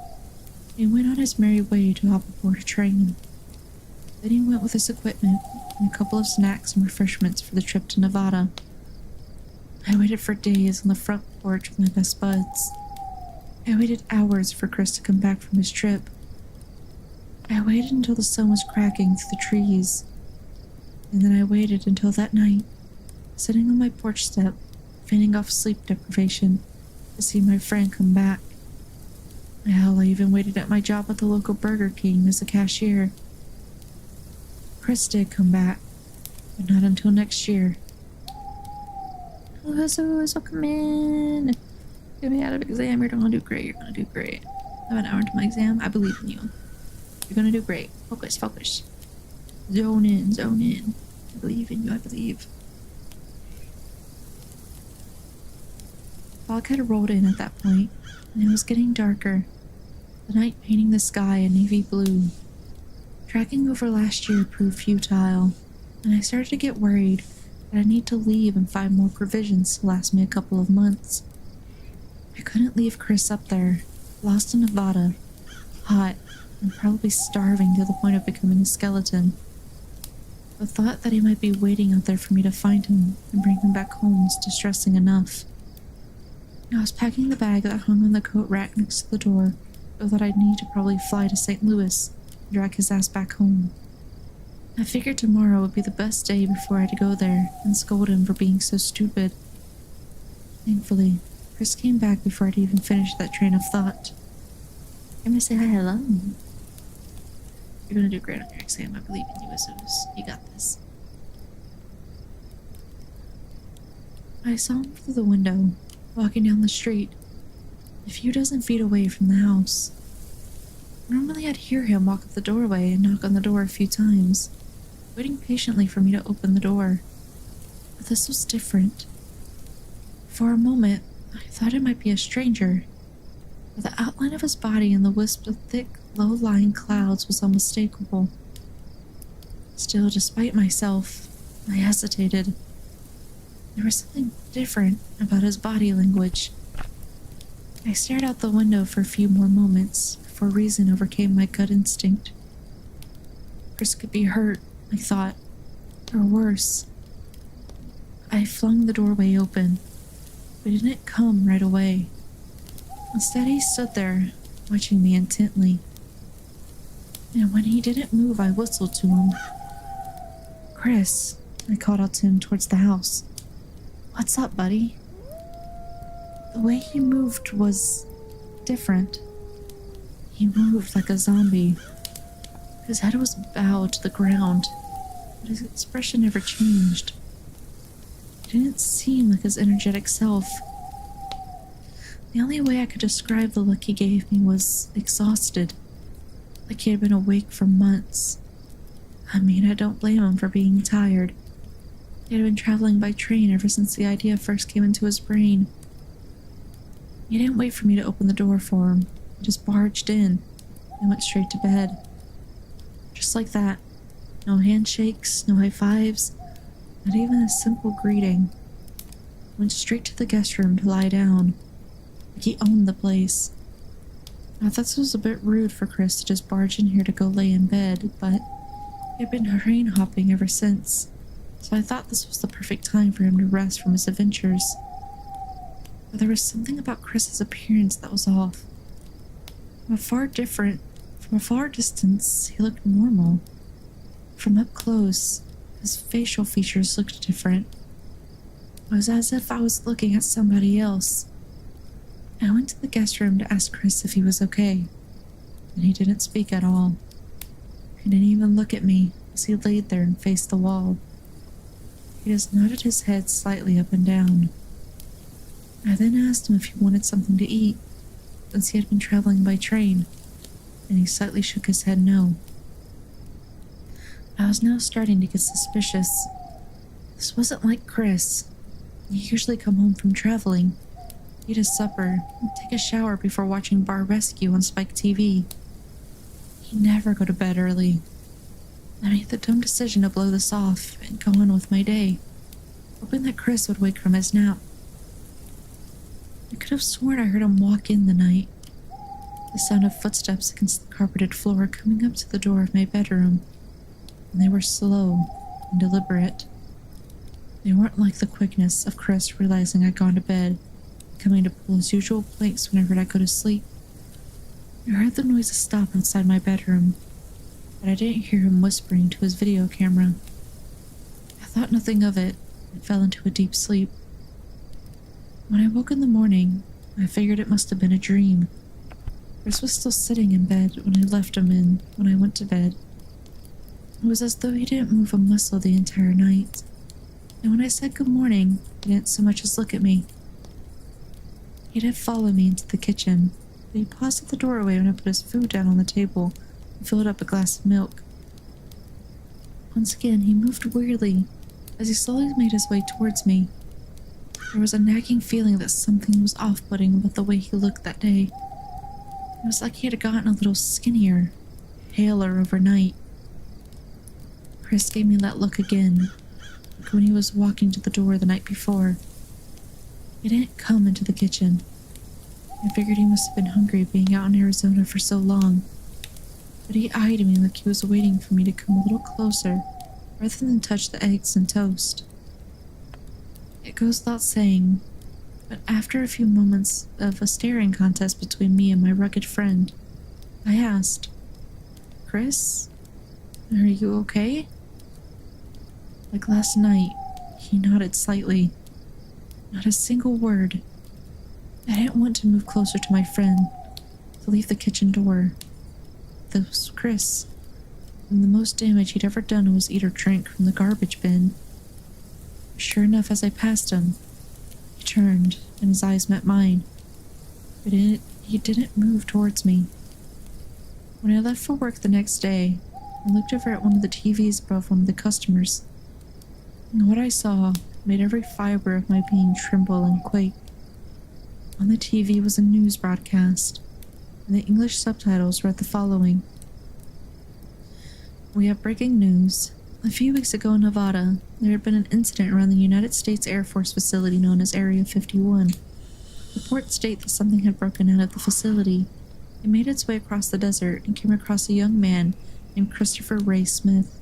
[SPEAKER 1] He went on his merry way to hop aboard a train. Then he went with his equipment and a couple of snacks and refreshments for the trip to Nevada. I waited for days on the front porch with my best buds. I waited hours for Chris to come back from his trip. I waited until the sun was cracking through the trees. And then I waited until that night, sitting on my porch step, feigning off sleep deprivation, to see my friend come back. Hell, I even waited at my job at the local Burger King as a cashier. Chris did come back, but not until next year. Hello, so come in. Get me out of exam. You're gonna do great. You're gonna do great. I have an hour into my exam. I believe in you. You're gonna do great. Focus, focus. Zone in, zone in. I believe in you. I believe. Fog had rolled in at that point, and it was getting darker, the night painting the sky a navy blue. Tracking over last year proved futile, and I started to get worried that I need to leave and find more provisions to last me a couple of months. I couldn't leave Chris up there, lost in Nevada, hot, and probably starving to the point of becoming a skeleton. The thought that he might be waiting out there for me to find him and bring him back home was distressing enough. I was packing the bag that hung on the coat rack next to the door, so that I'd need to probably fly to St. Louis and drag his ass back home. I figured tomorrow would be the best day before I had to go there and scold him for being so stupid. Thankfully, Chris came back before I'd even finished that train of thought. I'm gonna say hi, hello. You're gonna do great on your exam. I believe in you, Azus. You got this. I saw him through the window, walking down the street, a few dozen feet away from the house. Normally I'd hear him walk up the doorway and knock on the door a few times, waiting patiently for me to open the door. But this was different. For a moment, I thought it might be a stranger, but the outline of his body and the wisp of thick, low-lying clouds was unmistakable. Still, despite myself, I hesitated. There was something different about his body language. I stared out the window for a few more moments before reason overcame my gut instinct. Chris could be hurt, I thought, or worse. I flung the doorway open, but it didn't come right away. Instead, he stood there, watching me intently. And when he didn't move, I whistled to him. "Chris," I called out to him towards the house. "What's up, buddy?" The way he moved was different. He moved like a zombie. His head was bowed to the ground, but his expression never changed. He didn't seem like his energetic self. The only way I could describe the look he gave me was exhausted, like he had been awake for months. I mean, I don't blame him for being tired. He had been traveling by train ever since the idea first came into his brain. He didn't wait for me to open the door for him. He just barged in and went straight to bed. Just like that. No handshakes, no high fives, not even a simple greeting. Went straight to the guest room to lie down, like he owned the place. I thought this was a bit rude for Chris to just barge in here to go lay in bed, but he had been train hopping ever since, so I thought this was the perfect time for him to rest from his adventures. But there was something about Chris's appearance that was off. From a far distance, he looked normal. From up close, his facial features looked different. It was as if I was looking at somebody else. I went to the guest room to ask Chris if he was okay, and he didn't speak at all. He didn't even look at me as he laid there and faced the wall. He just nodded his head slightly up and down. I then asked him if he wanted something to eat, since he had been traveling by train, and he slightly shook his head no. I was now starting to get suspicious. This wasn't like Chris. He usually come home from traveling, eat his supper, and take a shower before watching Bar Rescue on Spike TV. He'd never go to bed early. I made the dumb decision to blow this off and go on with my day, hoping that Chris would wake from his nap. I could have sworn I heard him walk in the night. The sound of footsteps against the carpeted floor coming up to the door of my bedroom, and they were slow and deliberate. They weren't like the quickness of Chris realizing I'd gone to bed, coming to pull his usual pranks whenever I go to sleep. I heard the noises stop outside my bedroom, but I didn't hear him whispering to his video camera. I thought nothing of it and fell into a deep sleep. When I woke in the morning, I figured it must have been a dream. Chris was still sitting in bed when I left him in when I went to bed. It was as though he didn't move a muscle the entire night, and when I said good morning, he didn't so much as look at me. He did follow me into the kitchen, but he paused at the doorway when I put his food down on the table and filled up a glass of milk. Once again, he moved weirdly as he slowly made his way towards me. There was a nagging feeling that something was off-putting about the way he looked that day. It was like he had gotten a little skinnier, paler overnight. Chris gave me that look again, like when he was walking to the door the night before. He didn't come into the kitchen. I figured he must have been hungry being out in Arizona for so long, but he eyed me like he was waiting for me to come a little closer rather than touch the eggs and toast. It goes without saying, but after a few moments of a staring contest between me and my rugged friend, I asked, "Chris, are you okay?" Like last night, he nodded slightly. Not a single word. I didn't want to move closer to my friend, to leave the kitchen door. This was Chris, and the most damage he'd ever done was eat or drink from the garbage bin. Sure enough, as I passed him, he turned, and his eyes met mine. But he didn't move towards me. When I left for work the next day, I looked over at one of the TVs above one of the customers. And what I saw made every fiber of my being tremble and quake. On the TV was a news broadcast, and the English subtitles read the following. We have breaking news. A few weeks ago in Nevada, there had been an incident around the United States Air Force facility known as Area 51. Reports state that something had broken out of the facility. It made its way across the desert and came across a young man named Christopher Ray Smith,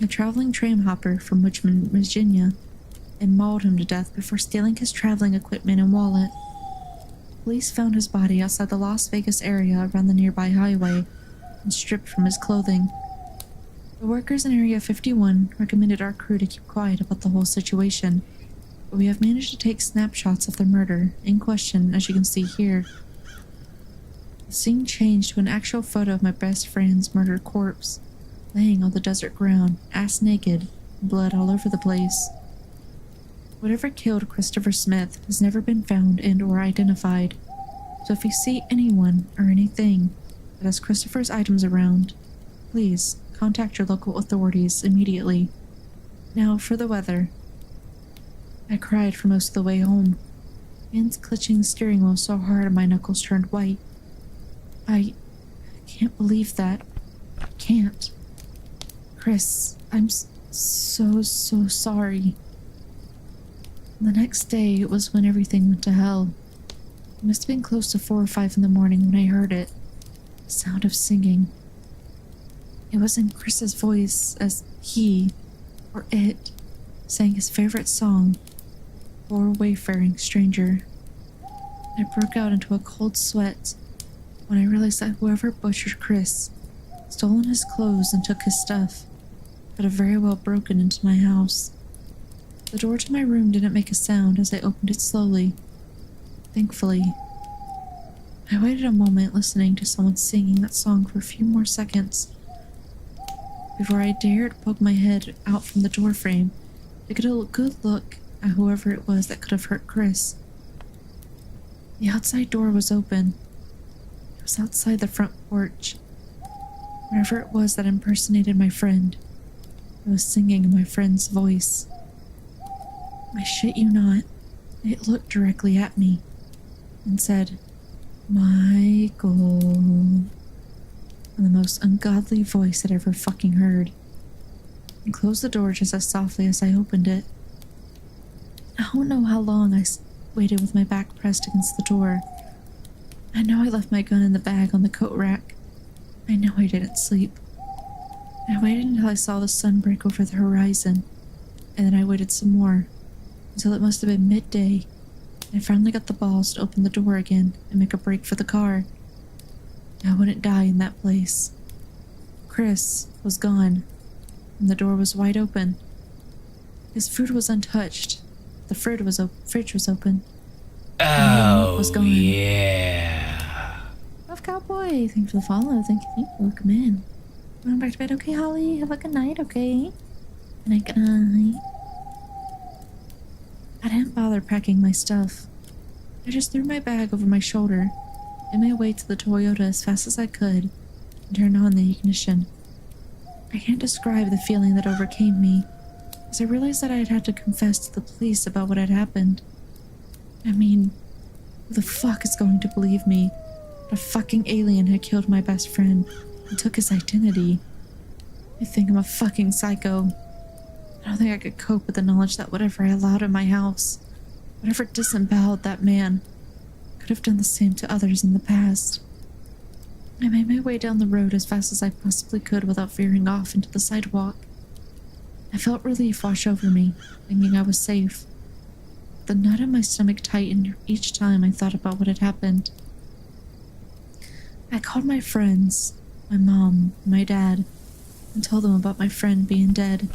[SPEAKER 1] a traveling tram hopper from Richmond, Virginia, and mauled him to death before stealing his traveling equipment and wallet. Police found his body outside the Las Vegas area around the nearby highway and stripped from his clothing. The workers in Area 51 recommended our crew to keep quiet about the whole situation, but we have managed to take snapshots of the murder in question, as you can see here. The scene changed to an actual photo of my best friend's murdered corpse, laying on the desert ground, ass naked, blood all over the place. Whatever killed Christopher Smith has never been found and or identified, so if you see anyone or anything that has Christopher's items around, please contact your local authorities immediately. Now for the weather. I cried for most of the way home, hands clutching the steering wheel so hard my knuckles turned white. I can't believe that. I can't. Chris, I'm so sorry. The next day, it was when everything went to hell. It must have been close to 4 or 5 in the morning when I heard it. The sound of singing. It was in Chris's voice as he, or it, sang his favorite song, Poor Wayfaring Stranger. I broke out into a cold sweat when I realized that whoever butchered Chris, stolen his clothes and took his stuff, could have very well broken into my house. The door to my room didn't make a sound as I opened it slowly. Thankfully. I waited a moment listening to someone singing that song for a few more seconds before I dared poke my head out from the doorframe to get a good look at whoever it was that could have hurt Chris. The outside door was open. It was outside the front porch. Whatever it was that impersonated my friend, it was singing in my friend's voice. I shit you not, it looked directly at me and said, Michael, in the most ungodly voice I'd ever fucking heard, and closed the door just as softly as I opened it. I don't know how long I waited with my back pressed against the door. I know I left my gun in the bag on the coat rack. I know I didn't sleep. I waited until I saw the sun break over the horizon, and then I waited some more, until it must have been midday, and I finally got the balls to open the door again and make a break for the car. I wouldn't die in that place. Chris was gone, and the door was wide open. His food was untouched. The fridge was open.
[SPEAKER 3] Oh,
[SPEAKER 1] was gone.
[SPEAKER 3] yeah.
[SPEAKER 1] Love Cowboy, thanks for the follow. Thank you. Welcome in. Going back to bed, okay, Holly? Have a good night, okay? Good night, good night. I didn't bother packing my stuff. I just threw my bag over my shoulder, made my way to the Toyota as fast as I could, and turned on the ignition. I can't describe the feeling that overcame me, as I realized that I had had to confess to the police about what had happened. I mean, who the fuck is going to believe me? That a fucking alien had killed my best friend and took his identity. I think I'm a fucking psycho. I don't think I could cope with the knowledge that whatever I allowed in my house, whatever disemboweled that man, could have done the same to others in the past. I made my way down the road as fast as I possibly could without veering off into the sidewalk. I felt relief wash over me, thinking I was safe. The knot in my stomach tightened each time I thought about what had happened. I called my friends, my mom, and my dad, and told them about my friend being dead.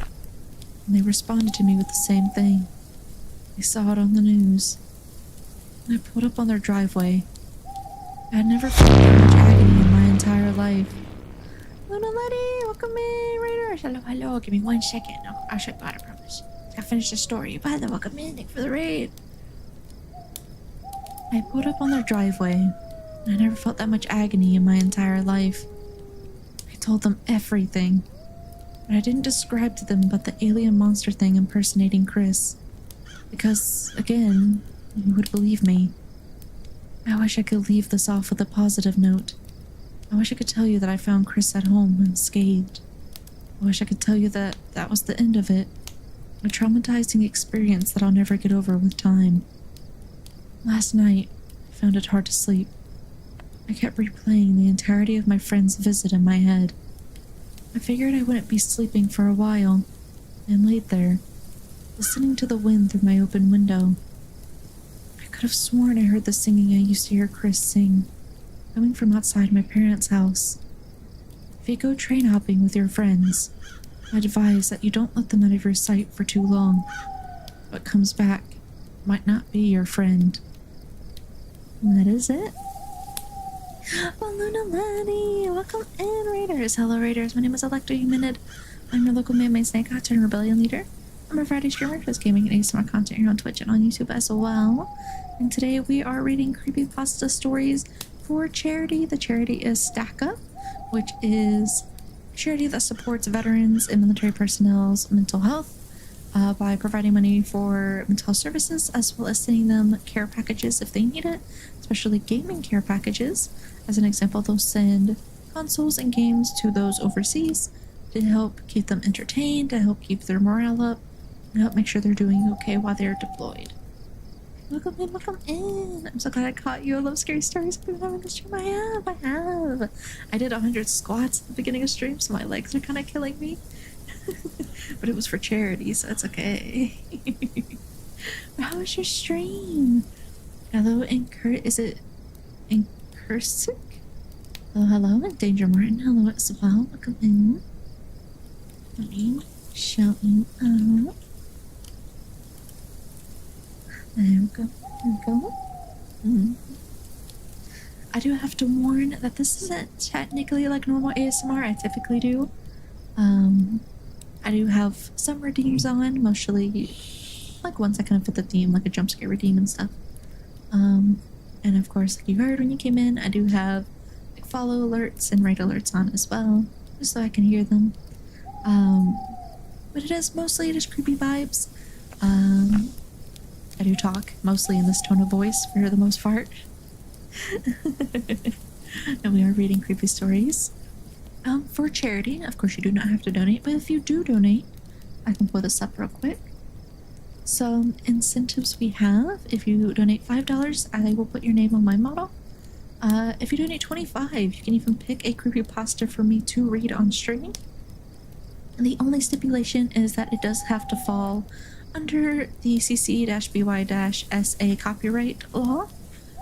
[SPEAKER 1] and they responded to me with the same thing. They saw it on the news. And I pulled up on their driveway. I had never felt that much agony in my entire life. Luna Letty, welcome in, Raiders. Hello, hello. Give me 1 second. I'll show you how to promise. I finished the story. Bye then, welcome in. Thank you for the raid. I pulled up on their driveway, and I never felt that much agony in my entire life. I told them everything, but I didn't describe to them about the alien monster thing impersonating Chris. Because, again, you would believe me. I wish I could leave this off with a positive note. I wish I could tell you that I found Chris at home unscathed. I wish I could tell you that that was the end of it. A traumatizing experience that I'll never get over with time. Last night, I found it hard to sleep. I kept replaying the entirety of my friend's visit in my head. I figured I wouldn't be sleeping for a while, and laid there, listening to the wind through my open window. I could have sworn I heard the singing I used to hear Chris sing, coming from outside my parents' house. If you go train hopping with your friends, I'd advise that you don't let them out of your sight for too long. What comes back might not be your friend. And that is it. Well, Luna Letty, welcome in, Raiders. Hello, Raiders. My name is Electo Humanid. I'm your local man-made snake hunter and rebellion leader. I'm a Friday streamer who does gaming and ASMR content here on Twitch and on YouTube as well. And today we are reading creepypasta stories for charity. The charity is StackUp, which is a charity that supports veterans and military personnel's mental health by providing money for mental health services, as well as sending them care packages if they need it, especially gaming care packages. As an example, they'll send consoles and games to those overseas to help keep them entertained, to help keep their morale up, and help make sure they're doing okay while they're deployed. Welcome in, welcome in. I'm so glad I caught you. I love scary stories. I've been having this stream. I have. I did 100 squats at the beginning of stream, so my legs are kind of killing me. But it was for charity, so it's okay. How was your stream? Hello, is it Incursik? Hello, and Danger Martin. Hello as well. Welcome in. Let me shout you out. There we go. There we go. I do have to warn that this isn't technically like normal ASMR I typically do. I do have some redeems on, mostly like ones that kind of fit the theme, like a jump scare redeem and stuff. And of course, like you heard when you came in, I do have like follow alerts and raid alerts on as well, just so I can hear them. But it is mostly just creepy vibes. I do talk mostly in this tone of voice for the most part. And we are reading creepy stories. For charity, of course you do not have to donate, but if you do donate, I can pull this up real quick. Some incentives we have: if you donate $5, I will put your name on my model. If you donate $25, you can even pick a creepypasta for me to read on stream. And the only stipulation is that it does have to fall under the CC-BY-SA copyright law,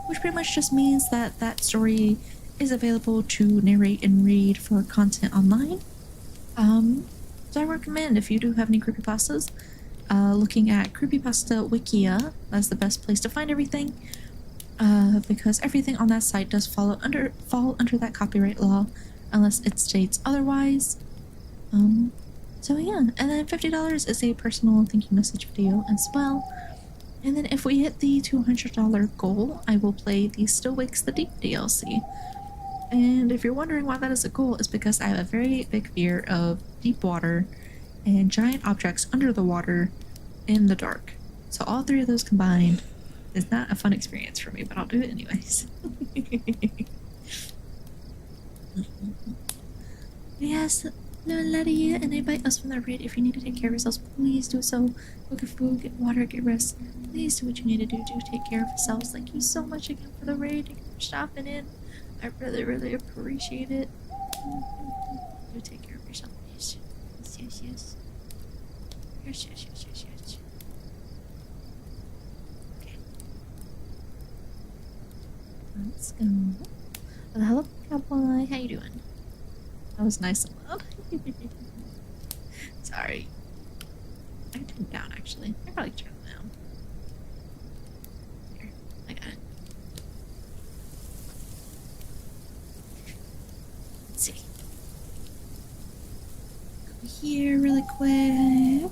[SPEAKER 1] which pretty much just means that that story is available to narrate and read for content online. So I recommend, if you do have any creepypastas, looking at CreepyPasta Wikia as the best place to find everything, because everything on that site does fall under that copyright law unless it states otherwise. So yeah, and then $50 is a personal thank you message video as well. And then if we hit the $200 goal, I will play the Still Wakes the Deep DLC. And if you're wondering why that is a goal, it's because I have a very big fear of deep water and giant objects under the water in the dark. So all three of those combined is not a fun experience for me, but I'll do it anyways. Yes, no, Letty, and anybody else from the raid, if you need to take care of yourselves, please do so. Go get food, get water, get rest. Please do what you need to do to take care of yourselves. Thank you so much again for the raid. Thank you for stopping in. I really, really appreciate it. Do take care of yourself, please. Yes, yes. Yes, yes, yes, yes, yes. Okay. Let's go. Well, hello, cowboy. How you doing? That was nice and loud. Sorry. I can turn them down, actually. I probably turn them down. Here, I got it. Let's see. Go here really quick.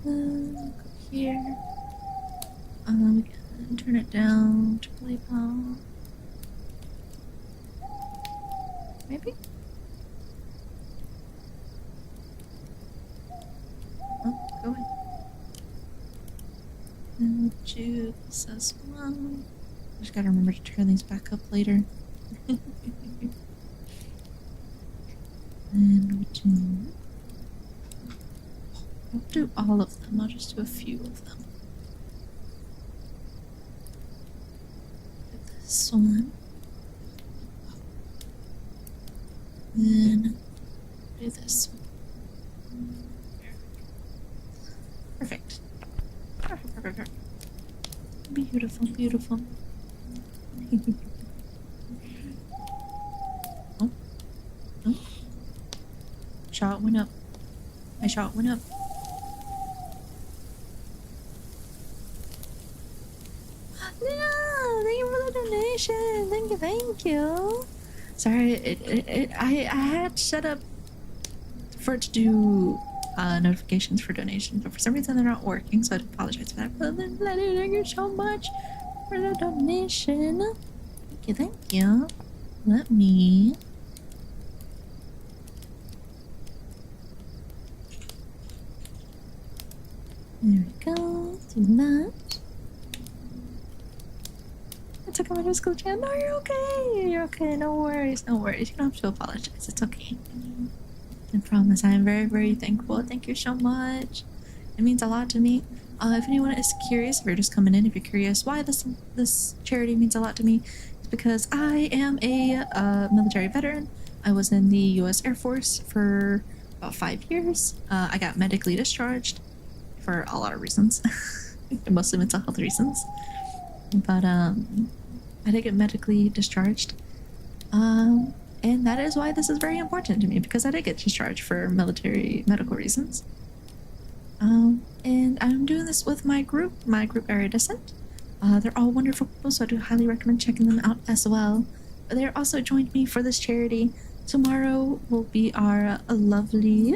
[SPEAKER 1] Go here. We can turn it down to really pop. Maybe? Oh, go ahead. And we'll do this as well. I just gotta remember to turn these back up later. And we'll do all of them, I'll just do a few of them. This one. Then do this one. Perfect. Perfect. Beautiful, beautiful. Oh. Oh. Shot went up. My shot went up. No, thank you for the donation. Thank you. Sorry, I had set up for it to do notifications for donations, but for some reason they're not working, so I apologize for that. But then, thank you so much for the donation. Thank you. Let me. There we go. Do that. I took out my school chat. No, you're okay. You're okay. No worries. No worries. You don't have to apologize. It's okay. I promise. I am very, very thankful. Thank you so much. It means a lot to me. If anyone is curious, if you're just coming in, if you're curious why this charity means a lot to me, it's because I am a military veteran. I was in the U.S. Air Force for about 5 years. I got medically discharged for a lot of reasons, mostly mental health reasons. But I did get medically discharged. And that is why this is very important to me, because I did get discharged for medical reasons. And I'm doing this with my group Area Descent. They're all wonderful people, so I do highly recommend checking them out as well. But they also joined me for this charity. Tomorrow will be our lovely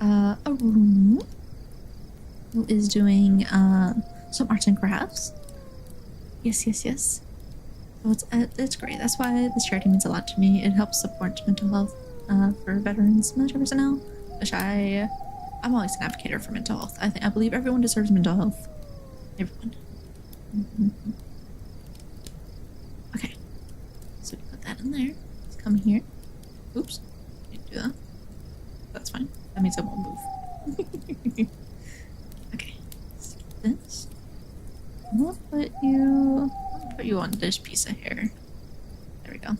[SPEAKER 1] Arun, who is doing some arts and crafts. Yes. So it's great. That's why this charity means a lot to me. It helps support mental health for veterans, military personnel, which I'm always an advocate for mental health. I believe everyone deserves mental health. Everyone. Okay. So we put that in there. Let's come here. Oops. Didn't do that. That's fine. That means I won't move. Okay. Let's get this. I'll put you on this piece of hair. There we go.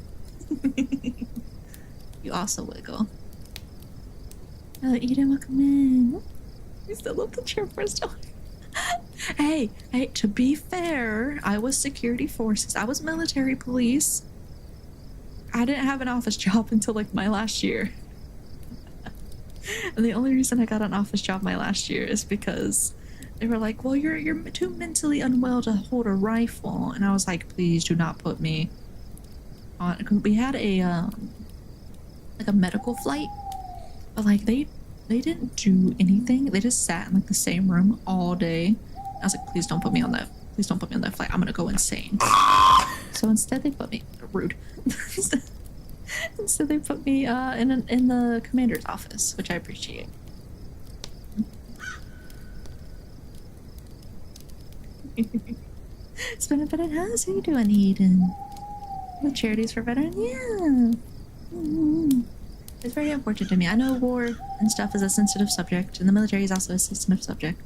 [SPEAKER 1] You also wiggle. Eden, welcome in. You still love the chair for us. Hey, to be fair, I was security forces. I was military police. I didn't have an office job until like my last year. And the only reason I got an office job my last year is because they were like, well, you're too mentally unwell to hold a rifle. And I was like, please do not put me on. We had a like a medical flight, but like they didn't do anything. They just sat in like the same room all day. I was like, please don't put me on that. Please don't put me on that flight. I'm gonna go insane. So instead they put me rude. Instead they put me in the commander's office, which I appreciate. It's been a veteran house. How you doing, Eden? The charities for veterans? Yeah. It's very important to me. I know war and stuff is a sensitive subject, and the military is also a sensitive subject.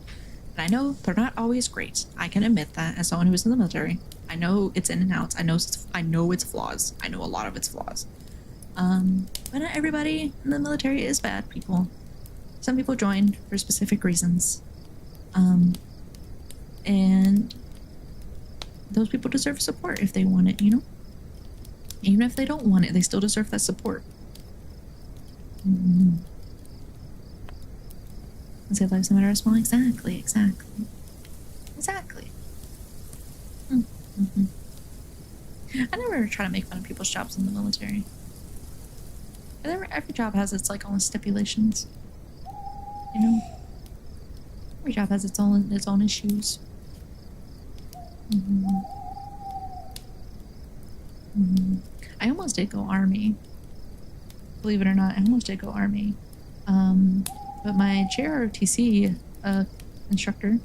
[SPEAKER 1] And I know they're not always great. I can admit that as someone who was in the military. I know it's in and outs. I know its flaws. I know a lot of its flaws. But not everybody in the military is bad people. Some people join for specific reasons. And those people deserve support if they want it, you know? Even if they don't want it, they still deserve that support. And say lives matter small. Exactly. Mm-hmm. I never try to make fun of people's jobs in the military. Every job has its like own stipulations. You know? Every job has its own issues. Mm-hmm. Mm-hmm. I almost did go army. Believe it or not, I almost did go army. But my JROTC instructor,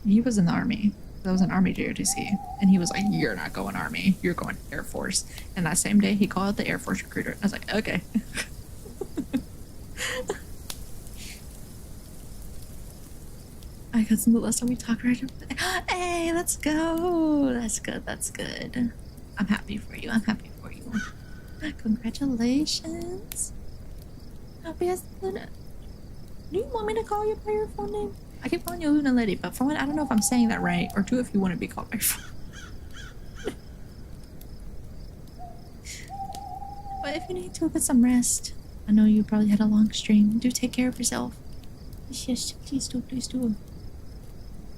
[SPEAKER 1] he was in the army. That was an army JROTC, and he was like, "You're not going army. You're going Air Force." And that same day, he called the Air Force recruiter. I was like, "Okay." I got some the last time we talked right now. Hey, let's go. That's good. I'm happy for you. Congratulations. Do you want me to call you by your full name? I keep calling you Luna Lady, but for one, I don't know if I'm saying that right, or two, if you want to be called by your full name. But if you need to get some rest, I know you probably had a long stream. Do take care of yourself. Yes, please do.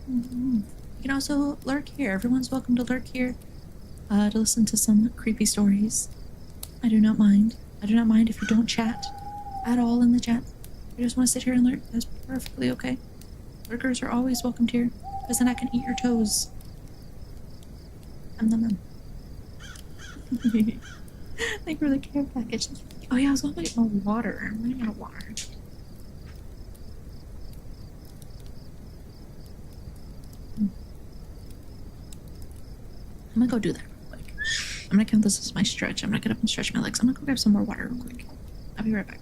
[SPEAKER 1] Mm-hmm. You can also lurk here. Everyone's welcome to lurk here to listen to some creepy stories. I do not mind. If you don't chat at all in the chat. You just want to sit here and lurk. That's perfectly okay. Lurkers are always welcomed here, because then I can eat your toes. Thank you for the care package. Oh yeah, I was going to get more water. I'm running out of water. I'm gonna go do that real quick. I'm gonna count this as my stretch. I'm gonna get up and stretch my legs. I'm gonna go grab some more water real quick. I'll be right back.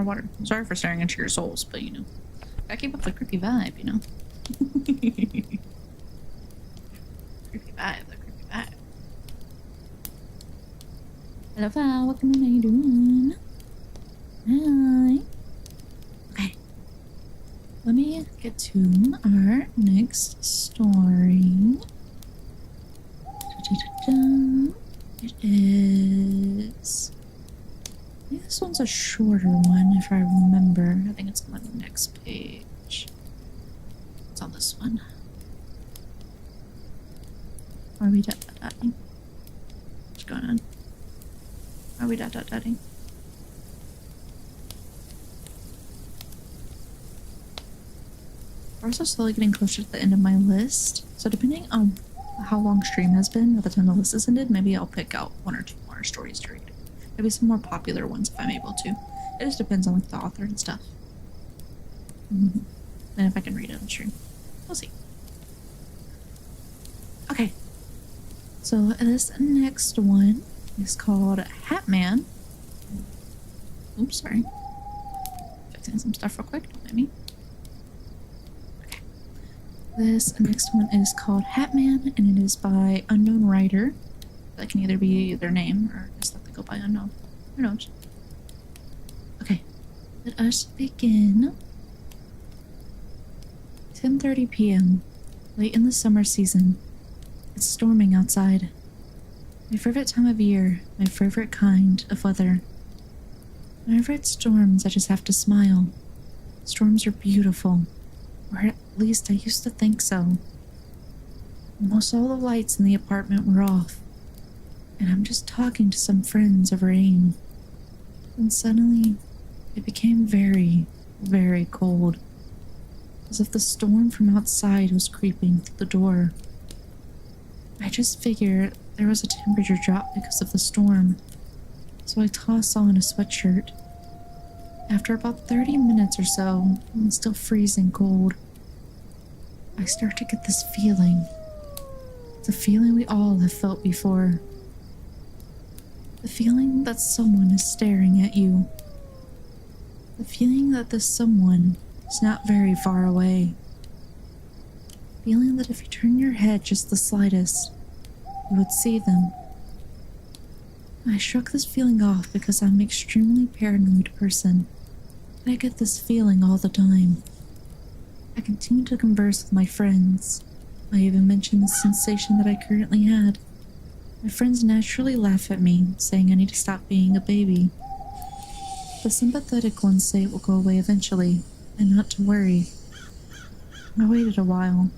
[SPEAKER 1] water. I'm sorry for staring into your souls, but you know, gotta keep up the creepy vibe, you know. Creepy vibe, the creepy vibe. Hello, Val. Welcome in. How you doing? Hi. Okay. Let me get to our next story. Da-da-da-da. It is... I think this one's a shorter one, if I remember. I think it's on the next page. It's on this one. Are we dot-dotting? What's going on? Are we dot-dotting? We're also slowly getting closer to the end of my list. So depending on how long stream has been, by the time the list is ended, maybe I'll pick out 1 or 2 more stories to read. Maybe some more popular ones if I'm able to. It just depends on like the author and stuff. And if I can read it on stream. We'll see. Okay. So this next one is called Hatman. Oops, sorry. Fixing some stuff real quick, don't mind me. Okay. This next one is called Hatman, and it is by unknown writer. That can either be their name or just that they go by unknown. Who knows? Okay. Let us begin. 10:30 p.m. Late in the summer season. It's storming outside. My favorite time of year, my favorite kind of weather. Whenever it storms, I just have to smile. Storms are beautiful. Or at least I used to think so. Almost all the lights in the apartment were off. And I'm just talking to some friends over AIM. And suddenly, it became very, very cold. As if the storm from outside was creeping through the door. I just figured there was a temperature drop because of the storm. So I toss on a sweatshirt. After about 30 minutes or so, I'm still freezing cold. I start to get this feeling. The feeling we all have felt before. The feeling that someone is staring at you. The feeling that this someone is not very far away. Feeling that if you turn your head just the slightest, you would see them. I shrug this feeling off because I'm an extremely paranoid person. I get this feeling all the time. I continue to converse with my friends. I even mention the sensation that I currently had. My friends naturally laugh at me, saying I need to stop being a baby. The sympathetic ones say it will go away eventually, and not to worry. I waited a while.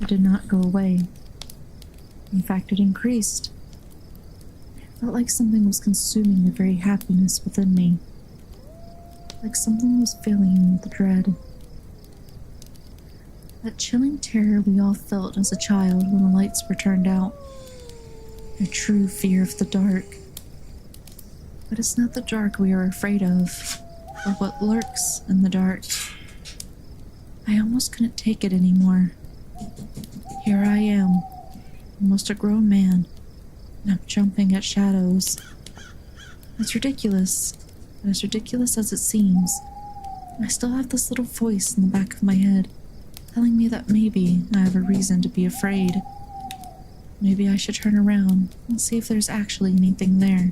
[SPEAKER 1] It did not go away. In fact, it increased. I felt like something was consuming the very happiness within me. Like something was filling me with dread. That chilling terror we all felt as a child when the lights were turned out. A true fear of the dark. But it's not the dark we are afraid of, but what lurks in the dark. I almost couldn't take it anymore. Here I am, almost a grown man, and I'm jumping at shadows. It's ridiculous, but as ridiculous as it seems, I still have this little voice in the back of my head telling me that maybe I have a reason to be afraid. Maybe I should turn around and see if there's actually anything there.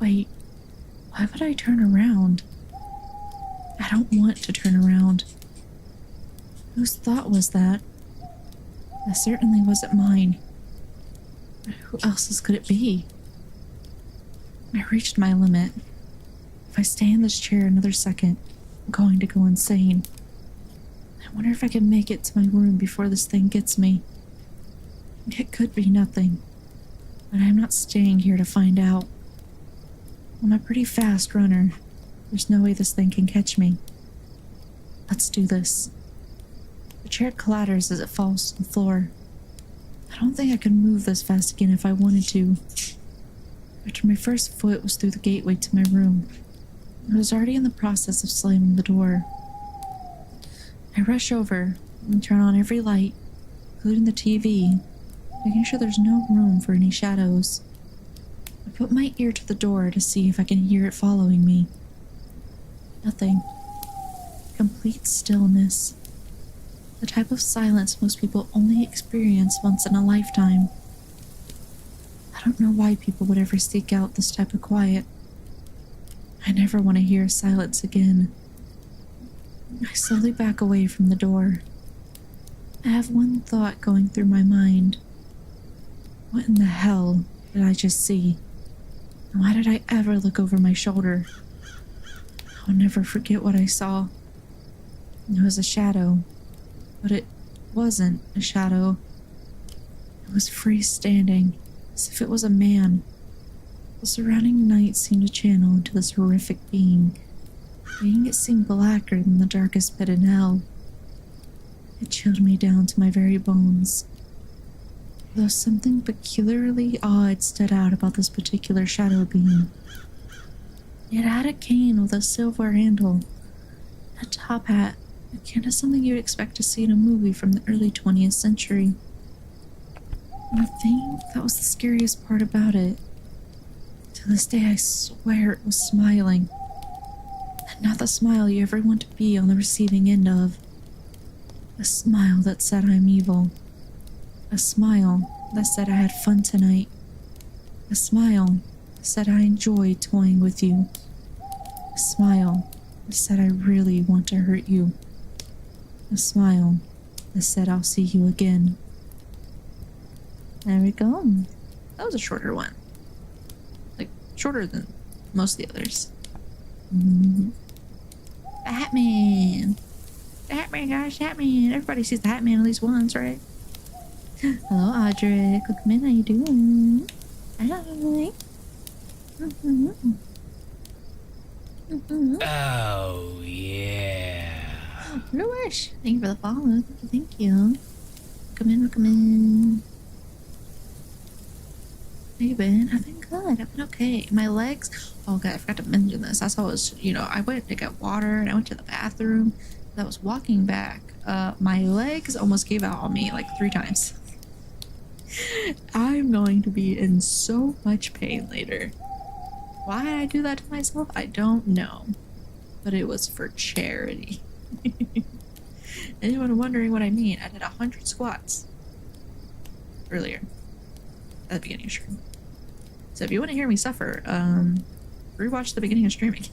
[SPEAKER 1] Wait, why would I turn around? I don't want to turn around. Whose thought was that? That certainly wasn't mine. But who else's could it be? I reached my limit. If I stay in this chair another second, I'm going to go insane. I wonder if I can make it to my room before this thing gets me. It could be nothing, but I'm not staying here to find out. I'm a pretty fast runner. There's no way this thing can catch me. Let's do this. The chair clatters as it falls to the floor. I don't think I could move this fast again if I wanted to. After my first foot was through the gateway to my room, I was already in the process of slamming the door. I rush over and turn on every light, including the TV, making sure there's no room for any shadows. I put my ear to the door to see if I can hear it following me, Nothing. Complete stillness. The type of silence most people only experience once in a lifetime. I don't know why people would ever seek out this type of quiet. I never want to hear silence again. I slowly back away from the door. I have one thought going through my mind. What in the hell did I just see? And why did I ever look over my shoulder? I'll never forget what I saw. It was a shadow, but it wasn't a shadow. It was freestanding, as if it was a man. The surrounding night seemed to channel into this horrific being, making it seem blacker than the darkest pit in hell. It chilled me down to my very bones. Though something peculiarly odd stood out about this particular shadow being. It had a cane with a silver handle, a top hat, akin to something you'd expect to see in a movie from the early 20th century. And the thing that was the scariest part about it, to this day I swear it was smiling. And not the smile you ever want to be on the receiving end of. A smile that said I'm evil. A smile that said I had fun tonight. A smile that said I enjoyed toying with you. A smile that said I really want to hurt you. A smile that said I'll see you again. There we go. That was a shorter one. Like, shorter than most of the others. Hatman! The Hatman, guys, Hatman! Everybody sees the Hatman at least once, right? Hello, Audrey. Welcome in. How you doing? Hi.
[SPEAKER 3] Oh, yeah.
[SPEAKER 1] Louis, thank you for the follow. Thank you. Come in, welcome in. How you been? I've been good. I've been okay. My legs. Oh god, I forgot to mention this. I saw was, I went to get water and I went to the bathroom. I was walking back. My legs almost gave out on me like 3 times. I'm going to be in so much pain later. Why I do that to myself, I don't know. But it was for charity. Anyone wondering what I mean? I did 100 squats earlier at the beginning of stream. So if you want to hear me suffer, rewatch the beginning of streaming.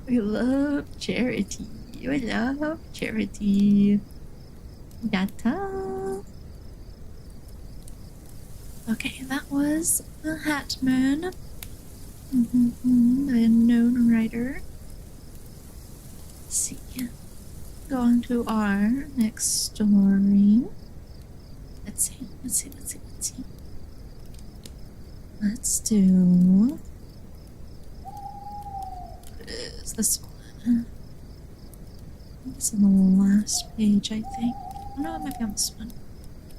[SPEAKER 1] We love charity. We love charity. Yatta. Okay, that was the Hatman. The unknown writer. Let's see. Go on to our next story. Let's see. Let's do... What is this one? It's on the last page, I think. Oh no, it might be on this one.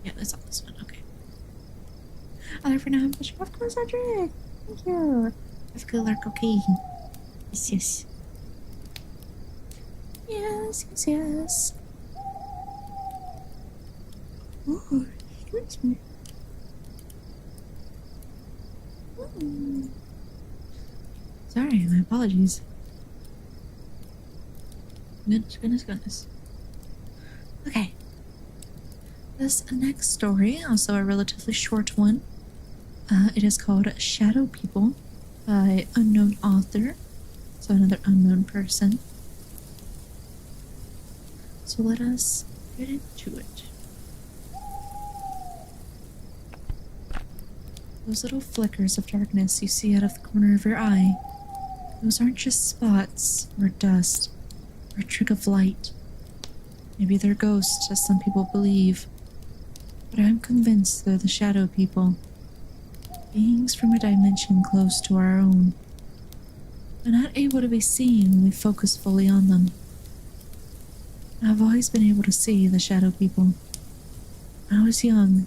[SPEAKER 1] Yeah, it's on this one, okay. I'll for now have a of course, Audrey. Thank you. Have a good lurk, okay. Yes. Yes. Oh, excuse me. Sorry, my apologies. Goodness. Okay. This next story, also a relatively short one. It is called Shadow People by unknown author. So another unknown person. So let us get into it. Those little flickers of darkness you see out of the corner of your eye, those aren't just spots or dust or a trick of light. Maybe they're ghosts, as some people believe, but I'm convinced they're the Shadow People, beings from a dimension close to our own. They're not able to be seen when we focus fully on them. I've always been able to see the Shadow People. When I was young,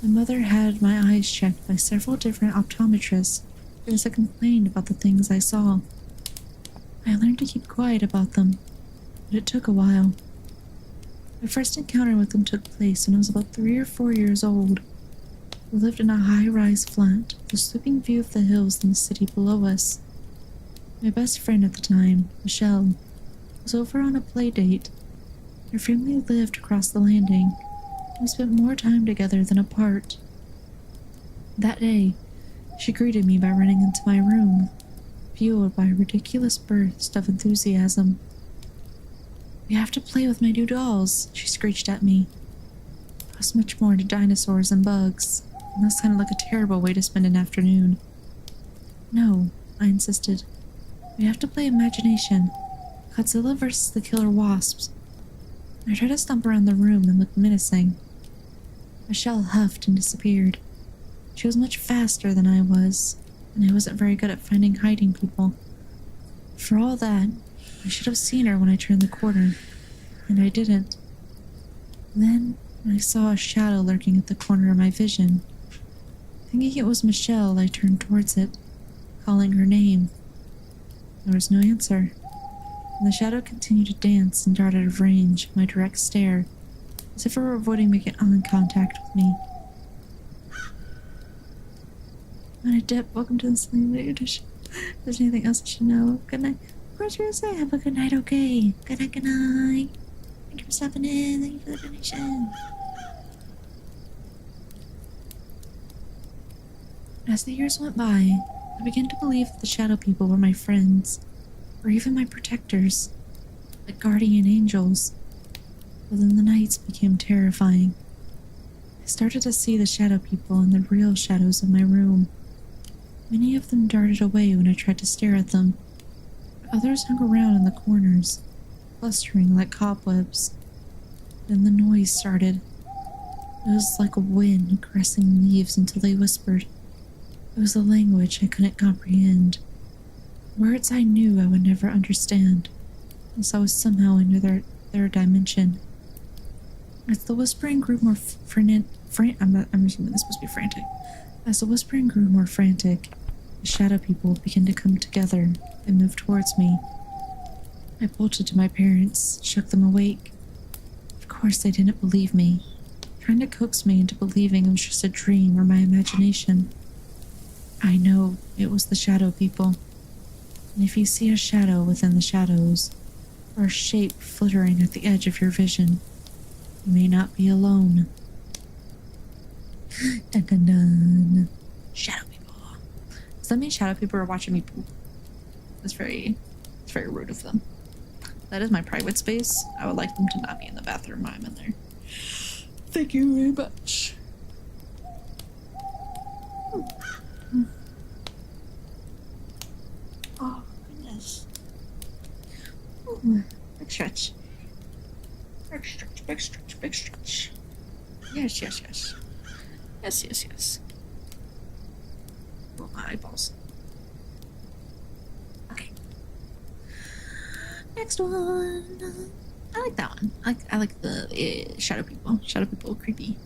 [SPEAKER 1] my mother had my eyes checked by several different optometrists because I complained about the things I saw. I learned to keep quiet about them, but it took a while. My first encounter with them took place when I was about 3 or 4 years old. We lived in a high-rise flat with a sweeping view of the hills and the city below us. My best friend at the time, Michelle, was over on a play date. Her family lived across the landing. We spent more time together than apart. That day, she greeted me by running into my room, fueled by a ridiculous burst of enthusiasm. "You have to play with my new dolls," she screeched at me. I was much more into dinosaurs and bugs, and that sounded like a terrible way to spend an afternoon. "No," I insisted. "We have to play imagination. Godzilla versus the killer wasps." I tried to stomp around the room and look menacing. Michelle huffed and disappeared. She was much faster than I was, and I wasn't very good at finding hiding people. For all that, I should have seen her when I turned the corner, and I didn't. Then I saw a shadow lurking at the corner of my vision. Thinking it was Michelle, I turned towards it, calling her name. There was no answer, and the shadow continued to dance and dart out of range of my direct stare, as if it were avoiding making eye contact with me. "When I dip, welcome to the Sling edition. If there's anything else I should know, good night." Of course you're gonna say, "Have a good night, okay? Good night, good night. Thank you for stopping in. Thank you for the donation." As the years went by, I began to believe that the shadow people were my friends, or even my protectors, like guardian angels. But then the nights became terrifying. I started to see the shadow people in the real shadows of my room. Many of them darted away when I tried to stare at them. Others hung around in the corners, clustering like cobwebs. Then the noise started. It was like a wind caressing leaves until they whispered. It was a language I couldn't comprehend. Words I knew I would never understand, as I was somehow in their dimension. As the whispering grew more I'm assuming this must be frantic. As the whispering grew more frantic, the shadow people began to come together and move towards me. I bolted to my parents, shook them awake. Of course they didn't believe me, trying to coax me into believing it was just a dream or my imagination. I know it was the shadow people. And if you see a shadow within the shadows, or a shape flittering at the edge of your vision, you may not be alone. Dun dun dun. Shadow people. Does that mean shadow people are watching me poop? It's very rude of them. That is my private space. I would like them to not be in the bathroom while I'm in there. Thank you very much. Oh, goodness. Ooh, big stretch. Big stretch, big stretch, big stretch. Yes, yes, yes. Yes, yes, yes. Oh, my eyeballs. Okay. Next one. I like that one. I like the shadow people. Shadow people, creepy.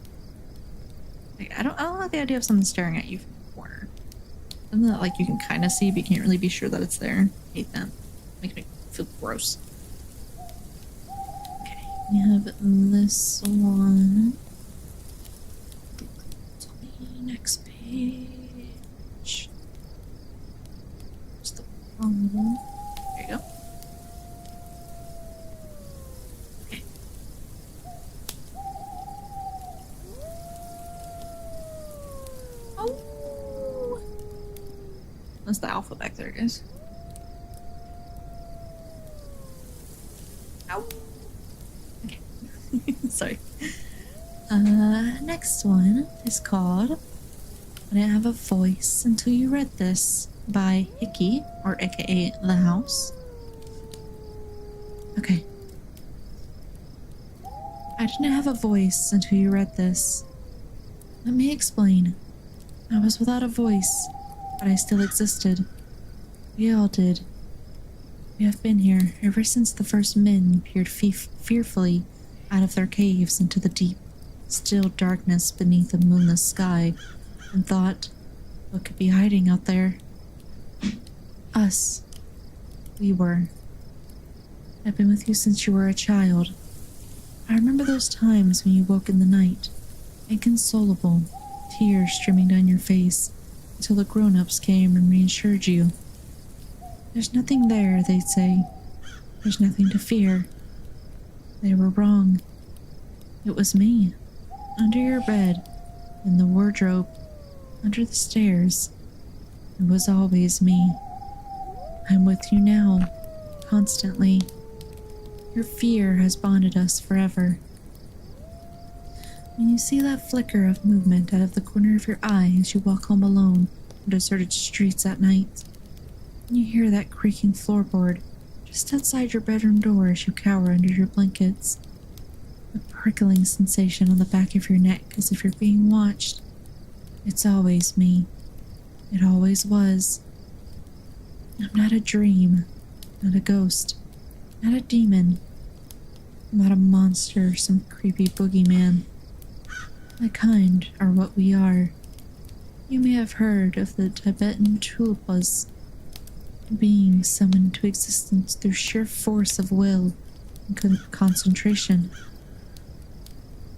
[SPEAKER 1] Like, I don't like the idea of someone staring at you from the corner. Something that like you can kind of see, but you can't really be sure that it's there. Hate that. Makes me feel gross. Okay, we have this one. Next page. Just the wrong one. There you go. Okay. Oh, that's the alpha back there, guys. Ow. Okay. Sorry. Next one is called I Didn't Have a Voice Until You Read This by Hickey, or aka The House. Okay. I didn't have a voice until you read this. Let me explain. I was without a voice, but I still existed. We all did. We have been here ever since the first men peered fearfully out of their caves into the deep, still darkness beneath a moonless sky, and thought, what could be hiding out there? Us. We were. I've been with you since you were a child. I remember those times when you woke in the night, inconsolable, tears streaming down your face, until the grown-ups came and reassured you. There's nothing there, they'd say. There's nothing to fear. They were wrong. It was me. Under your bed, in the wardrobe, under the stairs. It was always me. I'm with you now, constantly. Your fear has bonded us forever. When you see that flicker of movement out of the corner of your eye as you walk home alone on deserted streets at night, and you hear that creaking floorboard just outside your bedroom door as you cower under your blankets, the prickling sensation on the back of your neck as if you're being watched, it's always me. It always was. I'm not a dream, not a ghost, not a demon, not a monster or some creepy boogeyman. My kind are what we are. You may have heard of the Tibetan tulpas, beings summoned to existence through sheer force of will and concentration.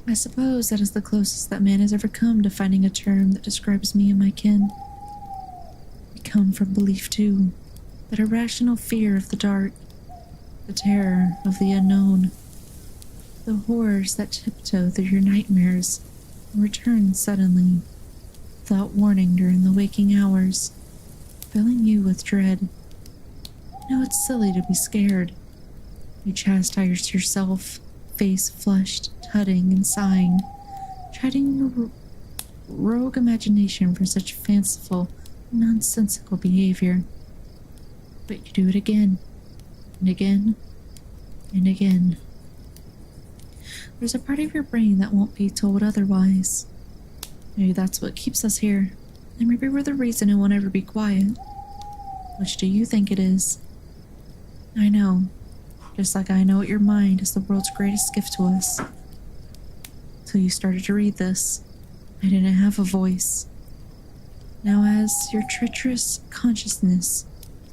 [SPEAKER 1] I suppose that is the closest that man has ever come to finding a term that describes me and my kin. We come from belief, too, that irrational fear of the dark, the terror of the unknown, the horrors that tiptoe through your nightmares and return suddenly, without warning during the waking hours, filling you with dread. No, it's silly to be scared. You chastise yourself, face flushed, tutting and sighing, chiding your rogue imagination for such fanciful, nonsensical behavior. But you do it again, and again, and again. There's a part of your brain that won't be told otherwise. Maybe that's what keeps us here, and maybe we're the reason it won't ever be quiet. Which do you think it is? I know, just like I know your mind is the world's greatest gift to us. Till you started to read this, I didn't have a voice. Now as your treacherous consciousness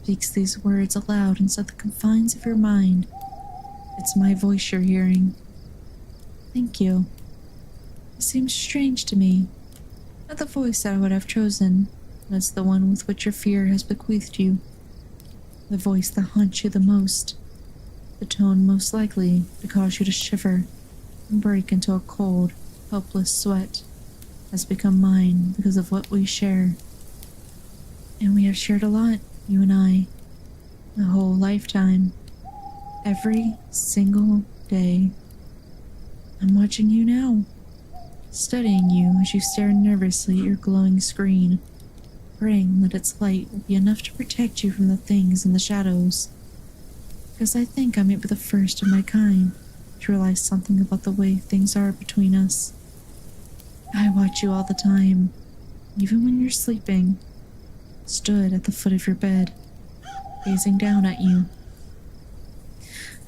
[SPEAKER 1] speaks these words aloud inside the confines of your mind, it's my voice you're hearing. Thank you. It seems strange to me. Not the voice I would have chosen, but it's the one with which your fear has bequeathed you. The voice that haunts you the most. The tone most likely to cause you to shiver and break into a cold, helpless sweat has become mine because of what we share. And we have shared a lot, you and I. A whole lifetime. Every single day. I'm watching you now, studying you as you stare nervously at your glowing screen, praying that its light will be enough to protect you from the things in the shadows. Because I think I may be the first of my kind to realize something about the way things are between us. I watch you all the time, even when you're sleeping, stood at the foot of your bed, gazing down at you.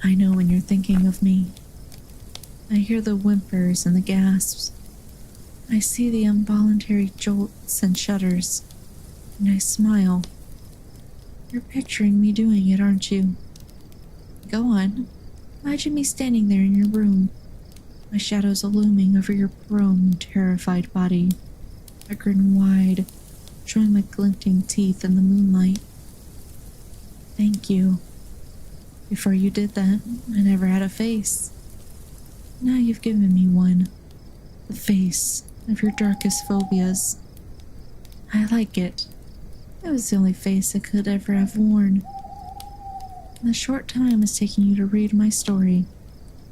[SPEAKER 1] I know when you're thinking of me. I hear the whimpers and the gasps. I see the involuntary jolts and shudders, and I smile. You're picturing me doing it, aren't you? Go on. Imagine me standing there in your room, my shadows looming over your prone, terrified body. I grin wide, showing my glinting teeth in the moonlight. Thank you. Before you did that, I never had a face. Now you've given me one. The face of your darkest phobias. I like it. It was the only face I could ever have worn. In the short time it's taking you to read my story,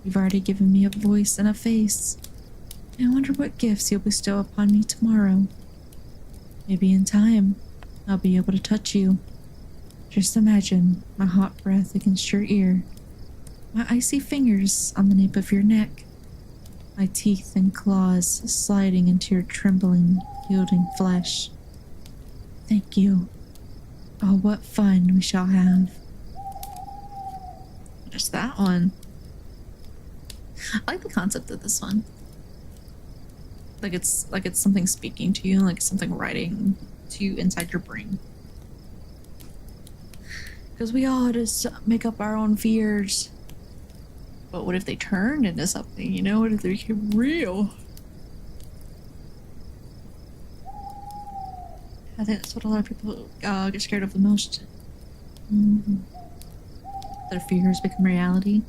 [SPEAKER 1] you've already given me a voice and a face. I wonder what gifts you'll bestow upon me tomorrow. Maybe in time, I'll be able to touch you. Just imagine my hot breath against your ear, my icy fingers on the nape of your neck, my teeth and claws sliding into your trembling, yielding flesh. Thank you. Oh, what fun we shall have. Just that one. I like the concept of this one. Like it's something speaking to you, like something writing to you inside your brain. Because we all just make up our own fears. But what if they turned into something, you know? What if they became real? I think that's what a lot of people get scared of the most. Their fears become reality.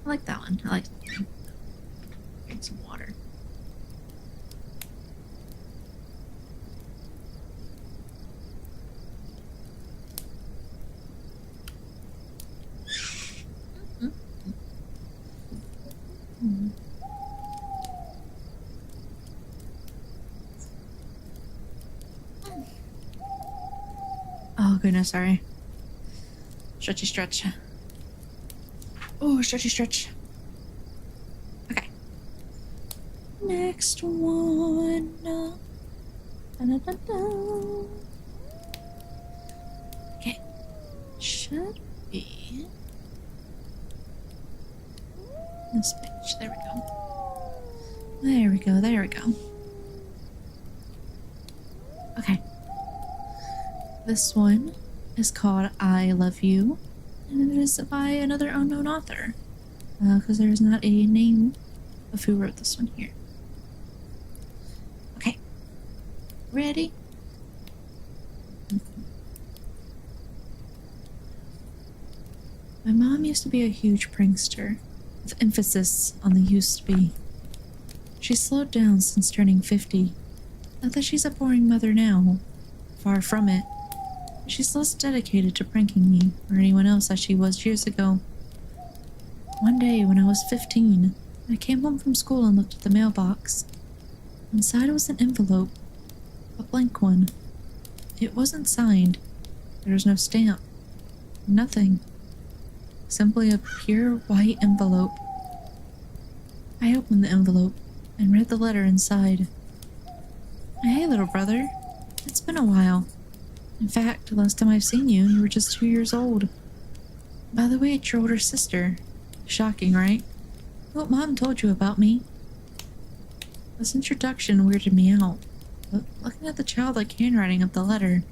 [SPEAKER 1] I like that one. I like that one. Drink some water. Oh goodness, sorry. Stretchy stretch. Oh, stretchy stretch. Okay. Next one. Da-da-da-da. Okay. Should be this page. There we go. There we go. There we go. Okay. This one is called I Love You, and it is by another unknown author, because there is not a name of who wrote this one here. Okay. Ready? My mom used to be a huge prankster, with emphasis on the used to be. She's slowed down since turning 50. Not that she's a boring mother now. Far from it. She's less dedicated to pranking me or anyone else as she was years ago. One day when I was 15, I came home from school and looked at the mailbox. Inside was an envelope, a blank one. It wasn't signed. There was no stamp. Nothing. Simply a pure white envelope. I opened the envelope and read the letter inside. Hey, little brother. It's been a while. In fact, the last time I've seen you, you were just 2 years old. By the way, it's your older sister. Shocking, right? What Mom told you about me. This introduction weirded me out, but looking at the childlike handwriting of the letter,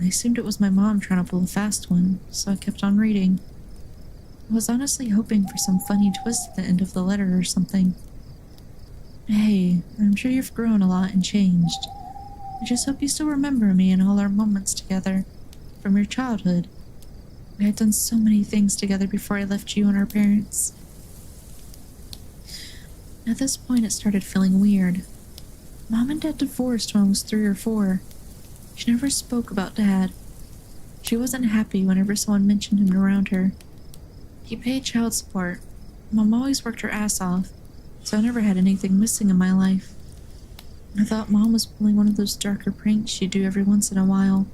[SPEAKER 1] I assumed it was my mom trying to pull a fast one, so I kept on reading. I was honestly hoping for some funny twist at the end of the letter or something. Hey, I'm sure you've grown a lot and changed. I just hope you still remember me and all our moments together from your childhood. We had done so many things together before I left you and our parents. At this point, it started feeling weird. Mom and Dad divorced when I was 3 or 4. She never spoke about Dad. She wasn't happy whenever someone mentioned him around her. He paid child support. Mom always worked her ass off, so I never had anything missing in my life. I thought Mom was pulling one of those darker pranks she'd do every once in a while,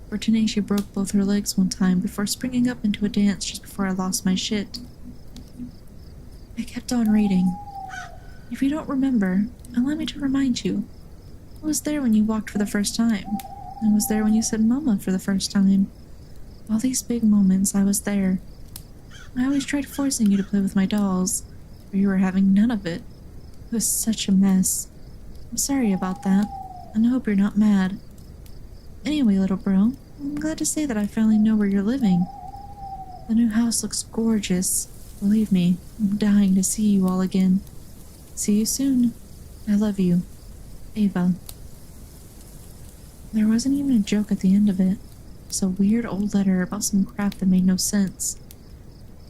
[SPEAKER 1] pretending she broke both her legs one time before springing up into a dance just before I lost my shit. I kept on reading. If you don't remember, allow me to remind you. I was there when you walked for the first time. I was there when you said Mama for the first time. All these big moments, I was there. I always tried forcing you to play with my dolls, but you were having none of it. It was such a mess. I'm sorry about that, and I hope you're not mad. Anyway, little bro, I'm glad to say that I finally know where you're living. The new house looks gorgeous. Believe me, I'm dying to see you all again. See you soon. I love you. Ava. There wasn't even a joke at the end of it. Just a weird old letter about some crap that made no sense.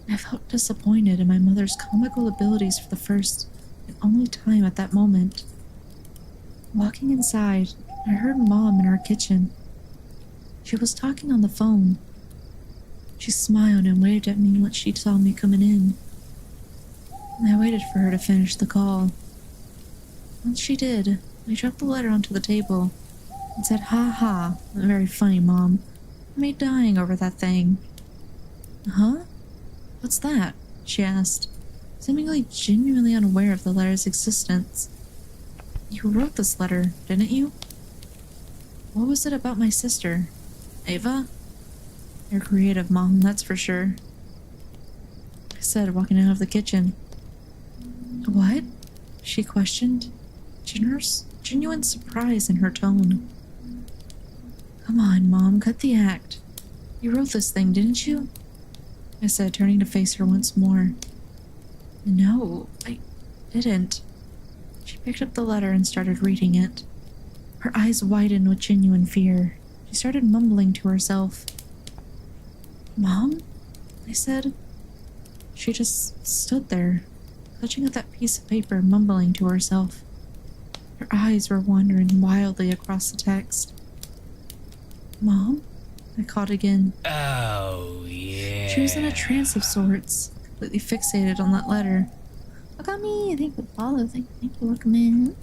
[SPEAKER 1] I felt disappointed in my mother's comical abilities for the first and only time at that moment. Walking inside, I heard Mom in our kitchen. She was talking on the phone. She smiled and waved at me once she saw me coming in. I waited for her to finish the call. Once she did, I dropped the letter onto the table and said, "Ha ha, very funny, Mom. I'm dying over that thing." "Huh? What's that?" she asked, seemingly genuinely unaware of the letter's existence. "You wrote this letter, didn't you? What was it about my sister? Ava? You're creative, Mom, that's for sure," I said, walking out of the kitchen. "What?" she questioned, genuine surprise in her tone. "Come on, Mom, cut the act. You wrote this thing, didn't you?" I said, turning to face her once more. "No, I didn't." She picked up the letter and started reading it. Her eyes widened with genuine fear. She started mumbling to herself. Mom? I said. She just stood there, clutching at that piece of paper, mumbling to herself. Her eyes were wandering wildly across the text. Mom? I called again.
[SPEAKER 3] Oh, yeah.
[SPEAKER 1] She was in a trance of sorts, completely fixated on that letter. Look at me, thank you, follow, thank you, welcome in.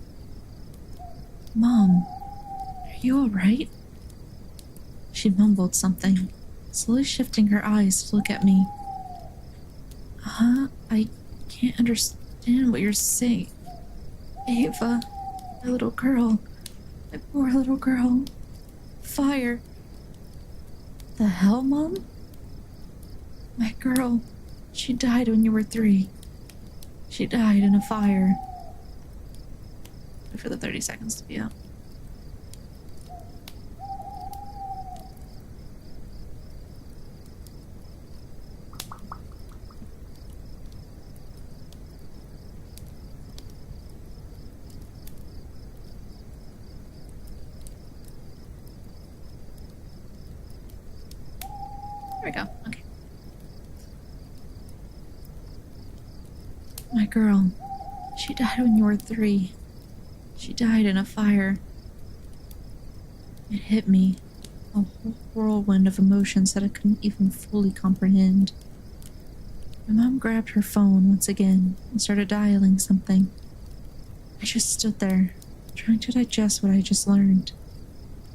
[SPEAKER 1] Mom, are you alright? She mumbled something, slowly shifting her eyes to look at me. I can't understand what you're saying. Ava, my little girl, my poor little girl. Fire. The hell, Mom? My girl, she died when you were 3. She died in a fire. Wait for the 30 seconds to be up. There we go. Okay. My girl, she died when you were 3. She died in a fire. It hit me, a whole whirlwind of emotions that I couldn't even fully comprehend. My mom grabbed her phone once again and started dialing something. I just stood there, trying to digest what I just learned.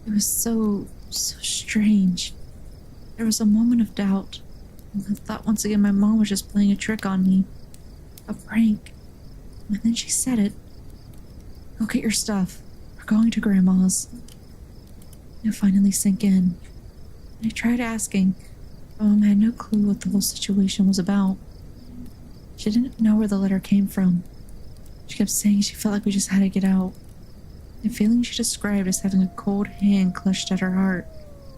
[SPEAKER 1] It was so strange. There was a moment of doubt, and I thought once again my mom was just playing a trick on me. A prank. And then she said it. Go get your stuff. We're going to Grandma's. It finally sank in. I tried asking, but Mom had no clue what the whole situation was about. She didn't know where the letter came from. She kept saying she felt like we just had to get out. The feeling she described as having a cold hand clutched at her heart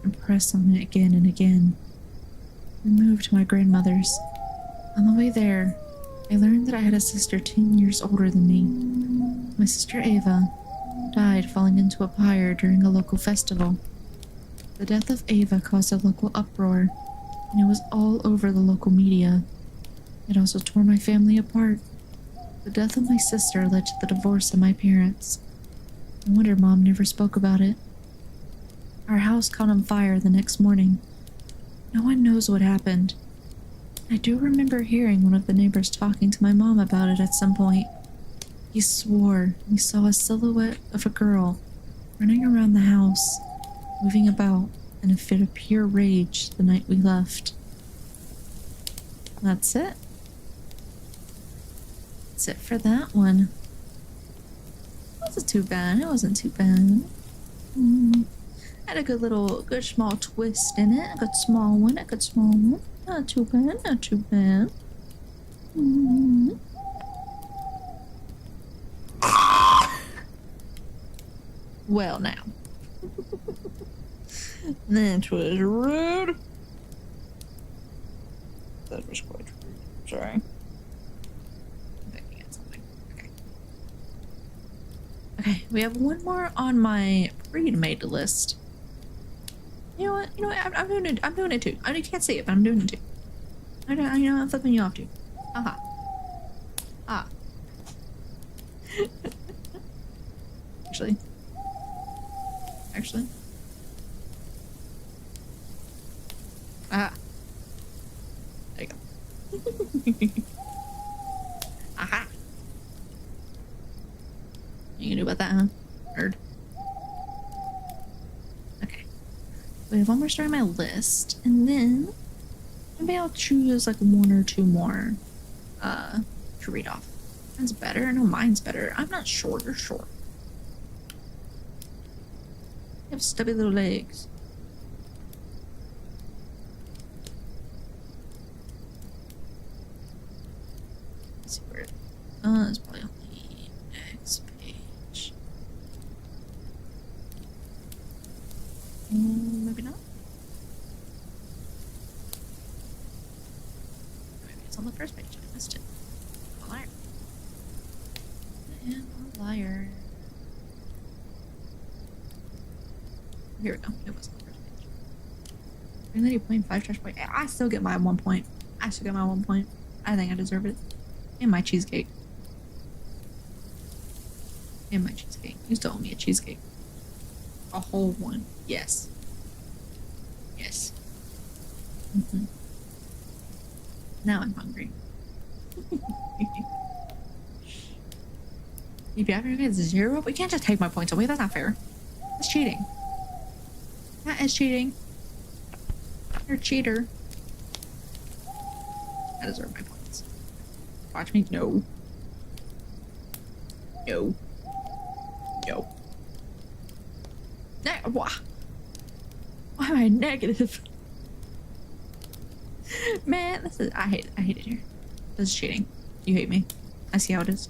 [SPEAKER 1] and pressed on it again and again. We moved to my grandmother's. On the way there, I learned that I had a sister 10 years older than me. My sister Ava died falling into a pyre during a local festival. The death of Ava caused a local uproar, and it was all over the local media. It also tore my family apart. The death of my sister led to the divorce of my parents. No wonder Mom never spoke about it. Our house caught on fire the next morning. No one knows what happened. I do remember hearing one of the neighbors talking to my mom about it at some point. He swore he saw a silhouette of a girl running around the house, moving about in a fit of pure rage the night we left. That's it. That's it for that one. It wasn't too bad. It wasn't too bad. Had a good small twist in it. A good small one. Not too bad. Not too bad. Well, now. That was rude. That was quite rude. Sorry. I'm thinking of something. Okay, we have one more on my pre-made list. You know what? I'm doing it. I'm doing it too. I can't see it, but I'm doing it too. I'm flipping you off too. Aha. Ah. Actually. Ah. There you go. Aha. You can do about that, huh? Nerd. Okay. We have one more story on my list, and then maybe I'll choose like 1 or 2 more to read off. Mine's better. No, mine's better. I'm not short. You're short. You have stubby little legs. Let's see where. It's probably on the next page. Maybe not. Maybe it's on the first page. I missed it. I'm a liar. I am a liar. Here we go. It was on the first page. Green lady point, 5 trash point. I still get my 1 point. I still get my 1 point. I think I deserve it. And my cheesecake. And my cheesecake. You still owe me a cheesecake. A whole one. Yes. Yes. Now I'm hungry. If you ever get 0, we can't just take my points away. That's not fair. That's cheating. That is cheating. You're a cheater. I deserve my points. Watch me. No. No. No. Why am I negative? Man, this is I hate it here. This is cheating. You hate me. I see how it is.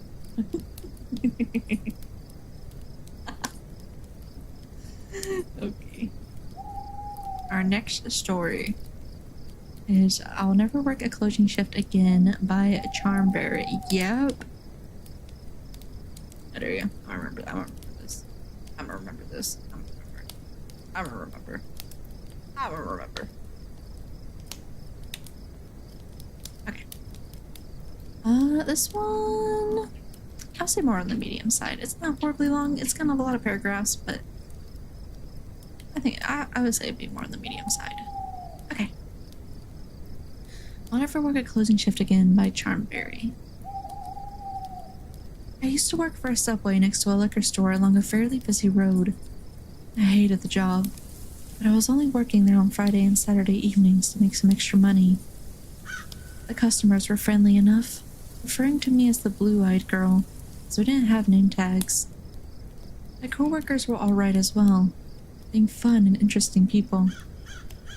[SPEAKER 1] Okay. Our next story is I'll Never Work a Closing Shift Again by Charmberry. Yep. Oh, there you go. I remember that. I remember this. I'm gonna remember this. I'm gonna remember. Okay. This one, I'll say more on the medium side. It's not horribly long. It's gonna have a lot of paragraphs, but I think I would say it'd be more on the medium side. Okay. I'll Never Work a Closing Shift Again by Charmberry. I used to work for a Subway next to a liquor store along a fairly busy road. I hated the job, but I was only working there on Friday and Saturday evenings to make some extra money. The customers were friendly enough, referring to me as the blue-eyed girl, so we didn't have name tags. My coworkers were alright as well, being fun and interesting people.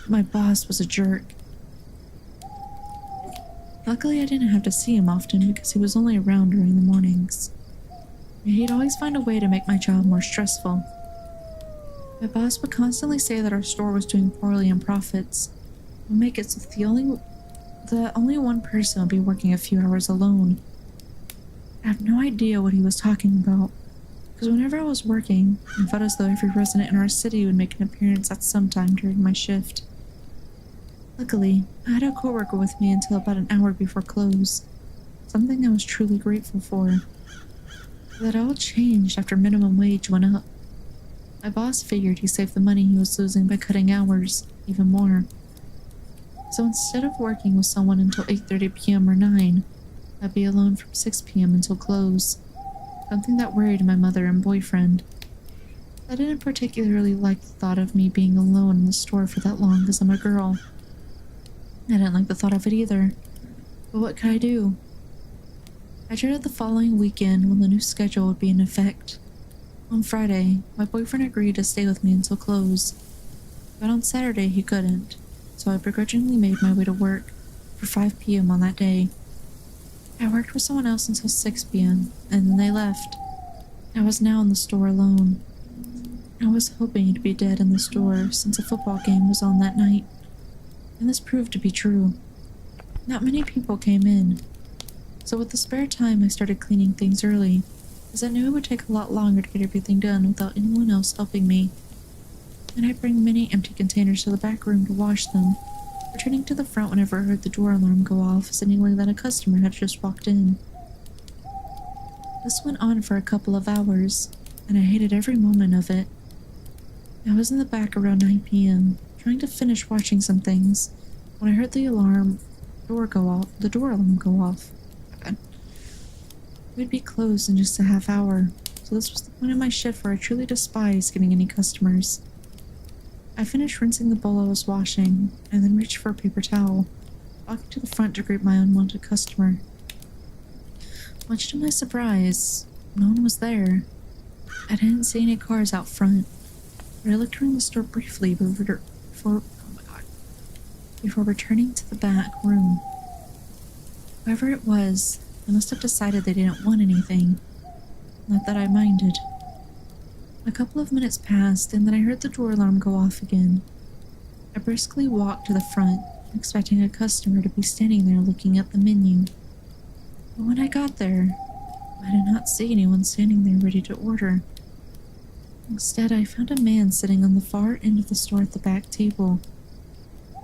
[SPEAKER 1] My boss was a jerk. Luckily, I didn't have to see him often because he was only around during the mornings. He'd always find a way to make my job more stressful. My boss would constantly say that our store was doing poorly in profits, and make it so that only one person would be working a few hours alone. I have no idea what he was talking about, because whenever I was working, I felt as though every resident in our city would make an appearance at some time during my shift. Luckily, I had a coworker with me until about an hour before close, something I was truly grateful for. But that all changed after minimum wage went up. My boss figured he saved the money he was losing by cutting hours even more. So instead of working with someone until 8:30 p.m. or 9, I'd be alone from 6 p.m. until close, something that worried my mother and boyfriend. I didn't particularly like the thought of me being alone in the store for that long because I'm a girl. I didn't like the thought of it either, but what could I do? I dreaded the following weekend when the new schedule would be in effect. On Friday, my boyfriend agreed to stay with me until close, but on Saturday he couldn't, so I begrudgingly made my way to work for 5 p.m. on that day. I worked with someone else until 6 p.m., and then they left. I was now in the store alone. I was hoping to be dead in the store since a football game was on that night, and this proved to be true. Not many people came in, so with the spare time I started cleaning things early, as I knew it would take a lot longer to get everything done without anyone else helping me. And I'd bring many empty containers to the back room to wash them, returning to the front whenever I heard the door alarm go off, signaling that a customer had just walked in. This went on for a couple of hours, and I hated every moment of it. I was in the back around 9 p.m., trying to finish washing some things, when I heard the door alarm go off. We'd be closed in just a half hour, so this was the point of my shift where I truly despised getting any customers. I finished rinsing the bowl I was washing, and then reached for a paper towel, walking to the front to greet my unwanted customer. Much to my surprise, no one was there. I didn't see any cars out front, but I looked around the store briefly before returning to the back room. Whoever it was, they must have decided they didn't want anything. Not that I minded. A couple of minutes passed, and then I heard the door alarm go off again. I briskly walked to the front, expecting a customer to be standing there looking at the menu. But when I got there, I did not see anyone standing there ready to order. Instead, I found a man sitting on the far end of the store at the back table.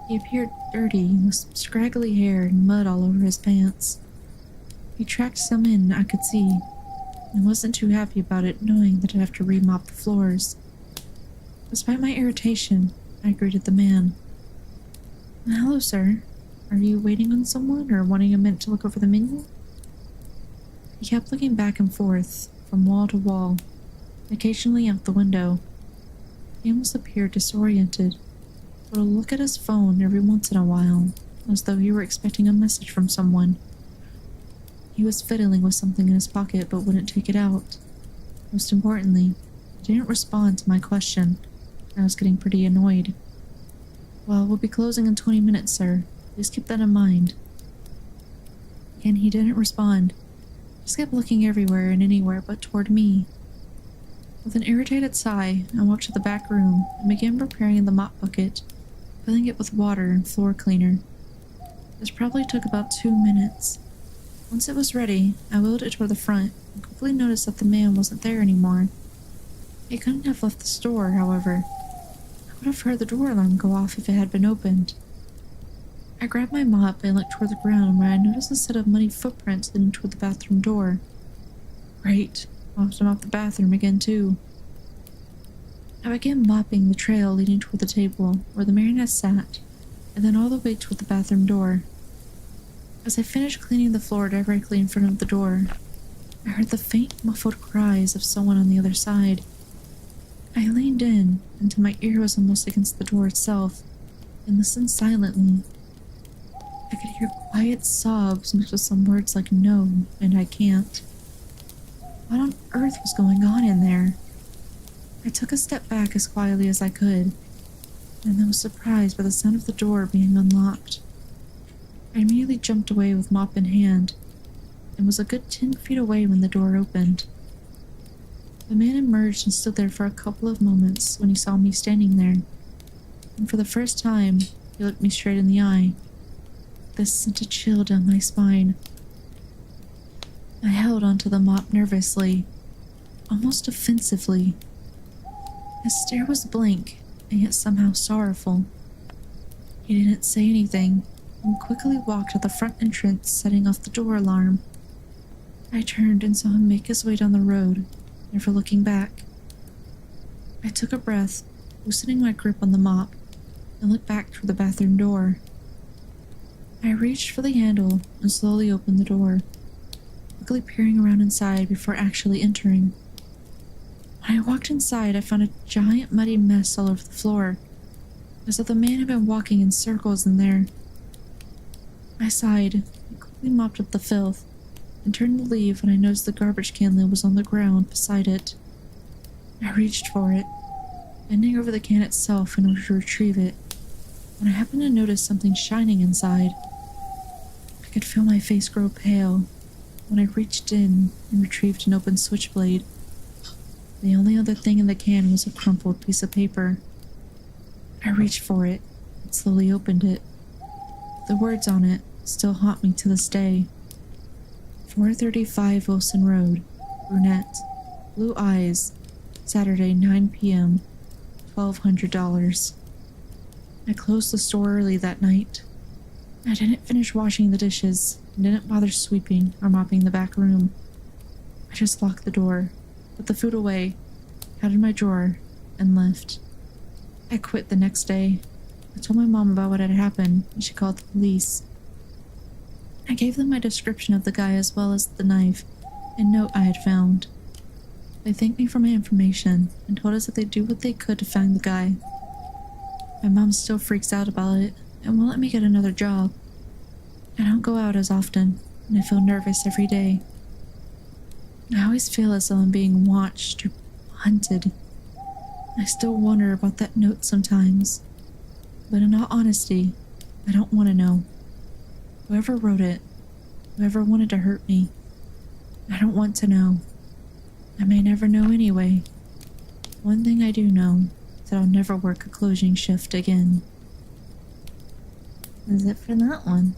[SPEAKER 1] He appeared dirty, with some scraggly hair and mud all over his pants. He tracked some in, I could see, and wasn't too happy about it, knowing that I'd have to remop the floors. Despite my irritation, I greeted the man. Hello, sir. Are you waiting on someone or wanting a minute to look over the menu? He kept looking back and forth, from wall to wall, occasionally out the window. He almost appeared disoriented, but would look at his phone every once in a while, as though he were expecting a message from someone. He was fiddling with something in his pocket but wouldn't take it out. Most importantly, he didn't respond to my question. I was getting pretty annoyed. Well, we'll be closing in 20 minutes, sir. Please keep that in mind. Again, he didn't respond. Just kept looking everywhere and anywhere but toward me. With an irritated sigh, I walked to the back room and began preparing the mop bucket, filling it with water and floor cleaner. This probably took about 2 minutes. Once it was ready, I wheeled it toward the front and quickly noticed that the man wasn't there anymore. He couldn't have left the store, however. I would have heard the door alarm go off if it had been opened. I grabbed my mop and looked toward the ground where I noticed a set of muddy footprints leading toward the bathroom door. Great. I'll have to mop the bathroom again, too. I began mopping the trail leading toward the table where the marionette sat, and then all the way toward the bathroom door. As I finished cleaning the floor directly in front of the door, I heard the faint, muffled cries of someone on the other side. I leaned in until my ear was almost against the door itself, and listened silently. I could hear quiet sobs mixed with some words like no and I can't. What on earth was going on in there? I took a step back as quietly as I could, and then was surprised by the sound of the door being unlocked. I immediately jumped away with mop in hand, and was a good 10 feet away when the door opened. The man emerged and stood there for a couple of moments when he saw me standing there, and for the first time, he looked me straight in the eye. This sent a chill down my spine. I held onto the mop nervously, almost offensively. His stare was blank, and yet somehow sorrowful. He didn't say anything, and quickly walked to the front entrance, setting off the door alarm. I turned and saw him make his way down the road, never looking back. I took a breath, loosening my grip on the mop, and looked back toward the bathroom door. I reached for the handle and slowly opened the door, quickly peering around inside before actually entering. When I walked inside, I found a giant muddy mess all over the floor, as though the man had been walking in circles in there. I sighed and quickly mopped up the filth, and turned to leave when I noticed the garbage can lid was on the ground beside it. I reached for it, bending over the can itself in order to retrieve it, when I happened to notice something shining inside. I could feel my face grow pale when I reached in and retrieved an open switchblade. The only other thing in the can was a crumpled piece of paper. I reached for it and slowly opened it. The words on it still haunt me to this day. 435 Wilson Road, brunette, blue eyes, Saturday 9 p.m., $1,200. I closed the store early that night. I didn't finish washing the dishes and didn't bother sweeping or mopping the back room. I just locked the door, put the food away, counted my drawer, and left. I quit the next day. I told my mom about what had happened, and she called the police. I gave them my description of the guy as well as the knife and note I had found. They thanked me for my information and told us that they'd do what they could to find the guy. My mom still freaks out about it and won't let me get another job. I don't go out as often, and I feel nervous every day. I always feel as though I'm being watched or hunted. I still wonder about that note sometimes, but in all honesty, I don't want to know. Whoever wrote it, whoever wanted to hurt me, I don't want to know. I may never know anyway. One thing I do know is that I'll never work a closing shift again. That's it for that one.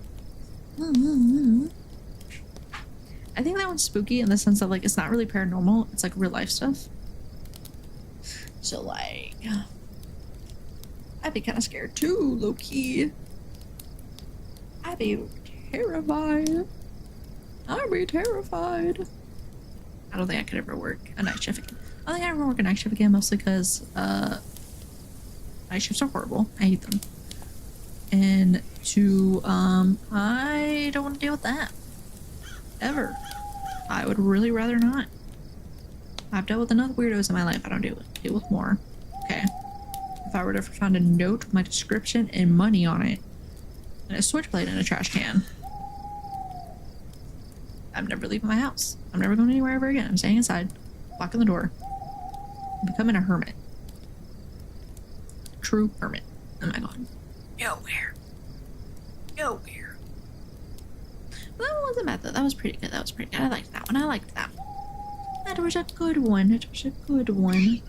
[SPEAKER 1] I think that one's spooky in the sense that, like, it's not really paranormal, it's like real life stuff. So, like, I'd be kind of scared too, low key. I'd be terrified. I'd be terrified. I don't think I could ever work a night shift again. I don't think I ever work a night shift again, mostly because night shifts are horrible. I hate them. And two, I don't want to deal with that. Ever. I would really rather not. I've dealt with enough weirdos in my life. I don't deal with more. Okay. If I were to ever find a note with my description and money on it, and a switchblade in a trash can, I'm never leaving my house. I'm never going anywhere ever again. I'm staying inside, locking the door, I'm becoming a hermit. True hermit. Oh my god. Nowhere. Nowhere. Well, that one wasn't bad though. That was pretty good. That was pretty good. I liked that one. I liked that one. That was a good one. That was a good one.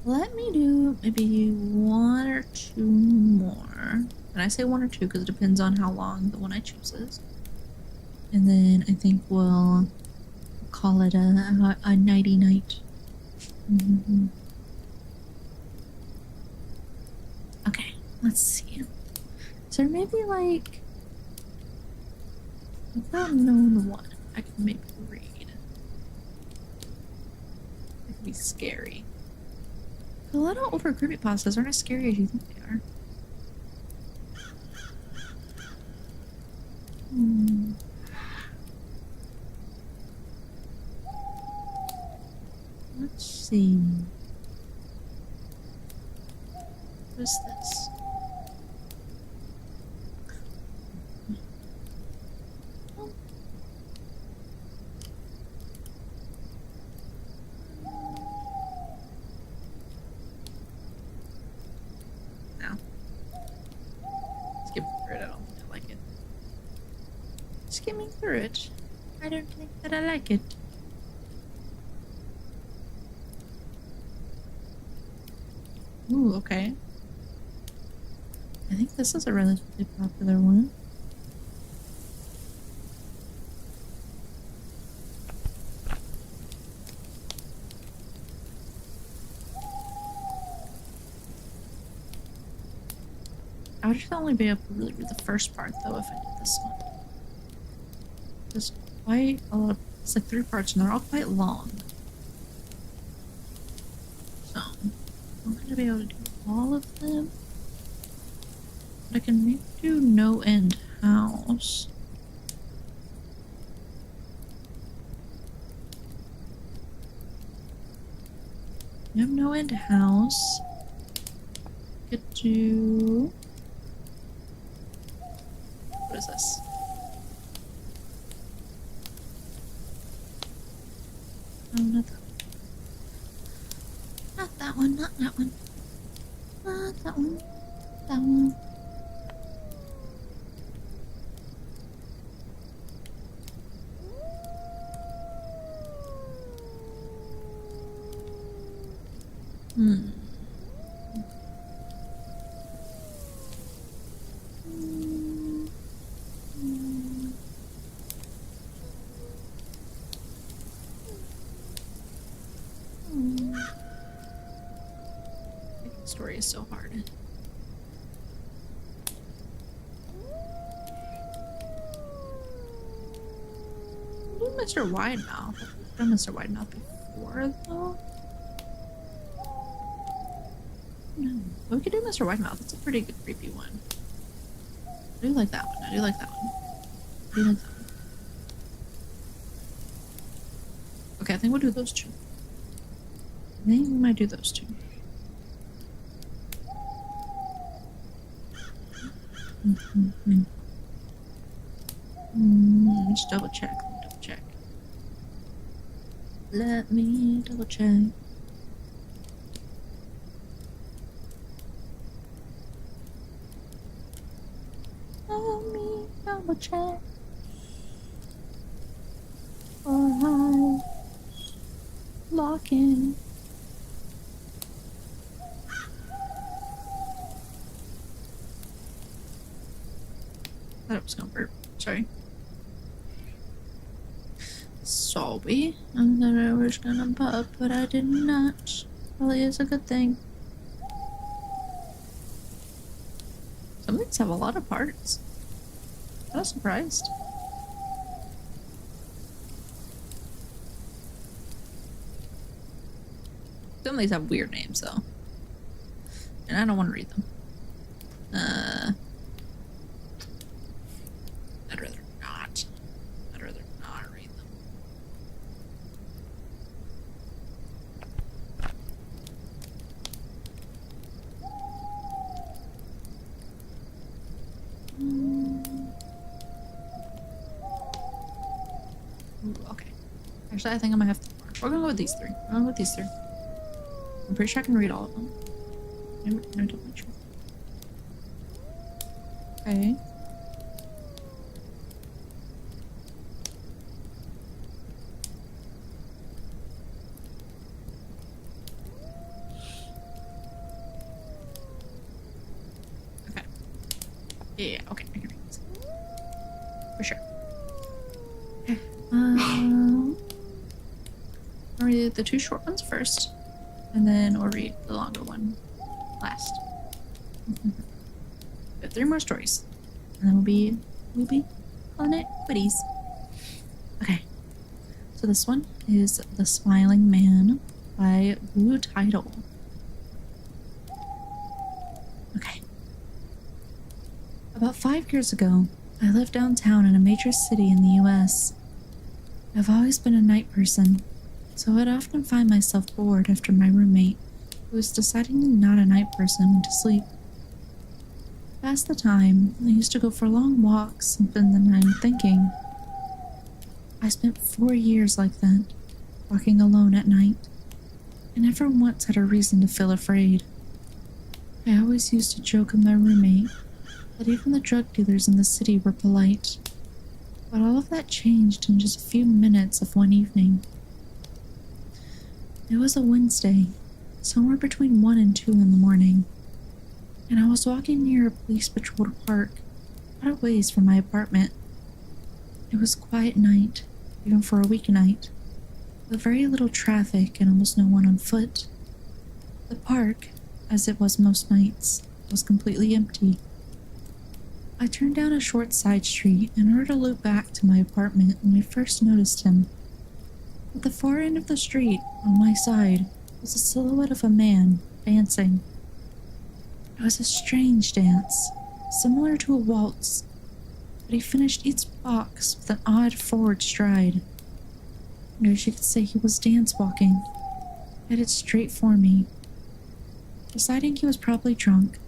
[SPEAKER 1] Let me do maybe one or two more. And I say one or two because it depends on how long the one I choose is. And then I think we'll call it a nighty night. Okay, let's see. So maybe like without knowing what I can maybe read. It could be scary. A lot of older creepypastas aren't as scary as you think they are. Let's see. What is this? No. Skip through it. I don't think I like it. Skimming through it. I don't think that I like it. Ooh, okay. I think this is a relatively popular one. I would just only be able to really read the first part though if I did this one. There's quite a lot of, it's like 3 parts and they're all quite long. So, I'm not gonna be able to do all of them. But I can maybe do NoEnd House. You have NoEnd House. Could do. What is this? Oh, not that one. Not that one, not that one. Not that one. That one. Story is so hard. Mr. Widemouth. I've done Mr. Widemouth before though. No. But we could do Mr. Widemouth. It's a pretty good creepy one. I do like that one. I do like that one. I do like that one. Okay, I think we'll do those two. I think we might do those two. Just double check. Double check. Let me double check. Let me double check. Or I lock in. thought it was gonna burp. Sorry. Sorry. I thought I was gonna burp, but I did not. Probably is a good thing. Some things have a lot of parts. I'm not surprised. Some of these have weird names though. And I don't want to read them. I'd rather not. I'd rather not read them. Ooh, okay. Actually, I think I might have to. We're gonna go with these three. We're going with these three. I'm pretty sure I can read all of them. No, don't make sure. Okay. Okay. Yeah, okay, I can read this. For sure. Okay. I'll read the two short ones first, and then we'll read the longer one last. We have 3 more stories, and then we'll be calling it quitties. Okay, so this one is The Smiling Man by Blue Tidal. Okay. About 5 years ago, I lived downtown in a major city in the US. I've always been a night person, so I'd often find myself bored after my roommate, who was decidedly not a night person, went to sleep. To pass the time, I used to go for long walks and spend the night thinking. I spent 4 years like that, walking alone at night. I never once had a reason to feel afraid. I always used to joke with my roommate that even the drug dealers in the city were polite. But all of that changed in just a few minutes of one evening. It was a Wednesday, somewhere between 1 and 2 in the morning, and I was walking near a police-patrolled park, quite a ways from my apartment. It was a quiet night, even for a weeknight, with very little traffic and almost no one on foot. The park, as it was most nights, was completely empty. I turned down a short side street in order to loop back to my apartment when I first noticed him. At the far end of the street, on my side, was a silhouette of a man, dancing. It was a strange dance, similar to a waltz, but he finished each box with an odd forward stride. I guess you could say he was dance walking, headed straight for me. Deciding he was probably drunk,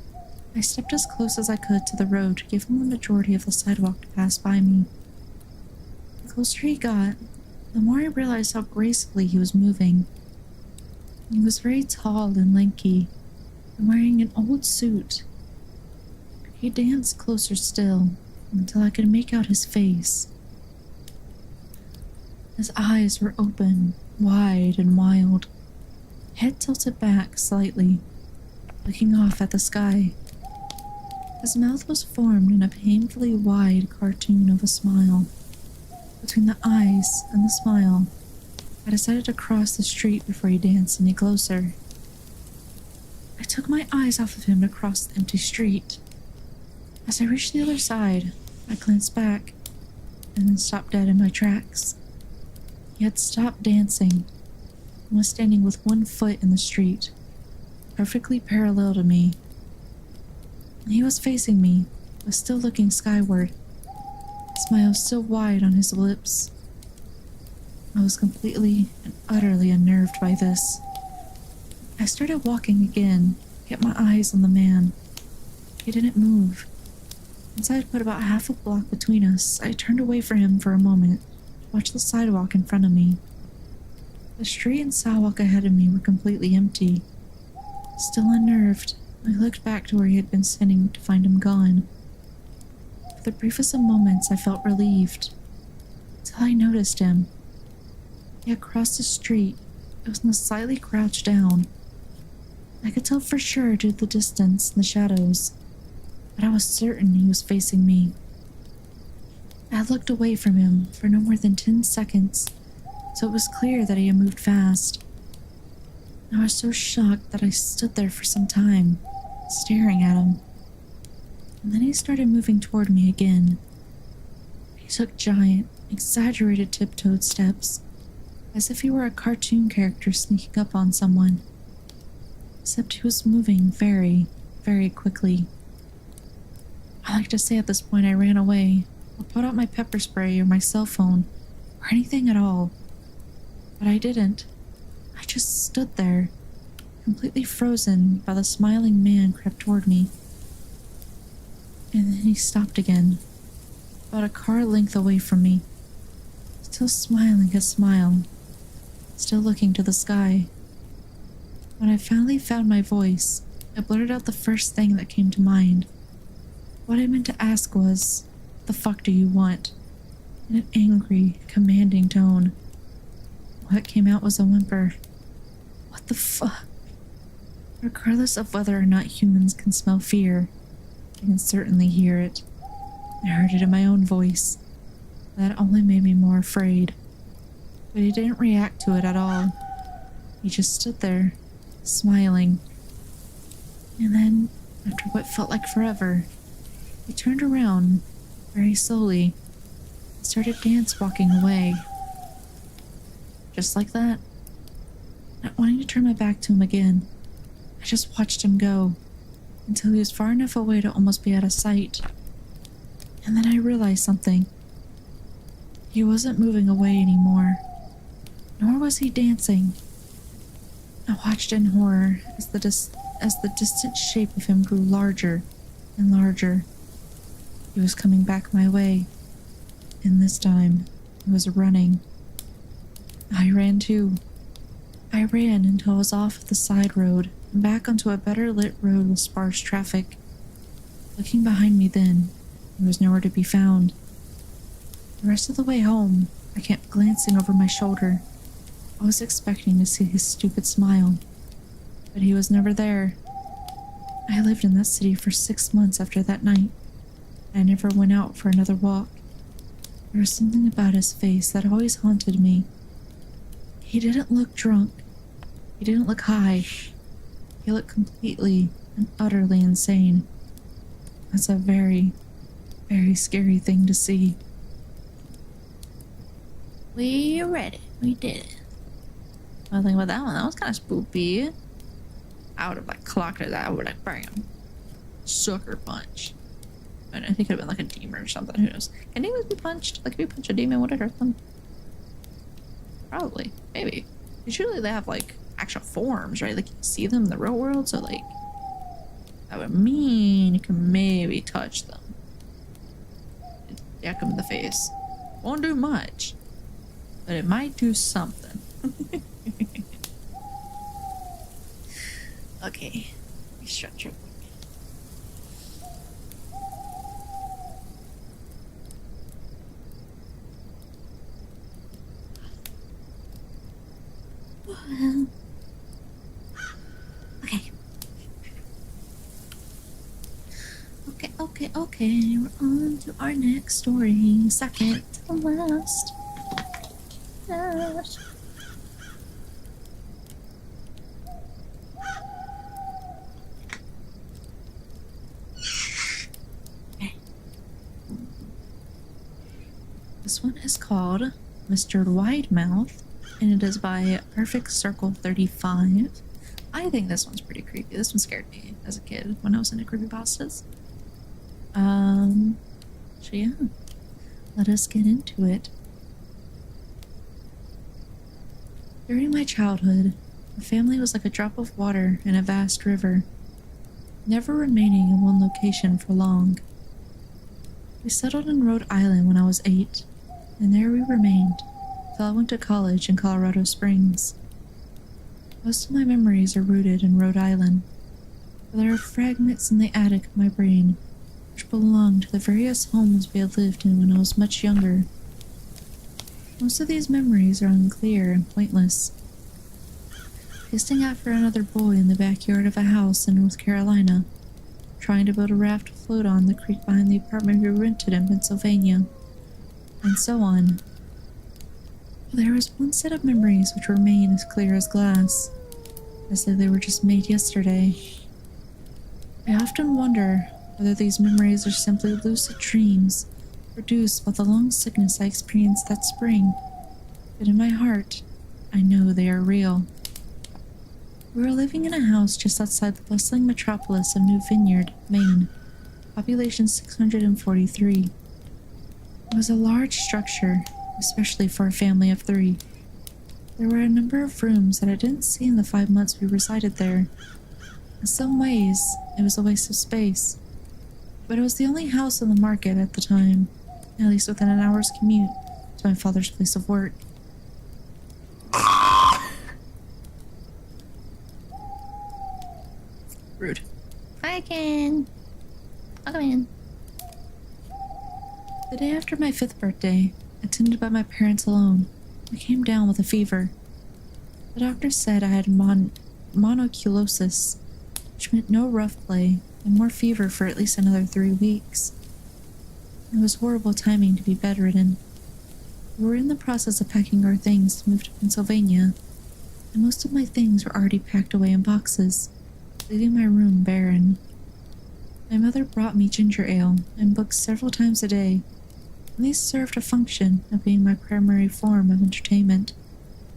[SPEAKER 1] I stepped as close as I could to the road to give him the majority of the sidewalk to pass by me. The closer he got, the more I realized how gracefully he was moving. He was very tall and lanky, and wearing an old suit. He danced closer still, until I could make out his face. His eyes were open, wide and wild, head tilted back slightly, looking off at the sky. His mouth was formed in a painfully wide cartoon of a smile. Between the eyes and the smile, I decided to cross the street before he danced any closer. I took my eyes off of him to cross the empty street. As I reached the other side, I glanced back, and then stopped dead in my tracks. He had stopped dancing, and was standing with one foot in the street, perfectly parallel to me. He was facing me, but still looking skyward, a smile still wide on his lips. I was completely and utterly unnerved by this. I started walking again, kept my eyes on the man. He didn't move. Once I had put about half a block between us, I turned away from him for a moment, to watch the sidewalk in front of me. The street and sidewalk ahead of me were completely empty. Still unnerved, I looked back to where he had been standing to find him gone. For the briefest of moments, I felt relieved, until I noticed him. He had crossed the street. It was slightly crouched down. I could tell for sure due to the distance and the shadows, but I was certain he was facing me. I looked away from him for no more than 10 seconds, so it was clear that he had moved fast. I was so shocked that I stood there for some time, staring at him. And then he started moving toward me again. He took giant, exaggerated tiptoed steps, as if he were a cartoon character sneaking up on someone. Except he was moving very, very quickly. I like to say at this point I ran away, or put out my pepper spray or my cell phone, or anything at all. But I didn't. I just stood there, completely frozen while the smiling man crept toward me. And then he stopped again, about a car length away from me, still smiling his smile, still looking to the sky. When I finally found my voice, I blurted out the first thing that came to mind. What I meant to ask was, "The fuck do you want?" in an angry, commanding tone. What came out was a whimper. What the fuck? Regardless of whether or not humans can smell fear, I can certainly hear it. I heard it in my own voice. That only made me more afraid. But he didn't react to it at all. He just stood there, smiling. And then, after what felt like forever, he turned around, very slowly, and started dance walking away. Just like that. Not wanting to turn my back to him again, I just watched him go, until he was far enough away to almost be out of sight. And then I realized something. He wasn't moving away anymore, nor was he dancing. I watched in horror as the distant shape of him grew larger and larger. He was coming back my way, and this time he was running. I ran too. I ran until I was off the side road and back onto a better lit road with sparse traffic. Looking behind me then, he was nowhere to be found. The rest of the way home, I kept glancing over my shoulder. I was expecting to see his stupid smile, but he was never there. I lived in that city for 6 months after that night. I never went out for another walk. There was something about his face that always haunted me. He didn't look drunk. He didn't look high. He looked completely and utterly insane. That's a very, very scary thing to see. We read it. We did it. I think about that one. That was kind of spoopy. I would have like clocked it. I would like bam, sucker punch. And I think it would have been like a demon or something. Who knows? Can demons be punched? Like if you punch a demon, would it hurt them? Probably. Maybe. Usually they have like actual forms, right? Like you can see them in the real world. So like that would mean you can maybe touch them. Jack them in the face. Won't do much, but it might do something. Okay, restructure. Well, okay. Okay. We're on to our next story. Second to the last. Yes. Okay. This one is called Mr. Widemouth, and it is by Perfect Circle 35. I think this one's pretty creepy. This one scared me as a kid when I was into creepypastas. So yeah, let us get into it. During my childhood, my family was like a drop of water in a vast river, never remaining in one location for long. We settled in Rhode Island when I was 8, and there we remained till I went to college in Colorado Springs. Most of my memories are rooted in Rhode Island, but there are fragments in the attic of my brain which belong to the various homes we had lived in when I was much younger. Most of these memories are unclear and pointless. Chasing after another boy in the backyard of a house in North Carolina, trying to build a raft to float on the creek behind the apartment we rented in Pennsylvania, and so on. There was one set of memories which remain as clear as glass, as though they were just made yesterday. I often wonder whether these memories are simply lucid dreams produced by the long sickness I experienced that spring, but in my heart, I know they are real. We were living in a house just outside the bustling metropolis of New Vineyard, Maine, population 643. It was a large structure, especially for a family of 3. There were a number of rooms that I didn't see in the 5 months we resided there. In some ways, it was a waste of space, but it was the only house on the market at the time, at least within an hour's commute to my father's place of work. Rude.
[SPEAKER 4] Hi again. Welcome in.
[SPEAKER 1] The day after my 5th birthday, attended by my parents alone, I came down with a fever. The doctor said I had monoculosis, which meant no rough play and more fever for at least another 3 weeks. It was horrible timing to be bedridden. We were in the process of packing our things to move to Pennsylvania, and most of my things were already packed away in boxes, leaving my room barren. My mother brought me ginger ale and books several times a day, and these served a function of being my primary form of entertainment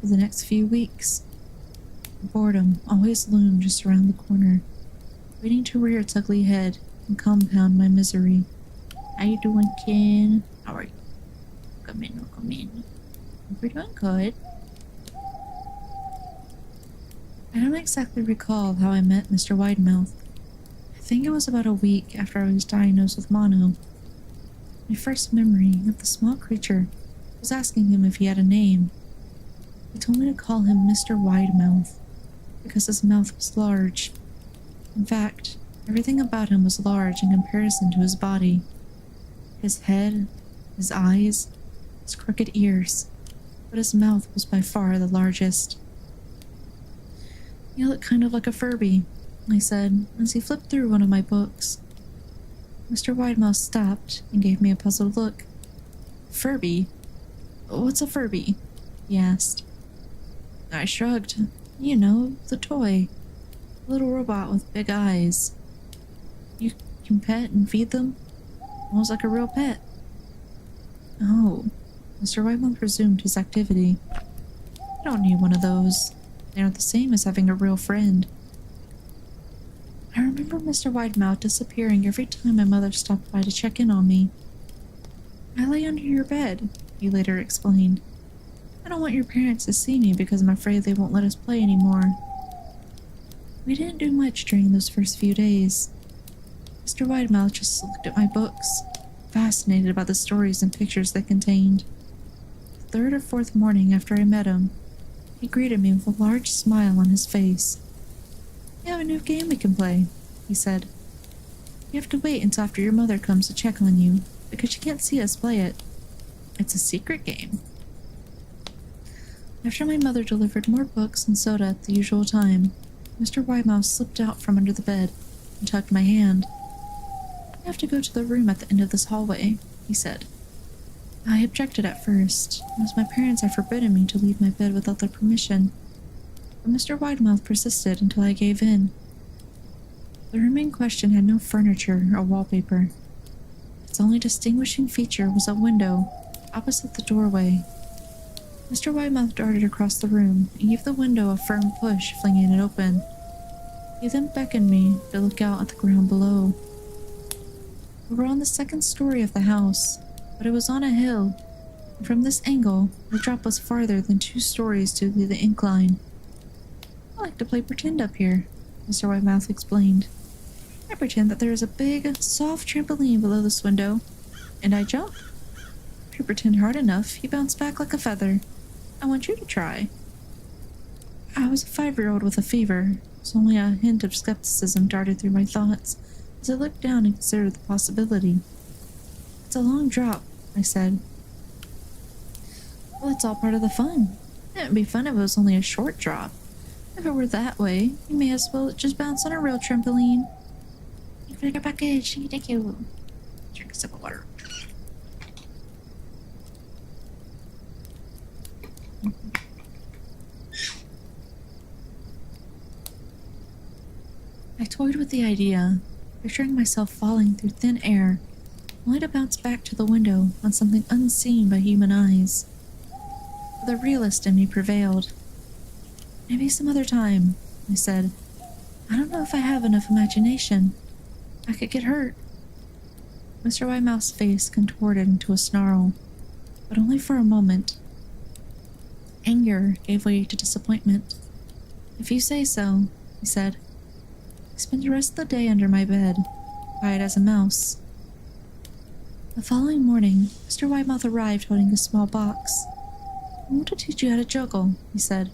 [SPEAKER 1] for the next few weeks. Boredom always loomed just around the corner, waiting to rear its ugly head and compound my misery.
[SPEAKER 4] How you doing, Ken?
[SPEAKER 1] How are you?
[SPEAKER 4] Come in, welcome in. We're doing good.
[SPEAKER 1] I don't exactly recall how I met Mr. Widemouth. I think it was about a week after I was diagnosed with mono. My first memory of the small creature was asking him if he had a name. He told me to call him Mr. Widemouth because his mouth was large. In fact, everything about him was large in comparison to his body. His head, his eyes, his crooked ears, but his mouth was by far the largest. "You look kind of like a Furby," I said, as he flipped through one of my books. Mr. Widemouth stopped and gave me a puzzled look. "Furby? What's a Furby?" he asked. I shrugged. "You know, the toy. A little robot with big eyes. You can pet and feed them, almost like a real pet." "Oh." Mr. Widemouth resumed his activity. "I don't need one of those. They aren't the same as having a real friend." I remember Mr. Widemouth disappearing every time my mother stopped by to check in on me. "I lay under your bed," he later explained. "I don't want your parents to see me because I'm afraid they won't let us play anymore." We didn't do much during those first few days. Mr. Widemouth just looked at my books, fascinated by the stories and pictures they contained. The 3rd or 4th morning after I met him, he greeted me with a large smile on his face. "We have a new game we can play," he said. "You have to wait until after your mother comes to check on you, because she can't see us play it. It's a secret game." After my mother delivered more books and soda at the usual time, Mr. Widemouth slipped out from under the bed and tugged my hand. "You have to go to the room at the end of this hallway," he said. I objected at first, as my parents had forbidden me to leave my bed without their permission, but Mr. Widemouth persisted until I gave in. The room in question had no furniture or wallpaper. Its only distinguishing feature was a window opposite the doorway. Mr. Widemouth darted across the room and gave the window a firm push, flinging it open. He then beckoned me to look out at the ground below. We were on the 2nd story of the house, but it was on a hill, and from this angle, the drop was farther than 2 stories to the incline. "I like to play pretend up here," Mr. Widemouth explained. "I pretend that there is a big, soft trampoline below this window, and I jump. If you pretend hard enough, you bounce back like a feather. I want you to try." I was a 5-year-old with a fever, so only a hint of skepticism darted through my thoughts as I looked down and considered the possibility. "It's a long drop," I said. "Well, it's all part of the fun. It would be fun if it was only a short drop. If it were that way, you may as well just bounce on a real trampoline."
[SPEAKER 4] Thank you for your package. Thank you.
[SPEAKER 1] Drink a sip of water. toyed with the idea, picturing myself falling through thin air, only to bounce back to the window on something unseen by human eyes. But the realist in me prevailed. Maybe some other time, I said. I don't know if I have enough imagination. I could get hurt. Mr. Widemouth's face contorted into a snarl, but only for a moment. Anger gave way to disappointment. If you say so, he said. I spent the rest of the day under my bed, quiet as a mouse. The following morning, Mr. Widemouth arrived holding a small box. I want to teach you how to juggle, he said.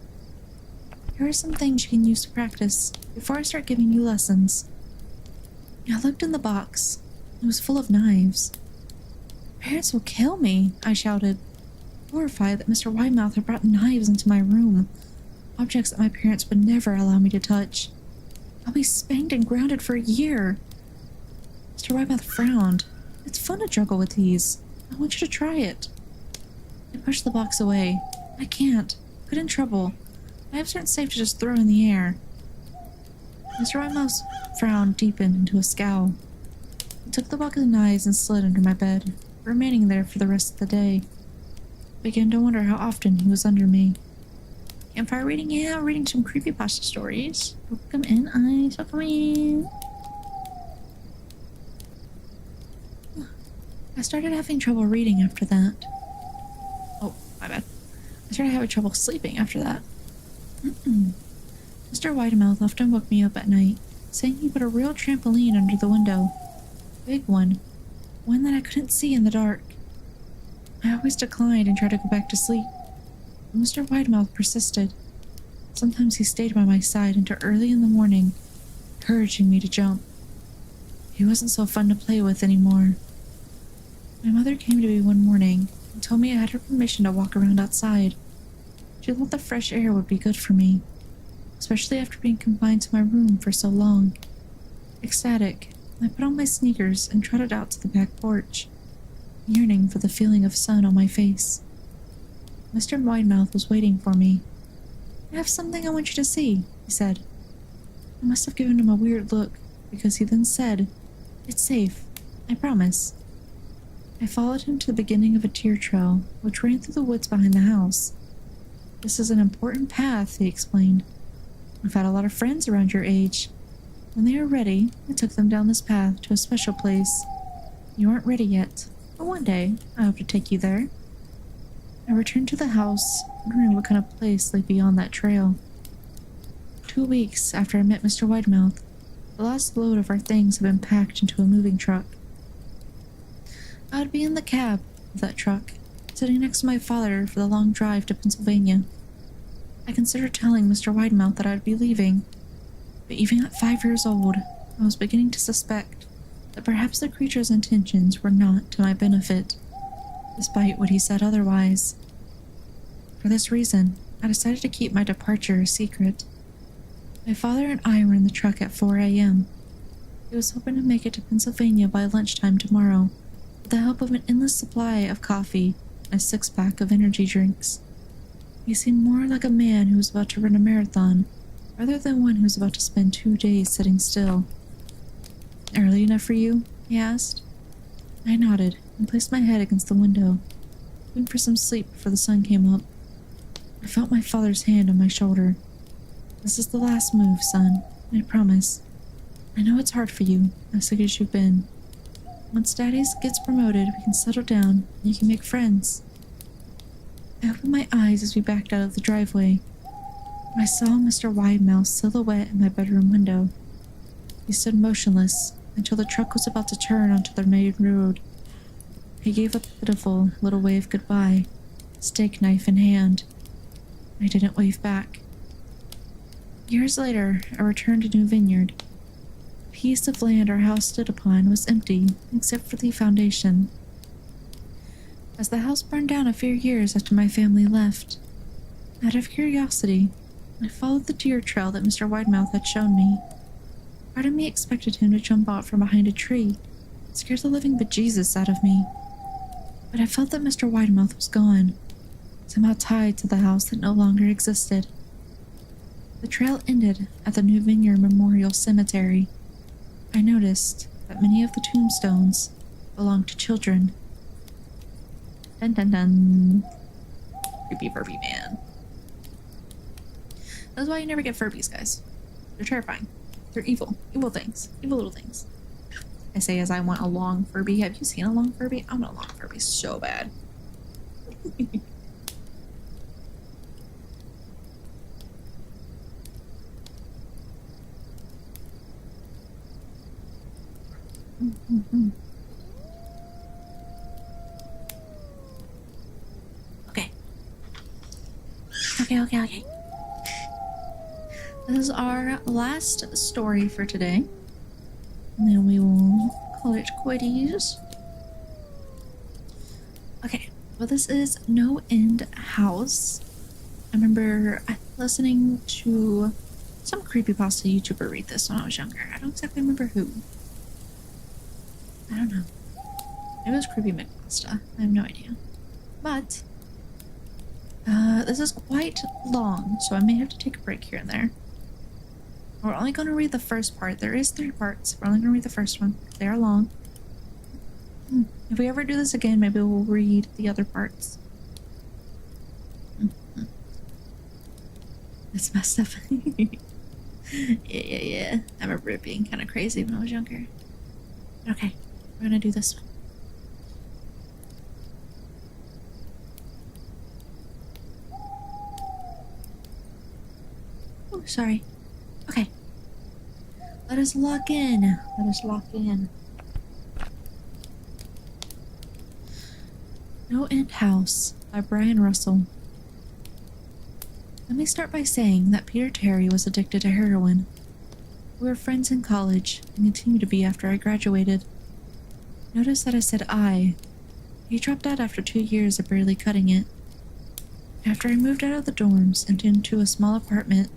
[SPEAKER 1] Here are some things you can use to practice before I start giving you lessons. I looked in the box. It was full of knives. Parents will kill me, I shouted, horrified that Mr. Widemouth had brought knives into my room, objects that my parents would never allow me to touch. I'll be spanked and grounded for a year. Mr. Widemouth frowned. It's fun to juggle with these. I want you to try it. I pushed the box away. I can't. Get in trouble. Knives aren't safe to just throw in the air. Mr. Widemouth's frown deepened into a scowl. He took the box of knives and slid under my bed, remaining there for the rest of the day. I began to wonder how often he was under me. Campfire reading? Yeah, reading some creepypasta stories. Welcome in, eyes. Welcome in. I started having trouble reading after that. Oh, my bad. I started having trouble sleeping after that. Mr. Widemouth often woke me up at night, saying he put a real trampoline under the window. Big one. One that I couldn't see in the dark. I always declined and tried to go back to sleep. But Mr. Widemouth persisted. Sometimes he stayed by my side until early in the morning, encouraging me to jump. He wasn't so fun to play with anymore. My mother came to me one morning and told me I had her permission to walk around outside. She thought the fresh air would be good for me, especially after being confined to my room for so long. Ecstatic, I put on my sneakers and trotted out to the back porch, yearning for the feeling of sun on my face. Mr. Widemouth was waiting for me. I have something I want you to see, he said. I must have given him a weird look, because he then said, It's safe, I promise. I followed him to the beginning of a deer trail, which ran through the woods behind the house. This is an important path, he explained. I've had a lot of friends around your age. When they are ready, I took them down this path to a special place. You aren't ready yet, but one day I hope to take you there. I returned to the house, wondering what kind of place lay beyond that trail. 2 weeks after I met Mr. Widemouth, the last load of our things had been packed into a moving truck. I would be in the cab of that truck, sitting next to my father for the long drive to Pennsylvania. I considered telling Mr. Widemouth that I would be leaving, but even at 5 years old, I was beginning to suspect that perhaps the creature's intentions were not to my benefit, despite what he said otherwise. For this reason, I decided to keep my departure a secret. My father and I were in the truck at 4 a.m. He was hoping to make it to Pennsylvania by lunchtime tomorrow, with the help of an endless supply of coffee and a 6-pack of energy drinks. He seemed more like a man who was about to run a marathon, rather than one who was about to spend 2 days sitting still. Early enough for you? He asked. I nodded and placed my head against the window, hoping for some sleep before the sun came up. I felt my father's hand on my shoulder. This is the last move, son, I promise. I know it's hard for you, as sick as you've been. Once Daddy gets promoted, we can settle down and you can make friends. I opened my eyes as we backed out of the driveway. I saw Mr. Widemouth's silhouette in my bedroom window. He stood motionless until the truck was about to turn onto the main road. He gave a pitiful little wave goodbye, steak knife in hand. I didn't wave back. Years later, I returned to New Vineyard. The piece of land our house stood upon was empty, except for the foundation. As the house burned down a few years after my family left, out of curiosity, I followed the deer trail that Mr. Widemouth had shown me. Part of me expected him to jump out from behind a tree, and scare the living bejesus out of me. But I felt that Mr. Widemouth was gone, somehow tied to the house that no longer existed. The trail ended at the New Vineyard Memorial Cemetery. I noticed that many of the tombstones belonged to children. Dun dun dun. Creepy Furby man. That's why you never get Furbies, guys. They're terrifying. They're evil. Evil things. Evil little things. I say as I want a long Furby. Have you seen a long Furby? I want a long Furby so bad. Okay. Okay. This is our last story for today. And then we will call it quitties. Okay, well, this is NoEnd House. I remember listening to some creepypasta YouTuber read this when I was younger. I don't exactly remember who. I don't know. It was CreepyPasta. I have no idea. But this is quite long, so I may have to take a break here and there. We're only going to read the first part. There is 3 parts. We're only going to read the first one. They are long. If we ever do this again, maybe we'll read the other parts. It's messed up. Yeah. I remember it being kind of crazy when I was younger. Okay, we're going to do this one. Oh, sorry. Okay. Let us lock in. NoEnd House by Brian Russell. Let me start by saying that Peter Terry was addicted to heroin. We were friends in college and continue to be after I graduated. Notice that I said I. He dropped out after 2 years of barely cutting it. After I moved out of the dorms and into a small apartment,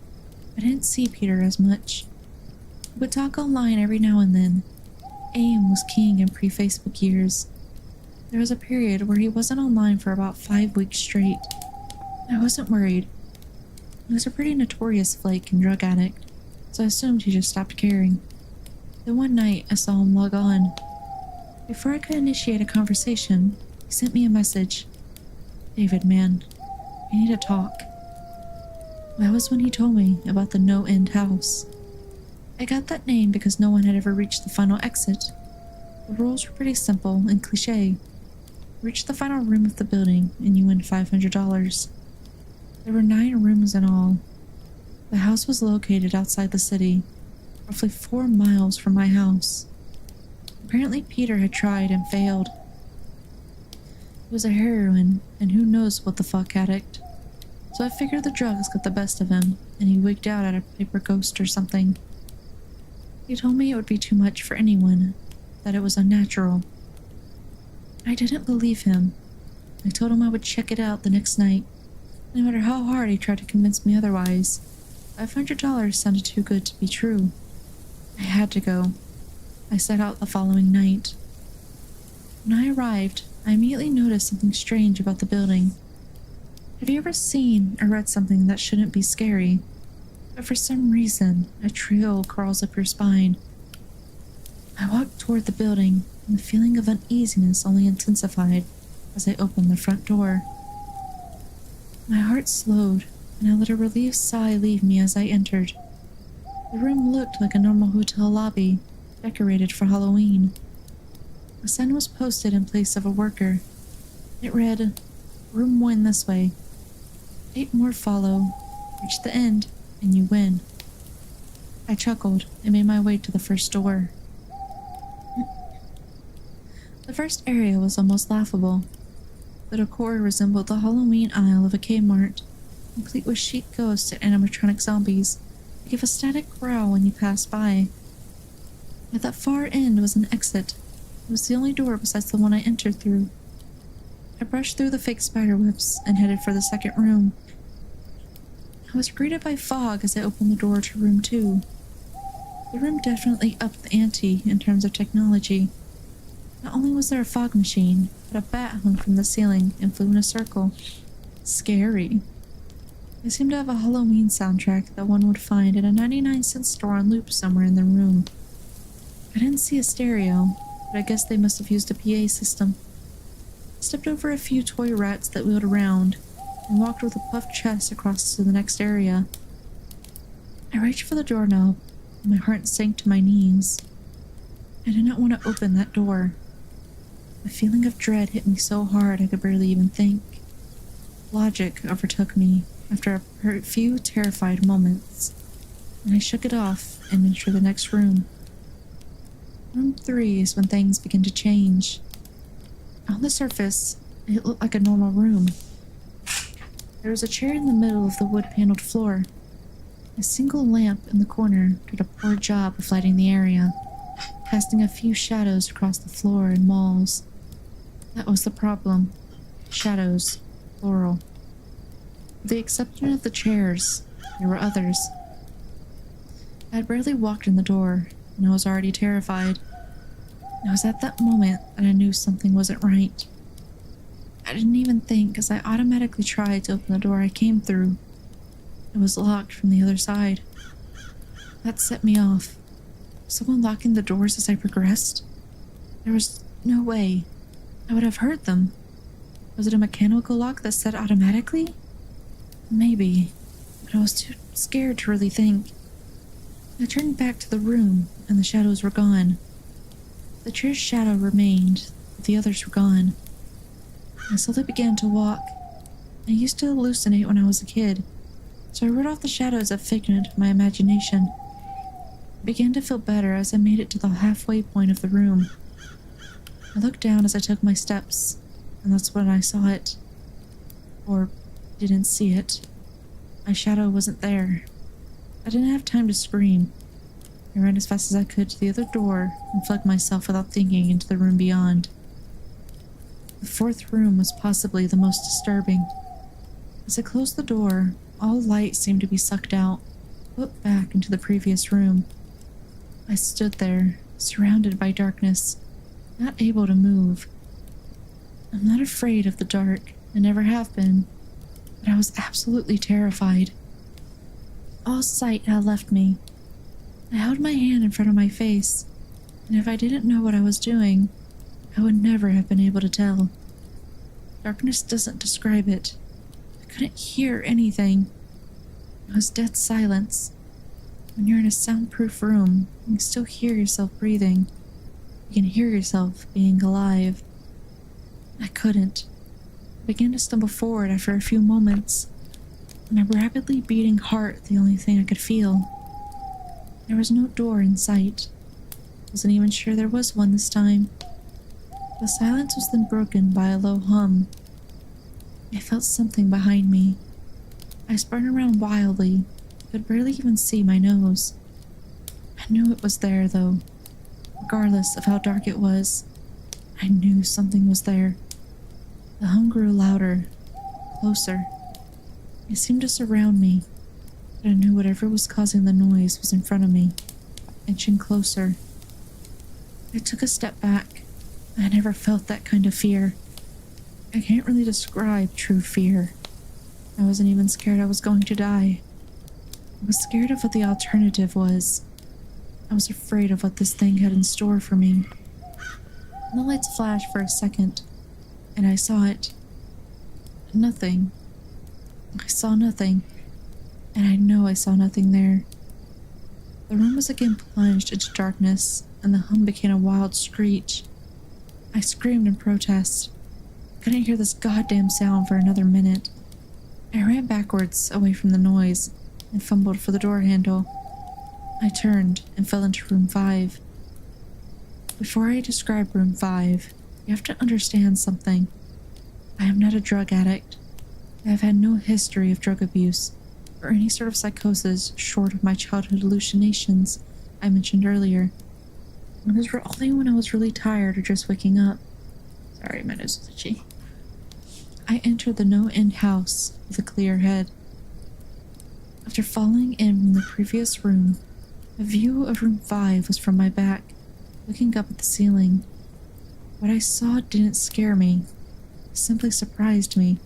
[SPEAKER 1] I didn't see Peter as much. We would talk online every now and then. AIM was king in pre-Facebook years. There was a period where he wasn't online for about 5 weeks straight. I wasn't worried. He was a pretty notorious flake and drug addict, so I assumed he just stopped caring. Then one night, I saw him log on. Before I could initiate a conversation, he sent me a message. David, man, we need to talk. That was when he told me about the NoEnd House. I got that name because no one had ever reached the final exit. The rules were pretty simple and cliché. Reach the final room of the building and you win $500. There were 9 rooms in all. The house was located outside the city, roughly 4 miles from my house. Apparently Peter had tried and failed. He was a heroin and who knows what the fuck addict. So I figured the drugs got the best of him and he wigged out at a paper ghost or something. He told me it would be too much for anyone, that it was unnatural. I didn't believe him. I told him I would check it out the next night. No matter how hard he tried to convince me otherwise, $500 sounded too good to be true. I had to go. I set out the following night. When I arrived, I immediately noticed something strange about the building. Have you ever seen or read something that shouldn't be scary, but for some reason, a chill crawls up your spine? I walked toward the building, and the feeling of uneasiness only intensified as I opened the front door. My heart slowed, and I let a relieved sigh leave me as I entered. The room looked like a normal hotel lobby, decorated for Halloween. A sign was posted in place of a worker. It read, "Room 1 this way. 8 more follow. Reach the end, and you win." I chuckled and made my way to the first door. The first area was almost laughable. The decor resembled the Halloween aisle of a Kmart, complete with chic ghosts and animatronic zombies that give a static growl when you pass by. At that far end was an exit. It was the only door besides the one I entered through. I brushed through the fake spiderwebs and headed for the second room. I was greeted by fog as I opened the door to room 2. The room definitely upped the ante in terms of technology. Not only was there a fog machine, but a bat hung from the ceiling and flew in a circle. Scary. They seemed to have a Halloween soundtrack that one would find at a 99-cent store on loop somewhere in the room. I didn't see a stereo, but I guess they must have used a PA system. I stepped over a few toy rats that wheeled around and walked with a puffed chest across to the next area. I reached for the doorknob, and my heart sank to my knees. I did not want to open that door. A feeling of dread hit me so hard I could barely even think. Logic overtook me after a few terrified moments, and I shook it off and entered the next room. Room 3 is when things begin to change. On the surface, it looked like a normal room. There was a chair in the middle of the wood-paneled floor. A single lamp in the corner did a poor job of lighting the area, casting a few shadows across the floor and walls. That was the problem. Shadows, plural. With the exception of the chairs, there were others. I had barely walked in the door, and I was already terrified. It was at that moment that I knew something wasn't right. I didn't even think, as I automatically tried to open the door I came through. It was locked from the other side. That set me off. Was someone locking the doors as I progressed? There was no way. I would have heard them. Was it a mechanical lock that set automatically? Maybe, but I was too scared to really think. I turned back to the room, and the shadows were gone. The chair's shadow remained, but the others were gone. I slowly began to walk. I used to hallucinate when I was a kid, so I wrote off the shadow as a figment of my imagination. I began to feel better as I made it to the halfway point of the room. I looked down as I took my steps, and that's when I saw it. Or didn't see it. My shadow wasn't there. I didn't have time to scream. I ran as fast as I could to the other door and flung myself without thinking into the room beyond. The fourth room was possibly the most disturbing. As I closed the door, all light seemed to be sucked out, put back into the previous room. I stood there, surrounded by darkness, not able to move. I'm not afraid of the dark, I never have been, but I was absolutely terrified. All sight had left me. I held my hand in front of my face, and if I didn't know what I was doing, I would never have been able to tell. Darkness doesn't describe it. I couldn't hear anything. It was dead silence. When you're in a soundproof room, you can still hear yourself breathing. You can hear yourself being alive. I couldn't. I began to stumble forward after a few moments, and my rapidly beating heart the only thing I could feel. There was no door in sight. Wasn't even sure there was one this time. The silence was then broken by a low hum. I felt something behind me. I spun around wildly, could barely even see my nose. I knew it was there, though. Regardless of how dark it was, I knew something was there. The hum grew louder, closer. It seemed to surround me, but I knew whatever was causing the noise was in front of me, inching closer. I took a step back. I never felt that kind of fear. I can't really describe true fear. I wasn't even scared I was going to die. I was scared of what the alternative was. I was afraid of what this thing had in store for me. And the lights flashed for a second, and I saw it. Nothing. I saw nothing, and I know I saw nothing there. The room was again plunged into darkness, and the hum became a wild screech. I screamed in protest. I couldn't hear this goddamn sound for another minute. I ran backwards, away from the noise, and fumbled for the door handle. I turned and fell into room 5. Before I describe room 5, you have to understand something. I am not a drug addict. I have had no history of drug abuse, or any sort of psychosis short of my childhood hallucinations I mentioned earlier. And those were only when I was really tired or just waking up. Sorry, my nose is itchy. I entered the NoEnd House with a clear head. After falling in from the previous room, a view of room 5 was from my back, looking up at the ceiling. What I saw didn't scare me, it simply surprised me.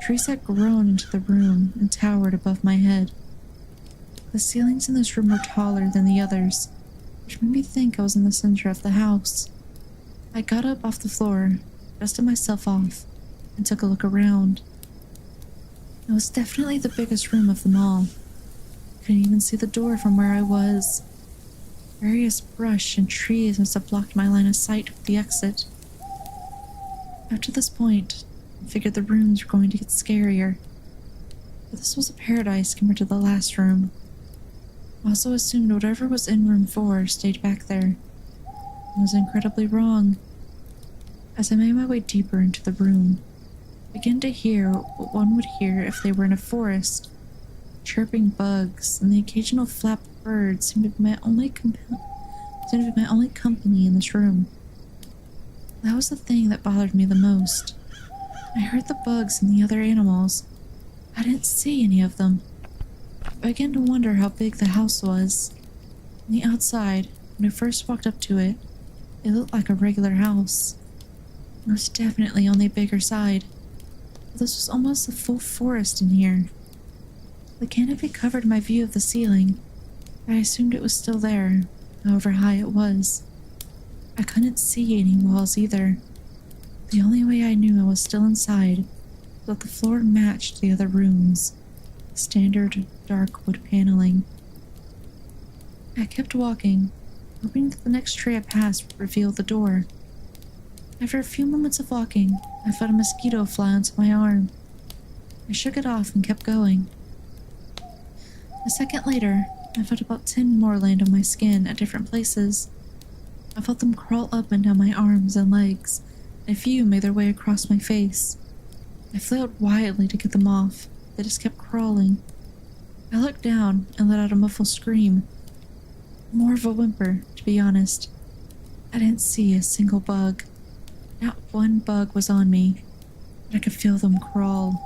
[SPEAKER 1] Trees had grown into the room and towered above my head. The ceilings in this room were taller than the others, which made me think I was in the center of the house. I got up off the floor, dusted myself off, and took a look around. It was definitely the biggest room of them all. I couldn't even see the door from where I was. Various brush and trees must have blocked my line of sight with the exit. After this point, I figured the rooms were going to get scarier. But this was a paradise compared to the last room. I also assumed whatever was in room 4 stayed back there. I was incredibly wrong. As I made my way deeper into the room, I began to hear what one would hear if they were in a forest. Chirping bugs and the occasional flap of birds seemed to be my only company in this room. That was the thing that bothered me the most. I heard the bugs and the other animals. I didn't see any of them. I began to wonder how big the house was. On the outside, when I first walked up to it, it looked like a regular house. It was definitely on the bigger side. But this was almost a full forest in here. The canopy covered my view of the ceiling. I assumed it was still there, however high it was. I couldn't see any walls either. The only way I knew I was still inside was that the floor matched the other rooms. Standard dark wood paneling. I kept walking, hoping that the next tree I passed would reveal the door. After a few moments of walking, I felt a mosquito fly onto my arm. I shook it off and kept going. A second later, I felt about 10 more land on my skin at different places. I felt them crawl up and down my arms and legs, and a few made their way across my face. I flailed wildly to get them off. They just kept crawling. I looked down and let out a muffled scream. More of a whimper, to be honest. I didn't see a single bug. Not one bug was on me, but I could feel them crawl.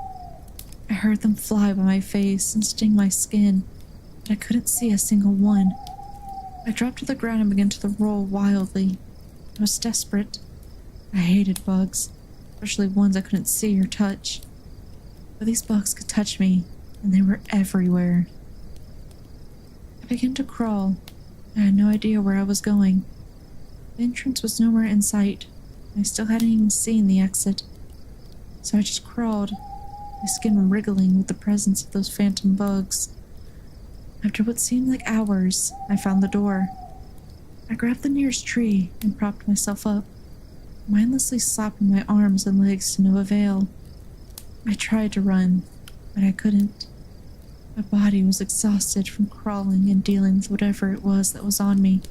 [SPEAKER 1] I heard them fly by my face and sting my skin, but I couldn't see a single one. I dropped to the ground and began to roll wildly. I was desperate. I hated bugs, especially ones I couldn't see or touch. But these bugs could touch me, and they were everywhere. I began to crawl. I had no idea where I was going. The entrance was nowhere in sight. I still hadn't even seen the exit. So I just crawled, my skin wriggling with the presence of those phantom bugs. After what seemed like hours, I found the door. I grabbed the nearest tree and propped myself up, mindlessly slapping my arms and legs to no avail. I tried to run, but I couldn't. My body was exhausted from crawling and dealing with whatever it was that was on me.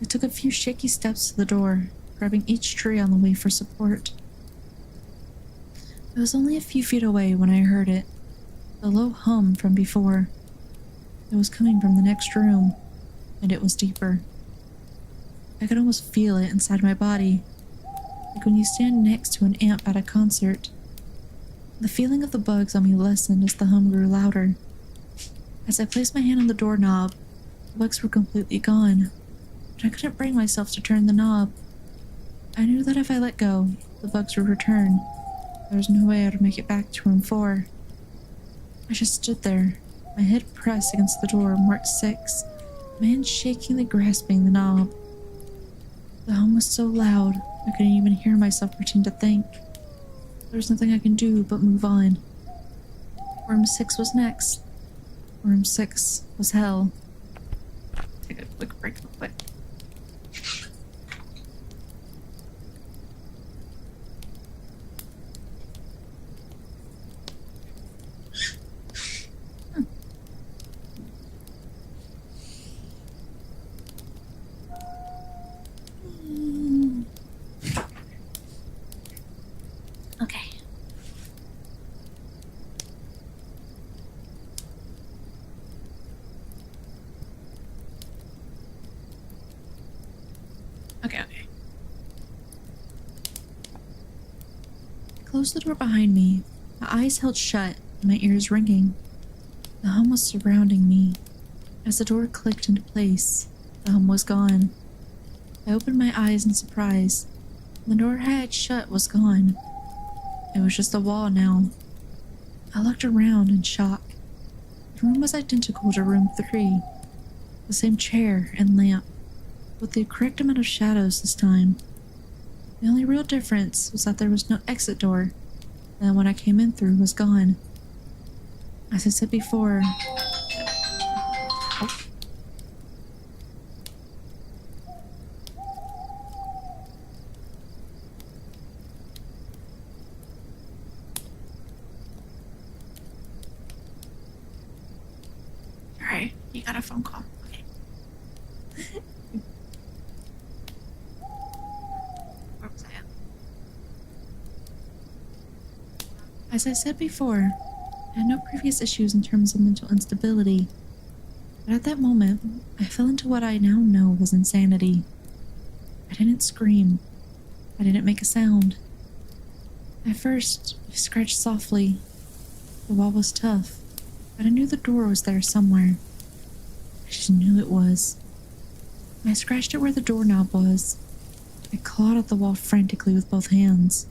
[SPEAKER 1] I took a few shaky steps to the door, grabbing each tree on the way for support. It was only a few feet away when I heard it, the low hum from before. It was coming from the next room, and it was deeper. I could almost feel it inside my body, like when you stand next to an amp at a concert. The feeling of the bugs on me lessened as the hum grew louder. As I placed my hand on the doorknob, the bugs were completely gone, but I couldn't bring myself to turn the knob. I knew that if I let go, the bugs would return. There was no way I would make it back to room 4. I just stood there, my head pressed against the door marked 6, my hand shakingly grasping the knob. The hum was so loud, I couldn't even hear myself pretend to think. There was nothing I can do but move on. Room 6 was next. Room 6 was hell. Take a quick break real quick.
[SPEAKER 4] Okay.
[SPEAKER 1] Okay. I closed the door behind me, my eyes held shut, and my ears ringing. The hum was surrounding me. As the door clicked into place, the hum was gone. I opened my eyes in surprise. The door I had shut was gone. It was just a wall now, I looked around in shock. The room was identical to room 3. The same chair and lamp, with the correct amount of shadows this time. The only real difference was that there was no exit door, and the one I came in through was gone. As I said before,
[SPEAKER 4] Alright, you got a phone call. Okay. Where was I at?
[SPEAKER 1] as I said before, I had no previous issues in terms of mental instability, but at that moment, I fell into what I now know was insanity. I didn't scream. I didn't make a sound. At first, I scratched softly. The wall was tough, but I knew the door was there somewhere. I just knew it was. I scratched it where the doorknob was. I clawed at the wall frantically with both hands,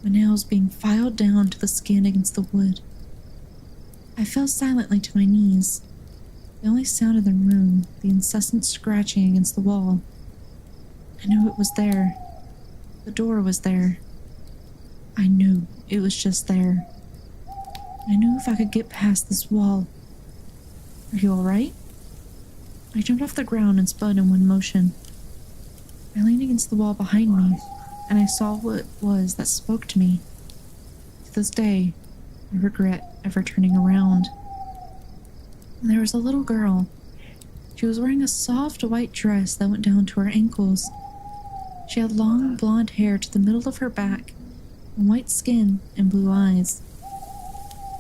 [SPEAKER 1] my nails being filed down to the skin against the wood. I fell silently to my knees. The only sound in the room, the incessant scratching against the wall. I knew it was there. The door was there. I knew it was just there. I knew if I could get past this wall. Are you alright? I jumped off the ground and spun in one motion. I leaned against the wall behind me, and I saw what it was that spoke to me. To this day, I regret ever turning around. There was a little girl. She was wearing a soft white dress that went down to her ankles. She had long blonde hair to the middle of her back, and white skin and blue eyes.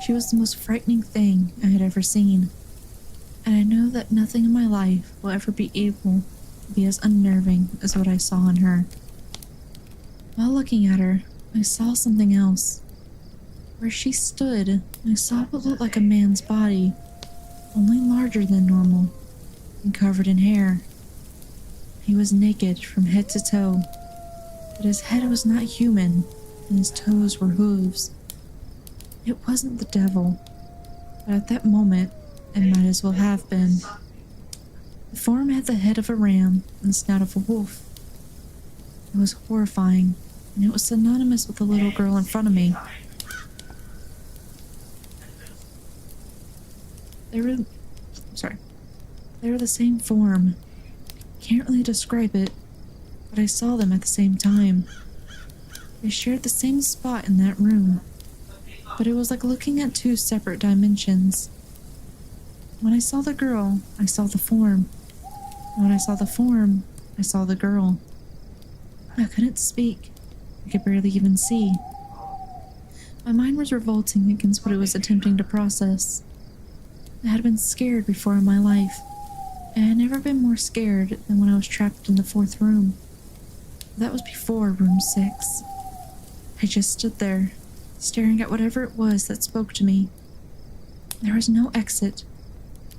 [SPEAKER 1] She was the most frightening thing I had ever seen, and I know that nothing in my life will ever be able to be as unnerving as what I saw in her. While looking at her, I saw something else. Where she stood, I saw what looked like a man's body, only larger than normal, and covered in hair. He was naked from head to toe, but his head was not human, and his toes were hooves. It wasn't the devil, but at that moment, it might as well have been. The form had the head of a ram and the snout of a wolf. It was horrifying, and it was synonymous with the little girl in front of me. They were the same form. Can't really describe it, but I saw them at the same time. They shared the same spot in that room, but it was like looking at two separate dimensions. When I saw the girl, I saw the form. And when I saw the form, I saw the girl. I couldn't speak. I could barely even see. My mind was revolting against what it was attempting to process. I had been scared before in my life, and I had never been more scared than when I was trapped in the 4th room. That was before room 6. I just stood there, staring at whatever it was that spoke to me. There was no exit.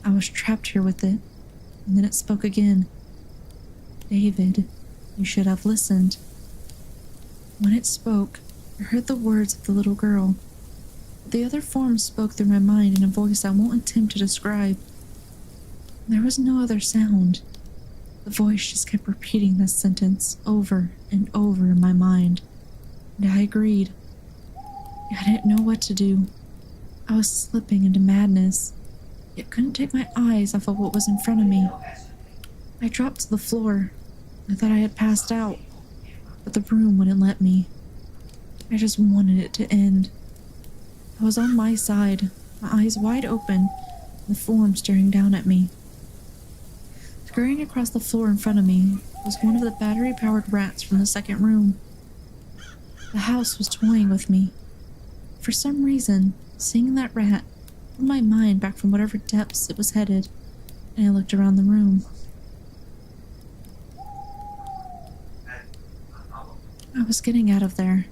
[SPEAKER 1] I was trapped here with it, and then it spoke again. David, you should have listened. When it spoke, I heard the words of the little girl. The other form spoke through my mind in a voice I won't attempt to describe. There was no other sound. The voice just kept repeating this sentence over and over in my mind, and I agreed. I didn't know what to do. I was slipping into madness, yet couldn't take my eyes off of what was in front of me. I dropped to the floor. I thought I had passed out, but the room wouldn't let me. I just wanted it to end. I was on my side, my eyes wide open, the form staring down at me. Scurrying across the floor in front of me was one of the battery-powered rats from the 2nd room. The house was toying with me. For some reason, seeing that rat pulled my mind back from whatever depths it was headed, and I looked around the room. I was getting out of there.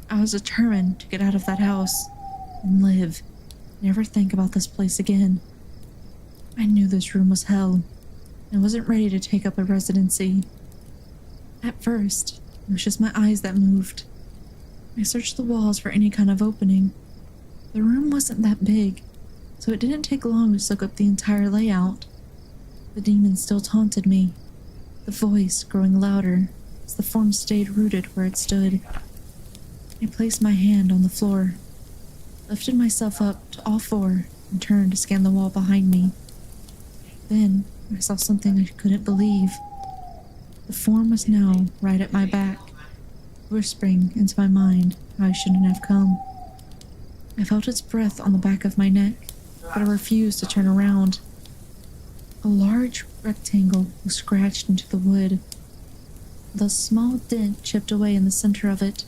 [SPEAKER 1] I was determined to get out of that house and live, never think about this place again. I knew this room was hell, and wasn't ready to take up a residency. At first, it was just my eyes that moved. I searched the walls for any kind of opening. The room wasn't that big, so it didn't take long to soak up the entire layout. The demon still taunted me, the voice growing louder as the form stayed rooted where it stood. I placed my hand on the floor, lifted myself up to all four, and turned to scan the wall behind me. Then I saw something I couldn't believe. The form was now right at my back, whispering into my mind how I shouldn't have come. I felt its breath on the back of my neck, but I refused to turn around. A large rectangle was scratched into the wood, with a small dent chipped away in the center of it.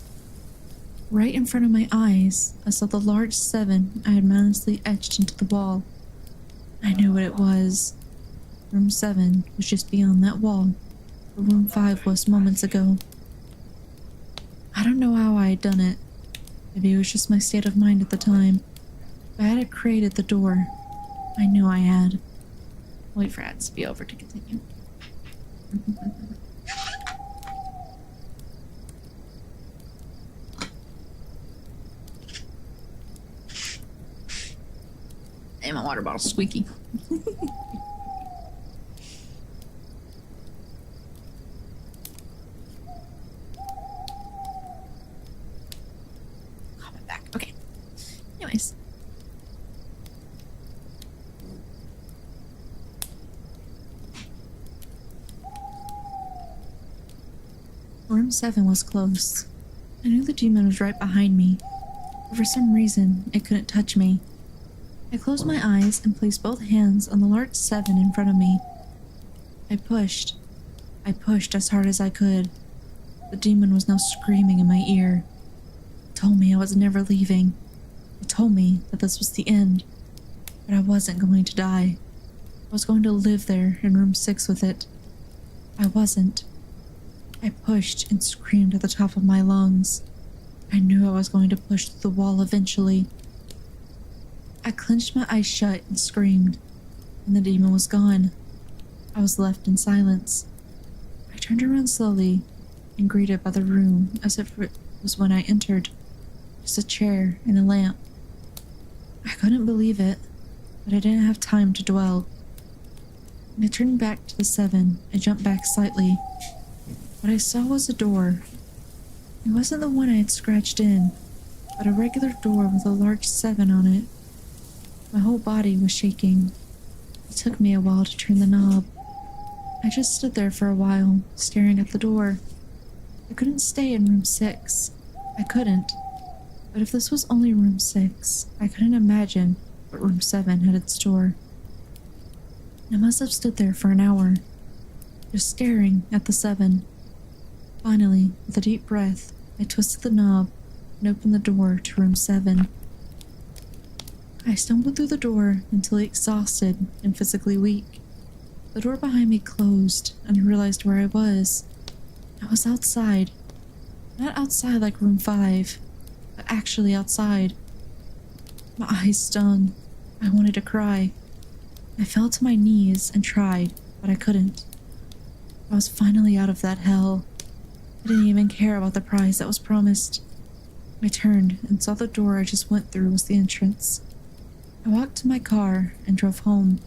[SPEAKER 1] Right in front of my eyes, I saw the large 7 I had mindlessly etched into the wall. I knew what it was. Room 7 was just beyond that wall, where room 5 was moments ago. I don't know how I had done it. Maybe it was just my state of mind at the time. But I had created the door. I knew I had. Wait for ads to be over to continue. And my water bottle's squeaky. Comment back. Okay. Anyways. Room 7 was close. I knew the demon was right behind me, but for some reason, it couldn't touch me. I closed my eyes and placed both hands on the large 7 in front of me. I pushed. I pushed as hard as I could. The demon was now screaming in my ear. It told me I was never leaving. It told me that this was the end, but I wasn't going to die. I was going to live there in room 6 with it. I wasn't. I pushed and screamed at the top of my lungs. I knew I was going to push through the wall eventually. I clenched my eyes shut and screamed, and the demon was gone. I was left in silence. I turned around slowly and greeted by the room as if it was when I entered. Just a chair and a lamp. I couldn't believe it, but I didn't have time to dwell. When I turned back to the 7, I jumped back slightly. What I saw was a door. It wasn't the one I had scratched in, but a regular door with a large 7 on it. My whole body was shaking. It took me a while to turn the knob. I just stood there for a while, staring at the door. I couldn't stay in room 6. I couldn't. But if this was only room 6, I couldn't imagine what room 7 had in store. I must have stood there for an hour, just staring at the 7. Finally, with a deep breath, I twisted the knob and opened the door to room 7. I stumbled through the door until exhausted and physically weak. The door behind me closed, and I realized where I was. I was outside. Not outside like room 5, but actually outside. My eyes stung. I wanted to cry. I fell to my knees and tried, but I couldn't. I was finally out of that hell. I didn't even care about the prize that was promised. I turned and saw the door I just went through was the entrance. I walked to my car and drove home,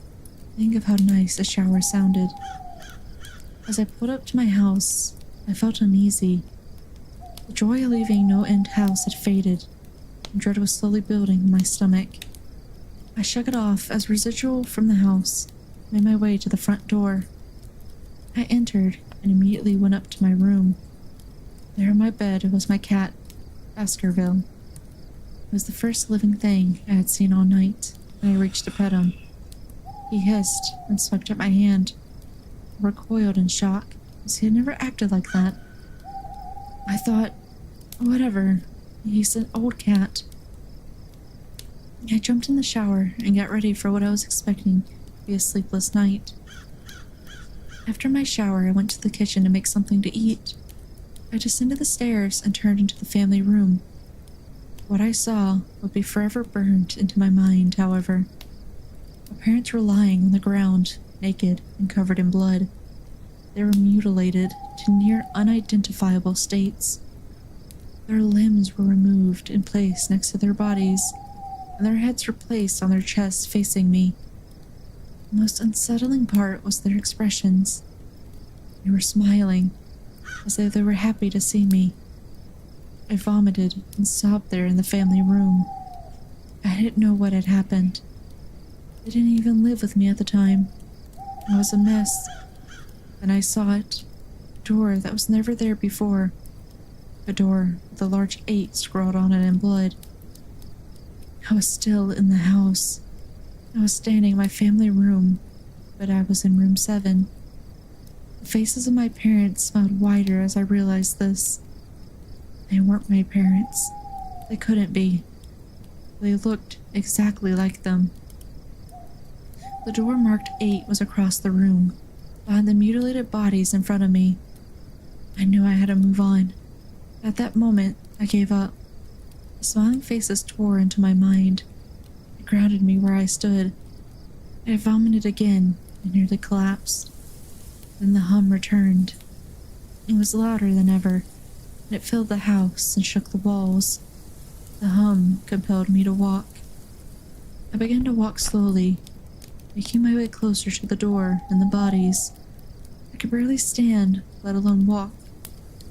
[SPEAKER 1] thinking of how nice a shower sounded. As I pulled up to my house, I felt uneasy. The joy of leaving NoEnd House had faded, and dread was slowly building in my stomach. I shook it off as residual from the house made my way to the front door. I entered and immediately went up to my room. There in my bed was my cat, Baskerville. It was the first living thing I had seen all night, and I reached to pet him. He hissed and swiped at my hand. I recoiled in shock, as he had never acted like that. I thought, whatever, he's an old cat. I jumped in the shower and got ready for what I was expecting to be a sleepless night. After my shower, I went to the kitchen to make something to eat. I descended the stairs and turned into the family room. What I saw would be forever burned into my mind, however. My parents were lying on the ground, naked and covered in blood. They were mutilated to near unidentifiable states. Their limbs were removed and placed next to their bodies. and their heads were placed on their chests facing me. The most unsettling part was their expressions. They were smiling, as though they were happy to see me. I vomited and sobbed there in the family room. I didn't know what had happened. They didn't even live with me at the time. I was a mess. Then I saw it. A door that was never there before. A door with a large 8 scrawled on it in blood. I was still in the house. I was standing in my family room, but I was in room 7. The faces of my parents smiled wider as I realized this. They weren't my parents. They couldn't be. They looked exactly like them. The door marked 8 was across the room, behind the mutilated bodies in front of me. I knew I had to move on. At that moment, I gave up. The smiling faces tore into my mind. It grounded me where I stood. I vomited again and nearly collapsed. Then the hum returned. It was louder than ever, and it filled the house and shook the walls. The hum compelled me to walk. I began to walk slowly, making my way closer to the door and the bodies. I could barely stand, let alone walk.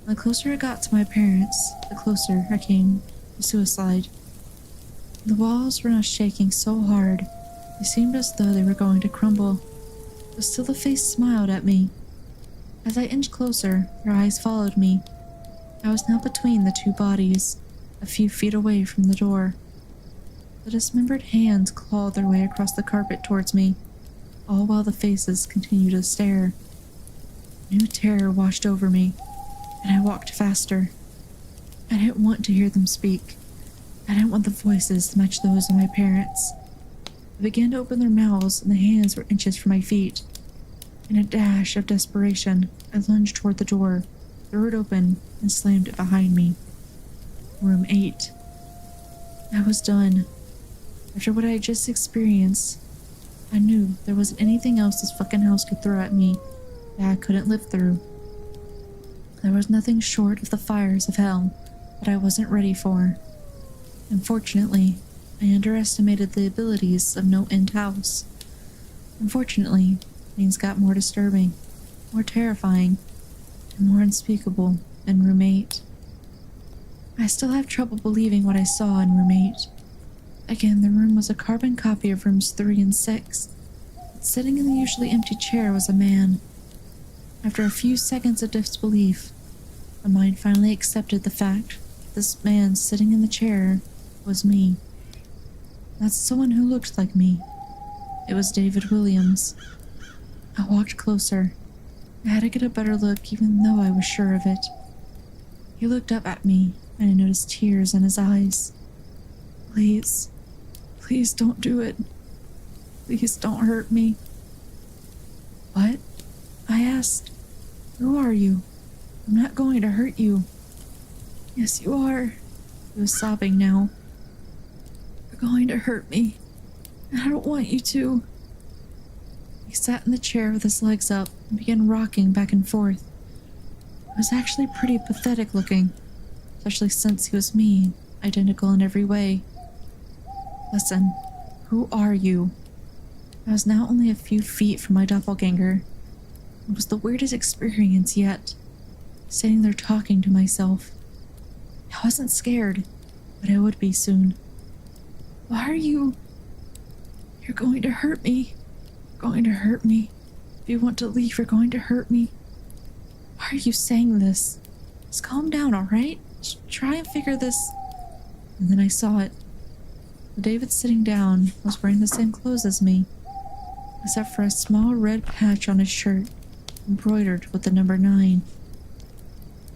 [SPEAKER 1] The closer I got to my parents, the closer I came to suicide. The walls were now shaking so hard, they seemed as though they were going to crumble. But still the face smiled at me. As I inched closer, their eyes followed me. I was now between the 2 bodies, a few feet away from the door. The dismembered hands clawed their way across the carpet towards me, all while the faces continued to stare. New terror washed over me, and I walked faster. I didn't want to hear them speak. I didn't want the voices to match those of my parents. They began to open their mouths, and the hands were inches from my feet. In a dash of desperation, I lunged toward the door, threw it open, and slammed it behind me. Room 8. I was done. After what I had just experienced, I knew there wasn't anything else this fucking house could throw at me that I couldn't live through. There was nothing short of the fires of hell that I wasn't ready for. Unfortunately, I underestimated the abilities of NoEnd House. Unfortunately, things got more disturbing, more terrifying, and more unspeakable in Room 8. I still have trouble believing what I saw in Room 8. Again, the room was a carbon copy of Rooms 3 and 6. But sitting in the usually empty chair was a man. After a few seconds of disbelief, my mind finally accepted the fact that this man sitting in the chair was me. That's someone who looked like me. It was David Williams. I walked closer. I had to get a better look even though I was sure of it. He looked up at me, and I noticed tears in his eyes. Please, please don't do it. Please don't hurt me. What? I asked. Who are you? I'm not going to hurt you. Yes, you are. He was sobbing now. You're going to hurt me, and I don't want you to. He sat in the chair with his legs up and began rocking back and forth. It was actually pretty pathetic looking, especially since he was me, identical in every way. Listen, who are you? I was now only a few feet from my doppelganger. It was the weirdest experience yet, sitting there talking to myself. I wasn't scared, but I would be soon. Why are you... You're going to hurt me. You're going to hurt me. If you want to leave, you're going to hurt me. Why are you saying this? Just calm down, alright? Just try and figure this... And then I saw it. David sitting down was wearing the same clothes as me, except for a small red patch on his shirt, embroidered with the number 9.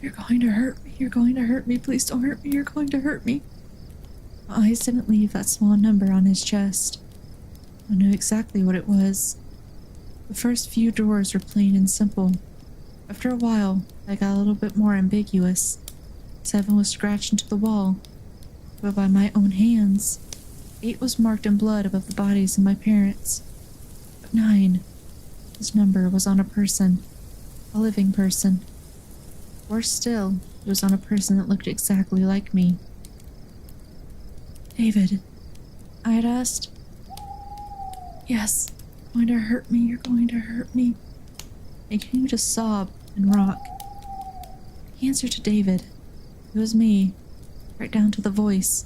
[SPEAKER 1] You're going to hurt me. You're going to hurt me. Please don't hurt me. You're going to hurt me. My eyes didn't leave that small number on his chest. I knew exactly what it was. The first few doors were plain and simple. After a while, I got a little bit more ambiguous. 7 was scratched into the wall, but by my own hands. 8 was marked in blood above the bodies of my parents. But 9, this number was on a person. A living person. Worse still, it was on a person that looked exactly like me. David. I had asked. Yes, you're going to hurt me, you're going to hurt me. I continued to sob and rock. He answered to David. It was me, right down to the voice.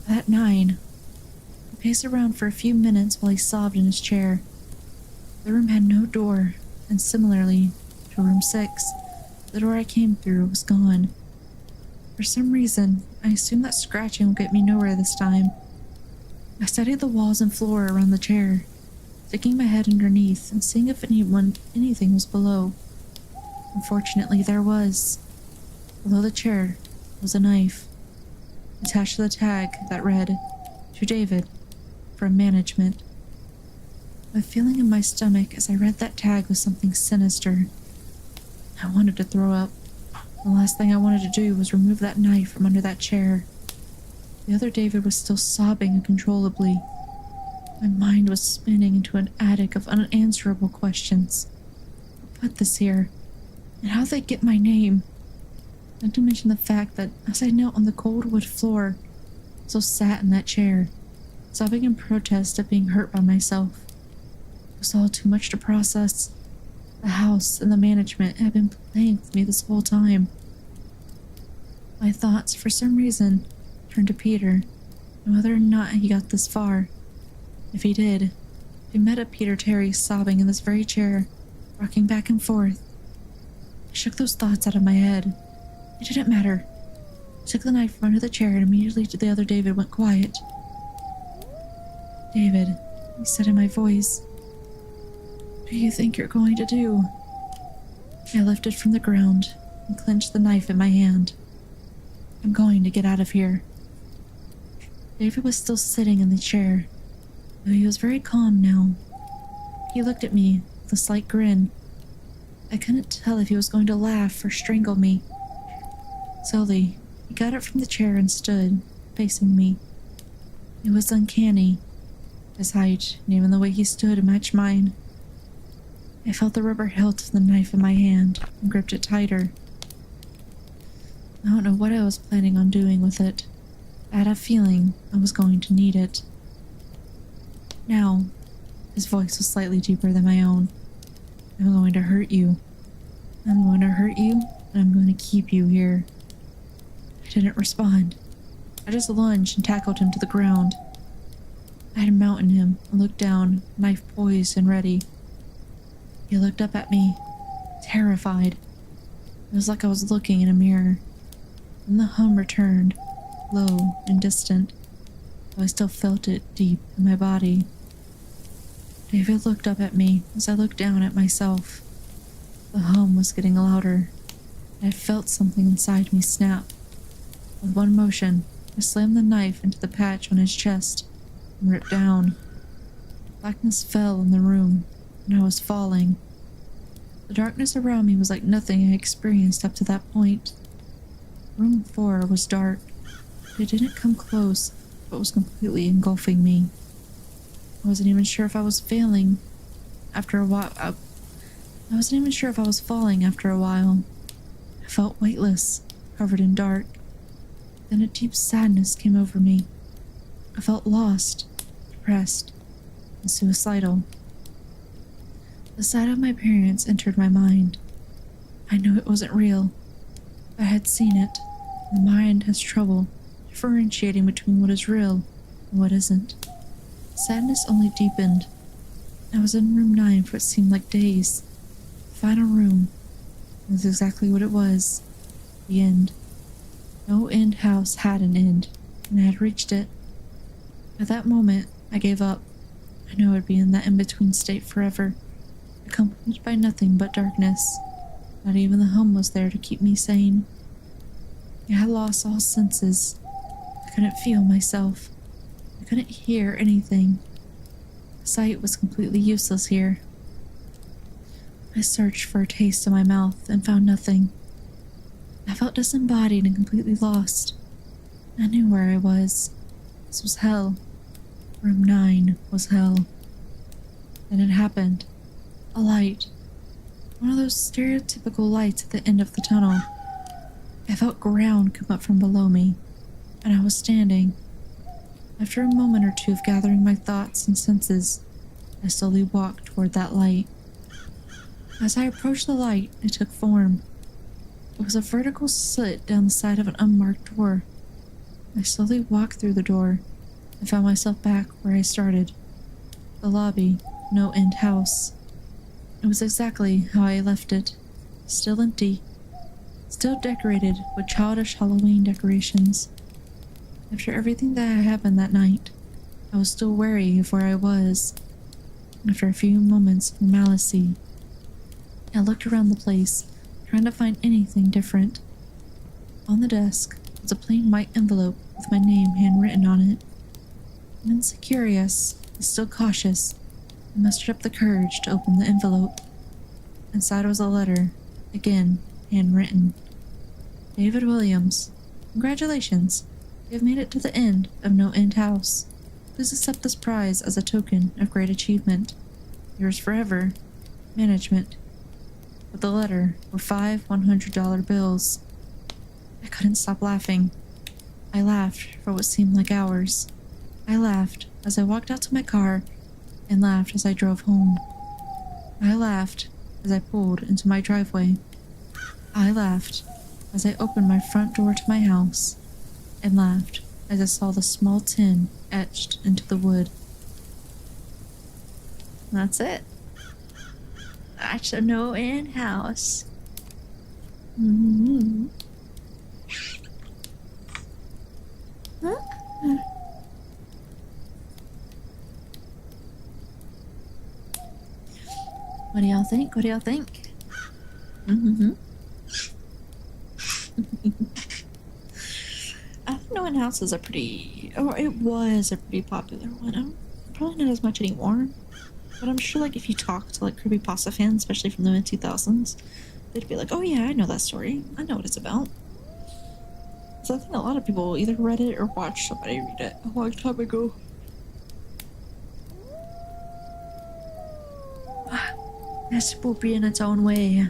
[SPEAKER 1] At 9, I paced around for a few minutes while he sobbed in his chair. The room had no door, and similarly to room 6, the door I came through was gone. For some reason, I assumed that scratching would get me nowhere this time. I studied the walls and floor around the chair, sticking my head underneath and seeing if anything was below. Unfortunately, there was. Below the chair was a knife, attached to the tag that read, "To David, from management." A feeling in my stomach as I read that tag was something sinister. I wanted to throw up. The last thing I wanted to do was remove that knife from under that chair. The other David was still sobbing uncontrollably. My mind was spinning into an attic of unanswerable questions. Who put this here? And how'd they get my name? Not to mention the fact that as I knelt on the cold wood floor, I still sat in that chair, sobbing in protest at being hurt by myself. It was all too much to process. The house and the management had been playing with me this whole time. My thoughts, for some reason, turned to Peter, and whether or not he got this far. If he did, he met up Peter Terry sobbing in this very chair, rocking back and forth. I shook those thoughts out of my head. It didn't matter. I took the knife from under the chair and immediately the other David went quiet. "David," he said in my voice, "what do you think you're going to do?" I lifted from the ground and clenched the knife in my hand. "I'm going to get out of here." David was still sitting in the chair, though he was very calm now. He looked at me with a slight grin. I couldn't tell if he was going to laugh or strangle me. Slowly, he got up from the chair and stood, facing me. It was uncanny. His height, and even the way he stood, matched mine. I felt the rubber hilt of the knife in my hand and gripped it tighter. I don't know what I was planning on doing with it. I had a feeling I was going to need it. "Now," his voice was slightly deeper than my own, "I'm going to hurt you. I'm going to hurt you, and I'm going to keep you here." I didn't respond. I just lunged and tackled him to the ground. I had mounted him and looked down, knife poised and ready. He looked up at me, terrified. It was like I was looking in a mirror. Then the hum returned, low and distant, though I still felt it deep in my body. David looked up at me as I looked down at myself. The hum was getting louder, and I felt something inside me snap. With one motion, I slammed the knife into the patch on his chest and ripped down. Blackness fell in the room, and I was falling. The darkness around me was like nothing I experienced up to that point. Room 4 was dark. It didn't come close, but was completely engulfing me. I wasn't even sure if I was failing. After a while, I wasn't even sure if I was falling after a while. I felt weightless, covered in dark. Then a deep sadness came over me. I felt lost, depressed, and suicidal. The sight of my parents entered my mind. I knew it wasn't real. I had seen it. The mind has trouble differentiating between what is real and what isn't. Sadness only deepened. I was in room 9 for what seemed like days. The final room. It was exactly what it was. The end. NoEnd House had an end, and I had reached it. At that moment, I gave up. I knew I'd be in that in-between state forever, accompanied by nothing but darkness. Not even the hum was there to keep me sane. I had lost all senses. I couldn't feel myself. I couldn't hear anything. Sight was completely useless here. I searched for a taste in my mouth and found nothing. I felt disembodied and completely lost. I knew where I was. This was hell. Room 9 was hell. Then it happened. A light. One of those stereotypical lights at the end of the tunnel. I felt ground come up from below me, and I was standing. After a moment or two of gathering my thoughts and senses, I slowly walked toward that light. As I approached the light, it took form. It was a vertical slit down the side of an unmarked door. I slowly walked through the door and found myself back where I started. The lobby, NoEnd House. It was exactly how I left it. Still empty. Still decorated with childish Halloween decorations. After everything that had happened that night, I was still wary of where I was. After a few moments of normalcy, I looked around the place, trying to find anything different. On the desk was a plain white envelope with my name handwritten on it. Immensely curious, but still cautious, I mustered up the courage to open the envelope. Inside was a letter, again handwritten. David Williams, congratulations. You have made it to the end of NoEnd House. Please accept this prize as a token of great achievement. Yours forever, Management. With the letter were 5 $100 bills. I couldn't stop laughing. I laughed for what seemed like hours. I laughed as I walked out to my car and laughed as I drove home. I laughed as I pulled into my driveway. I laughed as I opened my front door to my house and laughed as I saw the small tin etched into the wood. That's it. That's a NoEnd House. Mm-hmm. Huh? What do y'all think? What do y'all think? Mm-hmm. I think NoEnd House is a pretty, or it was a pretty popular one. Probably not as much anymore, but I'm sure like if you talk to like creepypasta fans, especially from the mid 2000s, they'd be like, "Oh yeah, I know that story. I know what it's about." So I think a lot of people either read it or watched somebody read it a long time ago. That's spoopy in its own way.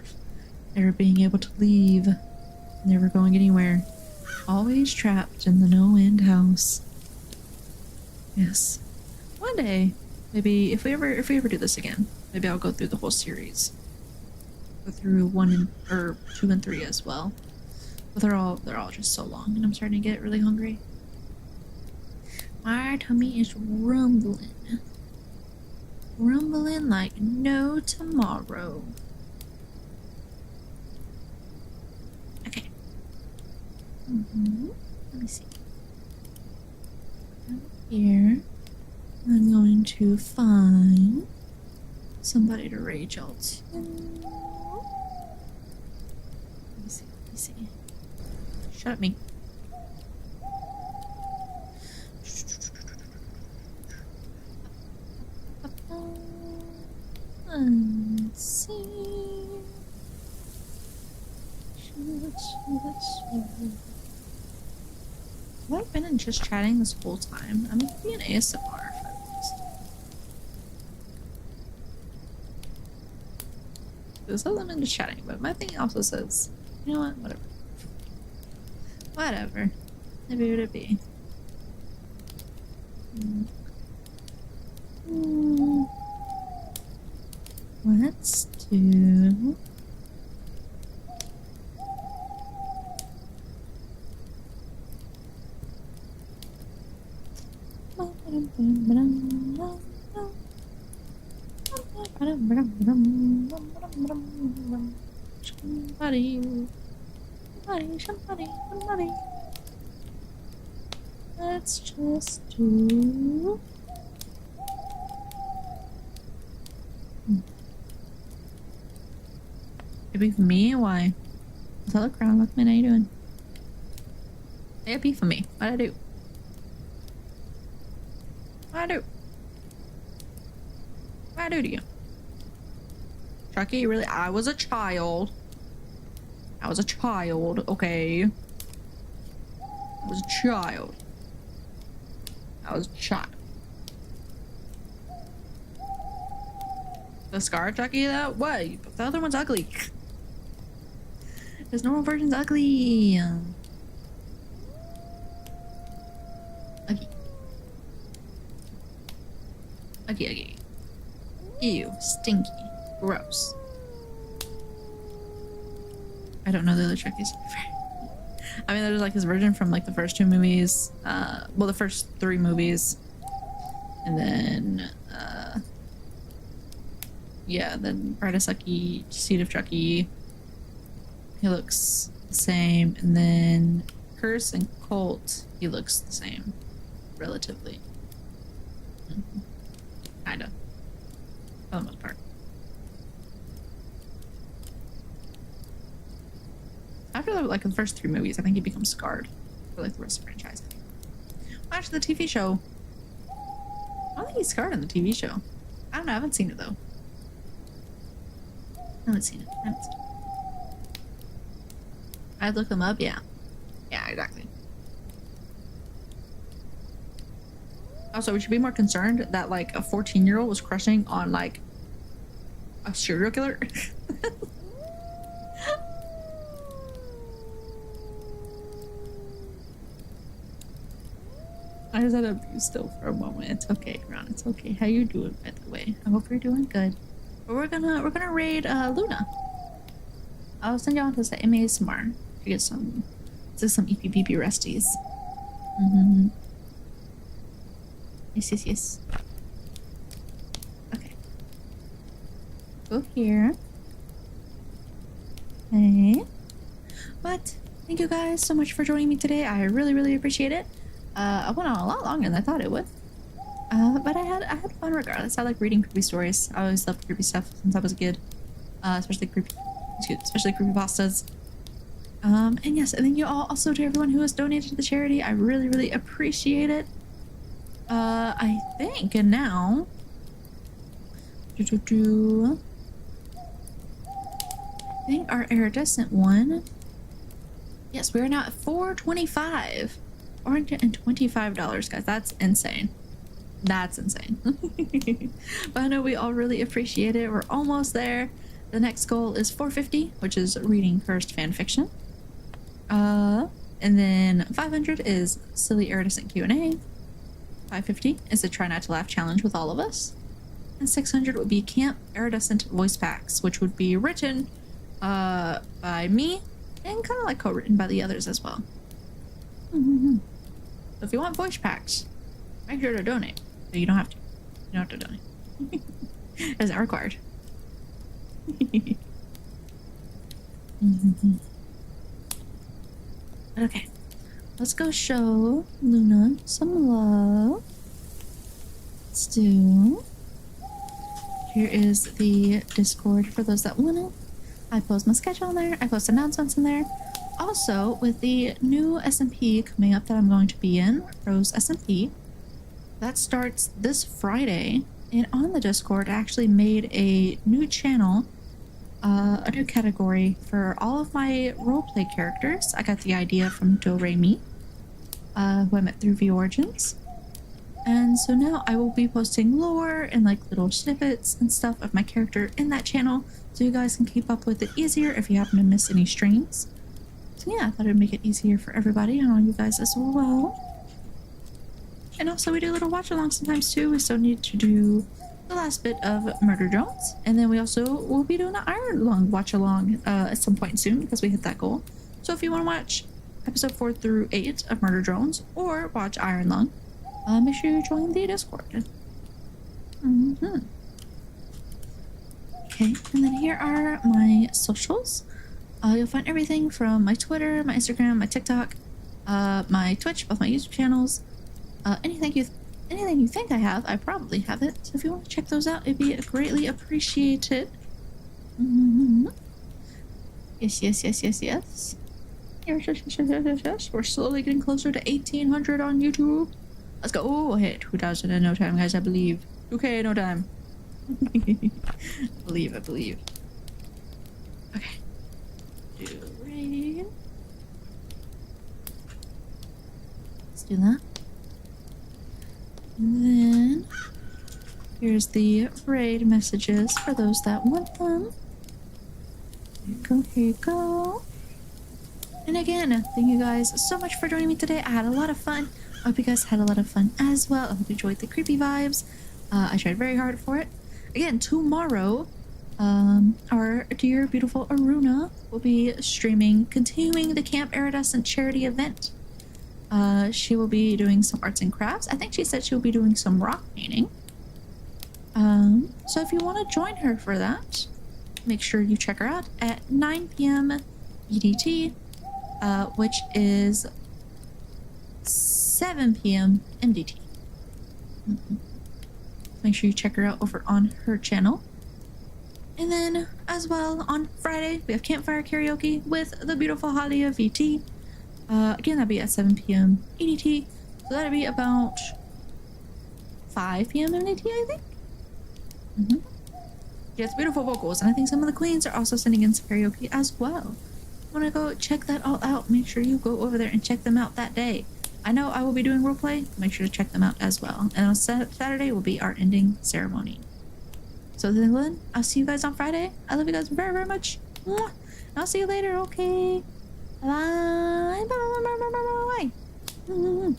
[SPEAKER 1] Never being able to leave, never going anywhere. Always trapped in the NoEnd House. Yes. One day, maybe if we ever do this again, maybe I'll go through the whole series. Go through 2 and 3 as well. But they're all just so long, and I'm starting to get really hungry. My tummy is rumbling. Rumbling like no tomorrow. Okay. Let me see. Here, I'm going to find somebody to rage out to. Let me see. Shut up, me. Let's see. Have I been in just chatting this whole time? I'm gonna be an ASMR if I was. It says I'm into chatting, but my thing also says, you know what? Whatever. Whatever. Maybe would it be? Let's do. Somebody. Let's just do. It'd be for me? Why? Tell the crowd, look, man, how you doing? It'd be for me. What'd I do? What'd I do to you? Chucky, really? I was a child. Okay? I was a child. The scar, Chucky, that? What? The other one's ugly. This normal version's ugly. Ugly. Uggy, uggy. Ew, stinky. Gross. I don't know the other Trekkies. I mean, there's like his version from like the first 2 movies. Well, the first 3 movies. And then, yeah, then Bradisucky, Seed of Chucky. He looks the same. And then Curse and Colt, he looks the same. Relatively. Kinda. For the most part. After like the first 3 movies, I think he becomes scarred for like the rest of the franchise. Watch the TV show. I don't think he's scarred in the TV show. I don't know. I haven't seen it though. I haven't seen it. I'd look them up. Yeah. Yeah, exactly. Also, we should be more concerned that like a 14-year-old was crushing on like a serial killer. I just had to be still for a moment. It's okay, Ron. It's okay. How you doing, by the way? I hope you're doing good. But we're gonna raid Luna. I'll send you on to the MASMR to get some EPPP resties. Mm-hmm. Yes. Okay. Go here. Okay. But thank you guys so much for joining me today. I really appreciate it. I went on a lot longer than I thought it would. But I had fun regardless. I like reading creepy stories. I always loved creepy stuff since I was a kid. Especially creepypastas. And yes, and thank you all also to everyone who has donated to the charity. I really appreciate it. I think, and now I think our iridescent one. Yes, we're now at $425. $425, guys. That's insane. That's insane. But I know we all really appreciate it. We're almost there. The next goal is $450, which is reading cursed fan fiction. And then $500 is silly iridescent Q&A. $550 is a try not to laugh challenge with all of us. And $600 would be camp iridescent voice packs, which would be written by me and kind of like co-written by the others as well. So if you want voice packs, make sure to donate. But you don't have to. You don't have to donate. It isn't required. Okay. Let's go show Luna some love. Let's do. Here is the Discord for those that want it. I post my schedule in there. I post announcements in there. Also, with the new SMP coming up that I'm going to be in, Rose SMP, that starts this Friday. And on the Discord, I actually made a new channel, a new category for all of my roleplay characters. I got the idea from Do Re Mi, who I met through V Origins. And so now I will be posting lore and like little snippets and stuff of my character in that channel, so you guys can keep up with it easier if you happen to miss any streams. So yeah, I thought it'd make it easier for everybody and all you guys as well. And also we do little watch alongs sometimes too. We still need to do the last bit of Murder Drones, and then we also will be doing an Iron Lung watch along at some point soon because we hit that goal. So if you want to watch episode 4 through 8 of Murder Drones or watch Iron Lung, make sure you join the Discord. Okay, and then here are my socials. You'll find everything from my Twitter, my Instagram, my TikTok, my Twitch, both my YouTube channels. Anything you think I have, I probably have it. So if you want to check those out, it'd be greatly appreciated. Yes. Yes. We're slowly getting closer to 1,800 on YouTube. Let's go. Oh, I hit 2,000 in no time, guys. I believe. 2K in no time. I believe. Okay. Do raid. Let's do that. And then here's the raid messages for those that want them. Here you go. And again, thank you guys so much for joining me today. I had a lot of fun. I hope you guys had a lot of fun as well. I hope you enjoyed the creepy vibes. I tried very hard for it. Again, tomorrow, our dear beautiful Aruna will be streaming, continuing the Camp Iridescent charity event. She will be doing some arts and crafts. I think she said she'll be doing some rock painting. So if you want to join her for that, make sure you check her out at 9 p.m. EDT, which is 7 p.m. MDT. Make sure you check her out over on her channel. And then, as well, on Friday, we have Campfire Karaoke with the beautiful Halia VT. Again, that'll be at 7 p.m. EDT. So that'll be about 5 p.m. MDT, I think. Yes, beautiful vocals. And I think some of the queens are also sending in some karaoke as well. Want to go check that all out? Make sure you go over there and check them out that day. I know I will be doing roleplay. Make sure to check them out as well. And on Saturday will be our ending ceremony. So then, I'll see you guys on Friday. I love you guys very, very much. Mwah. I'll see you later, okay? Bye. Bye. Bye. Bye. Bye. Bye. Bye. Bye.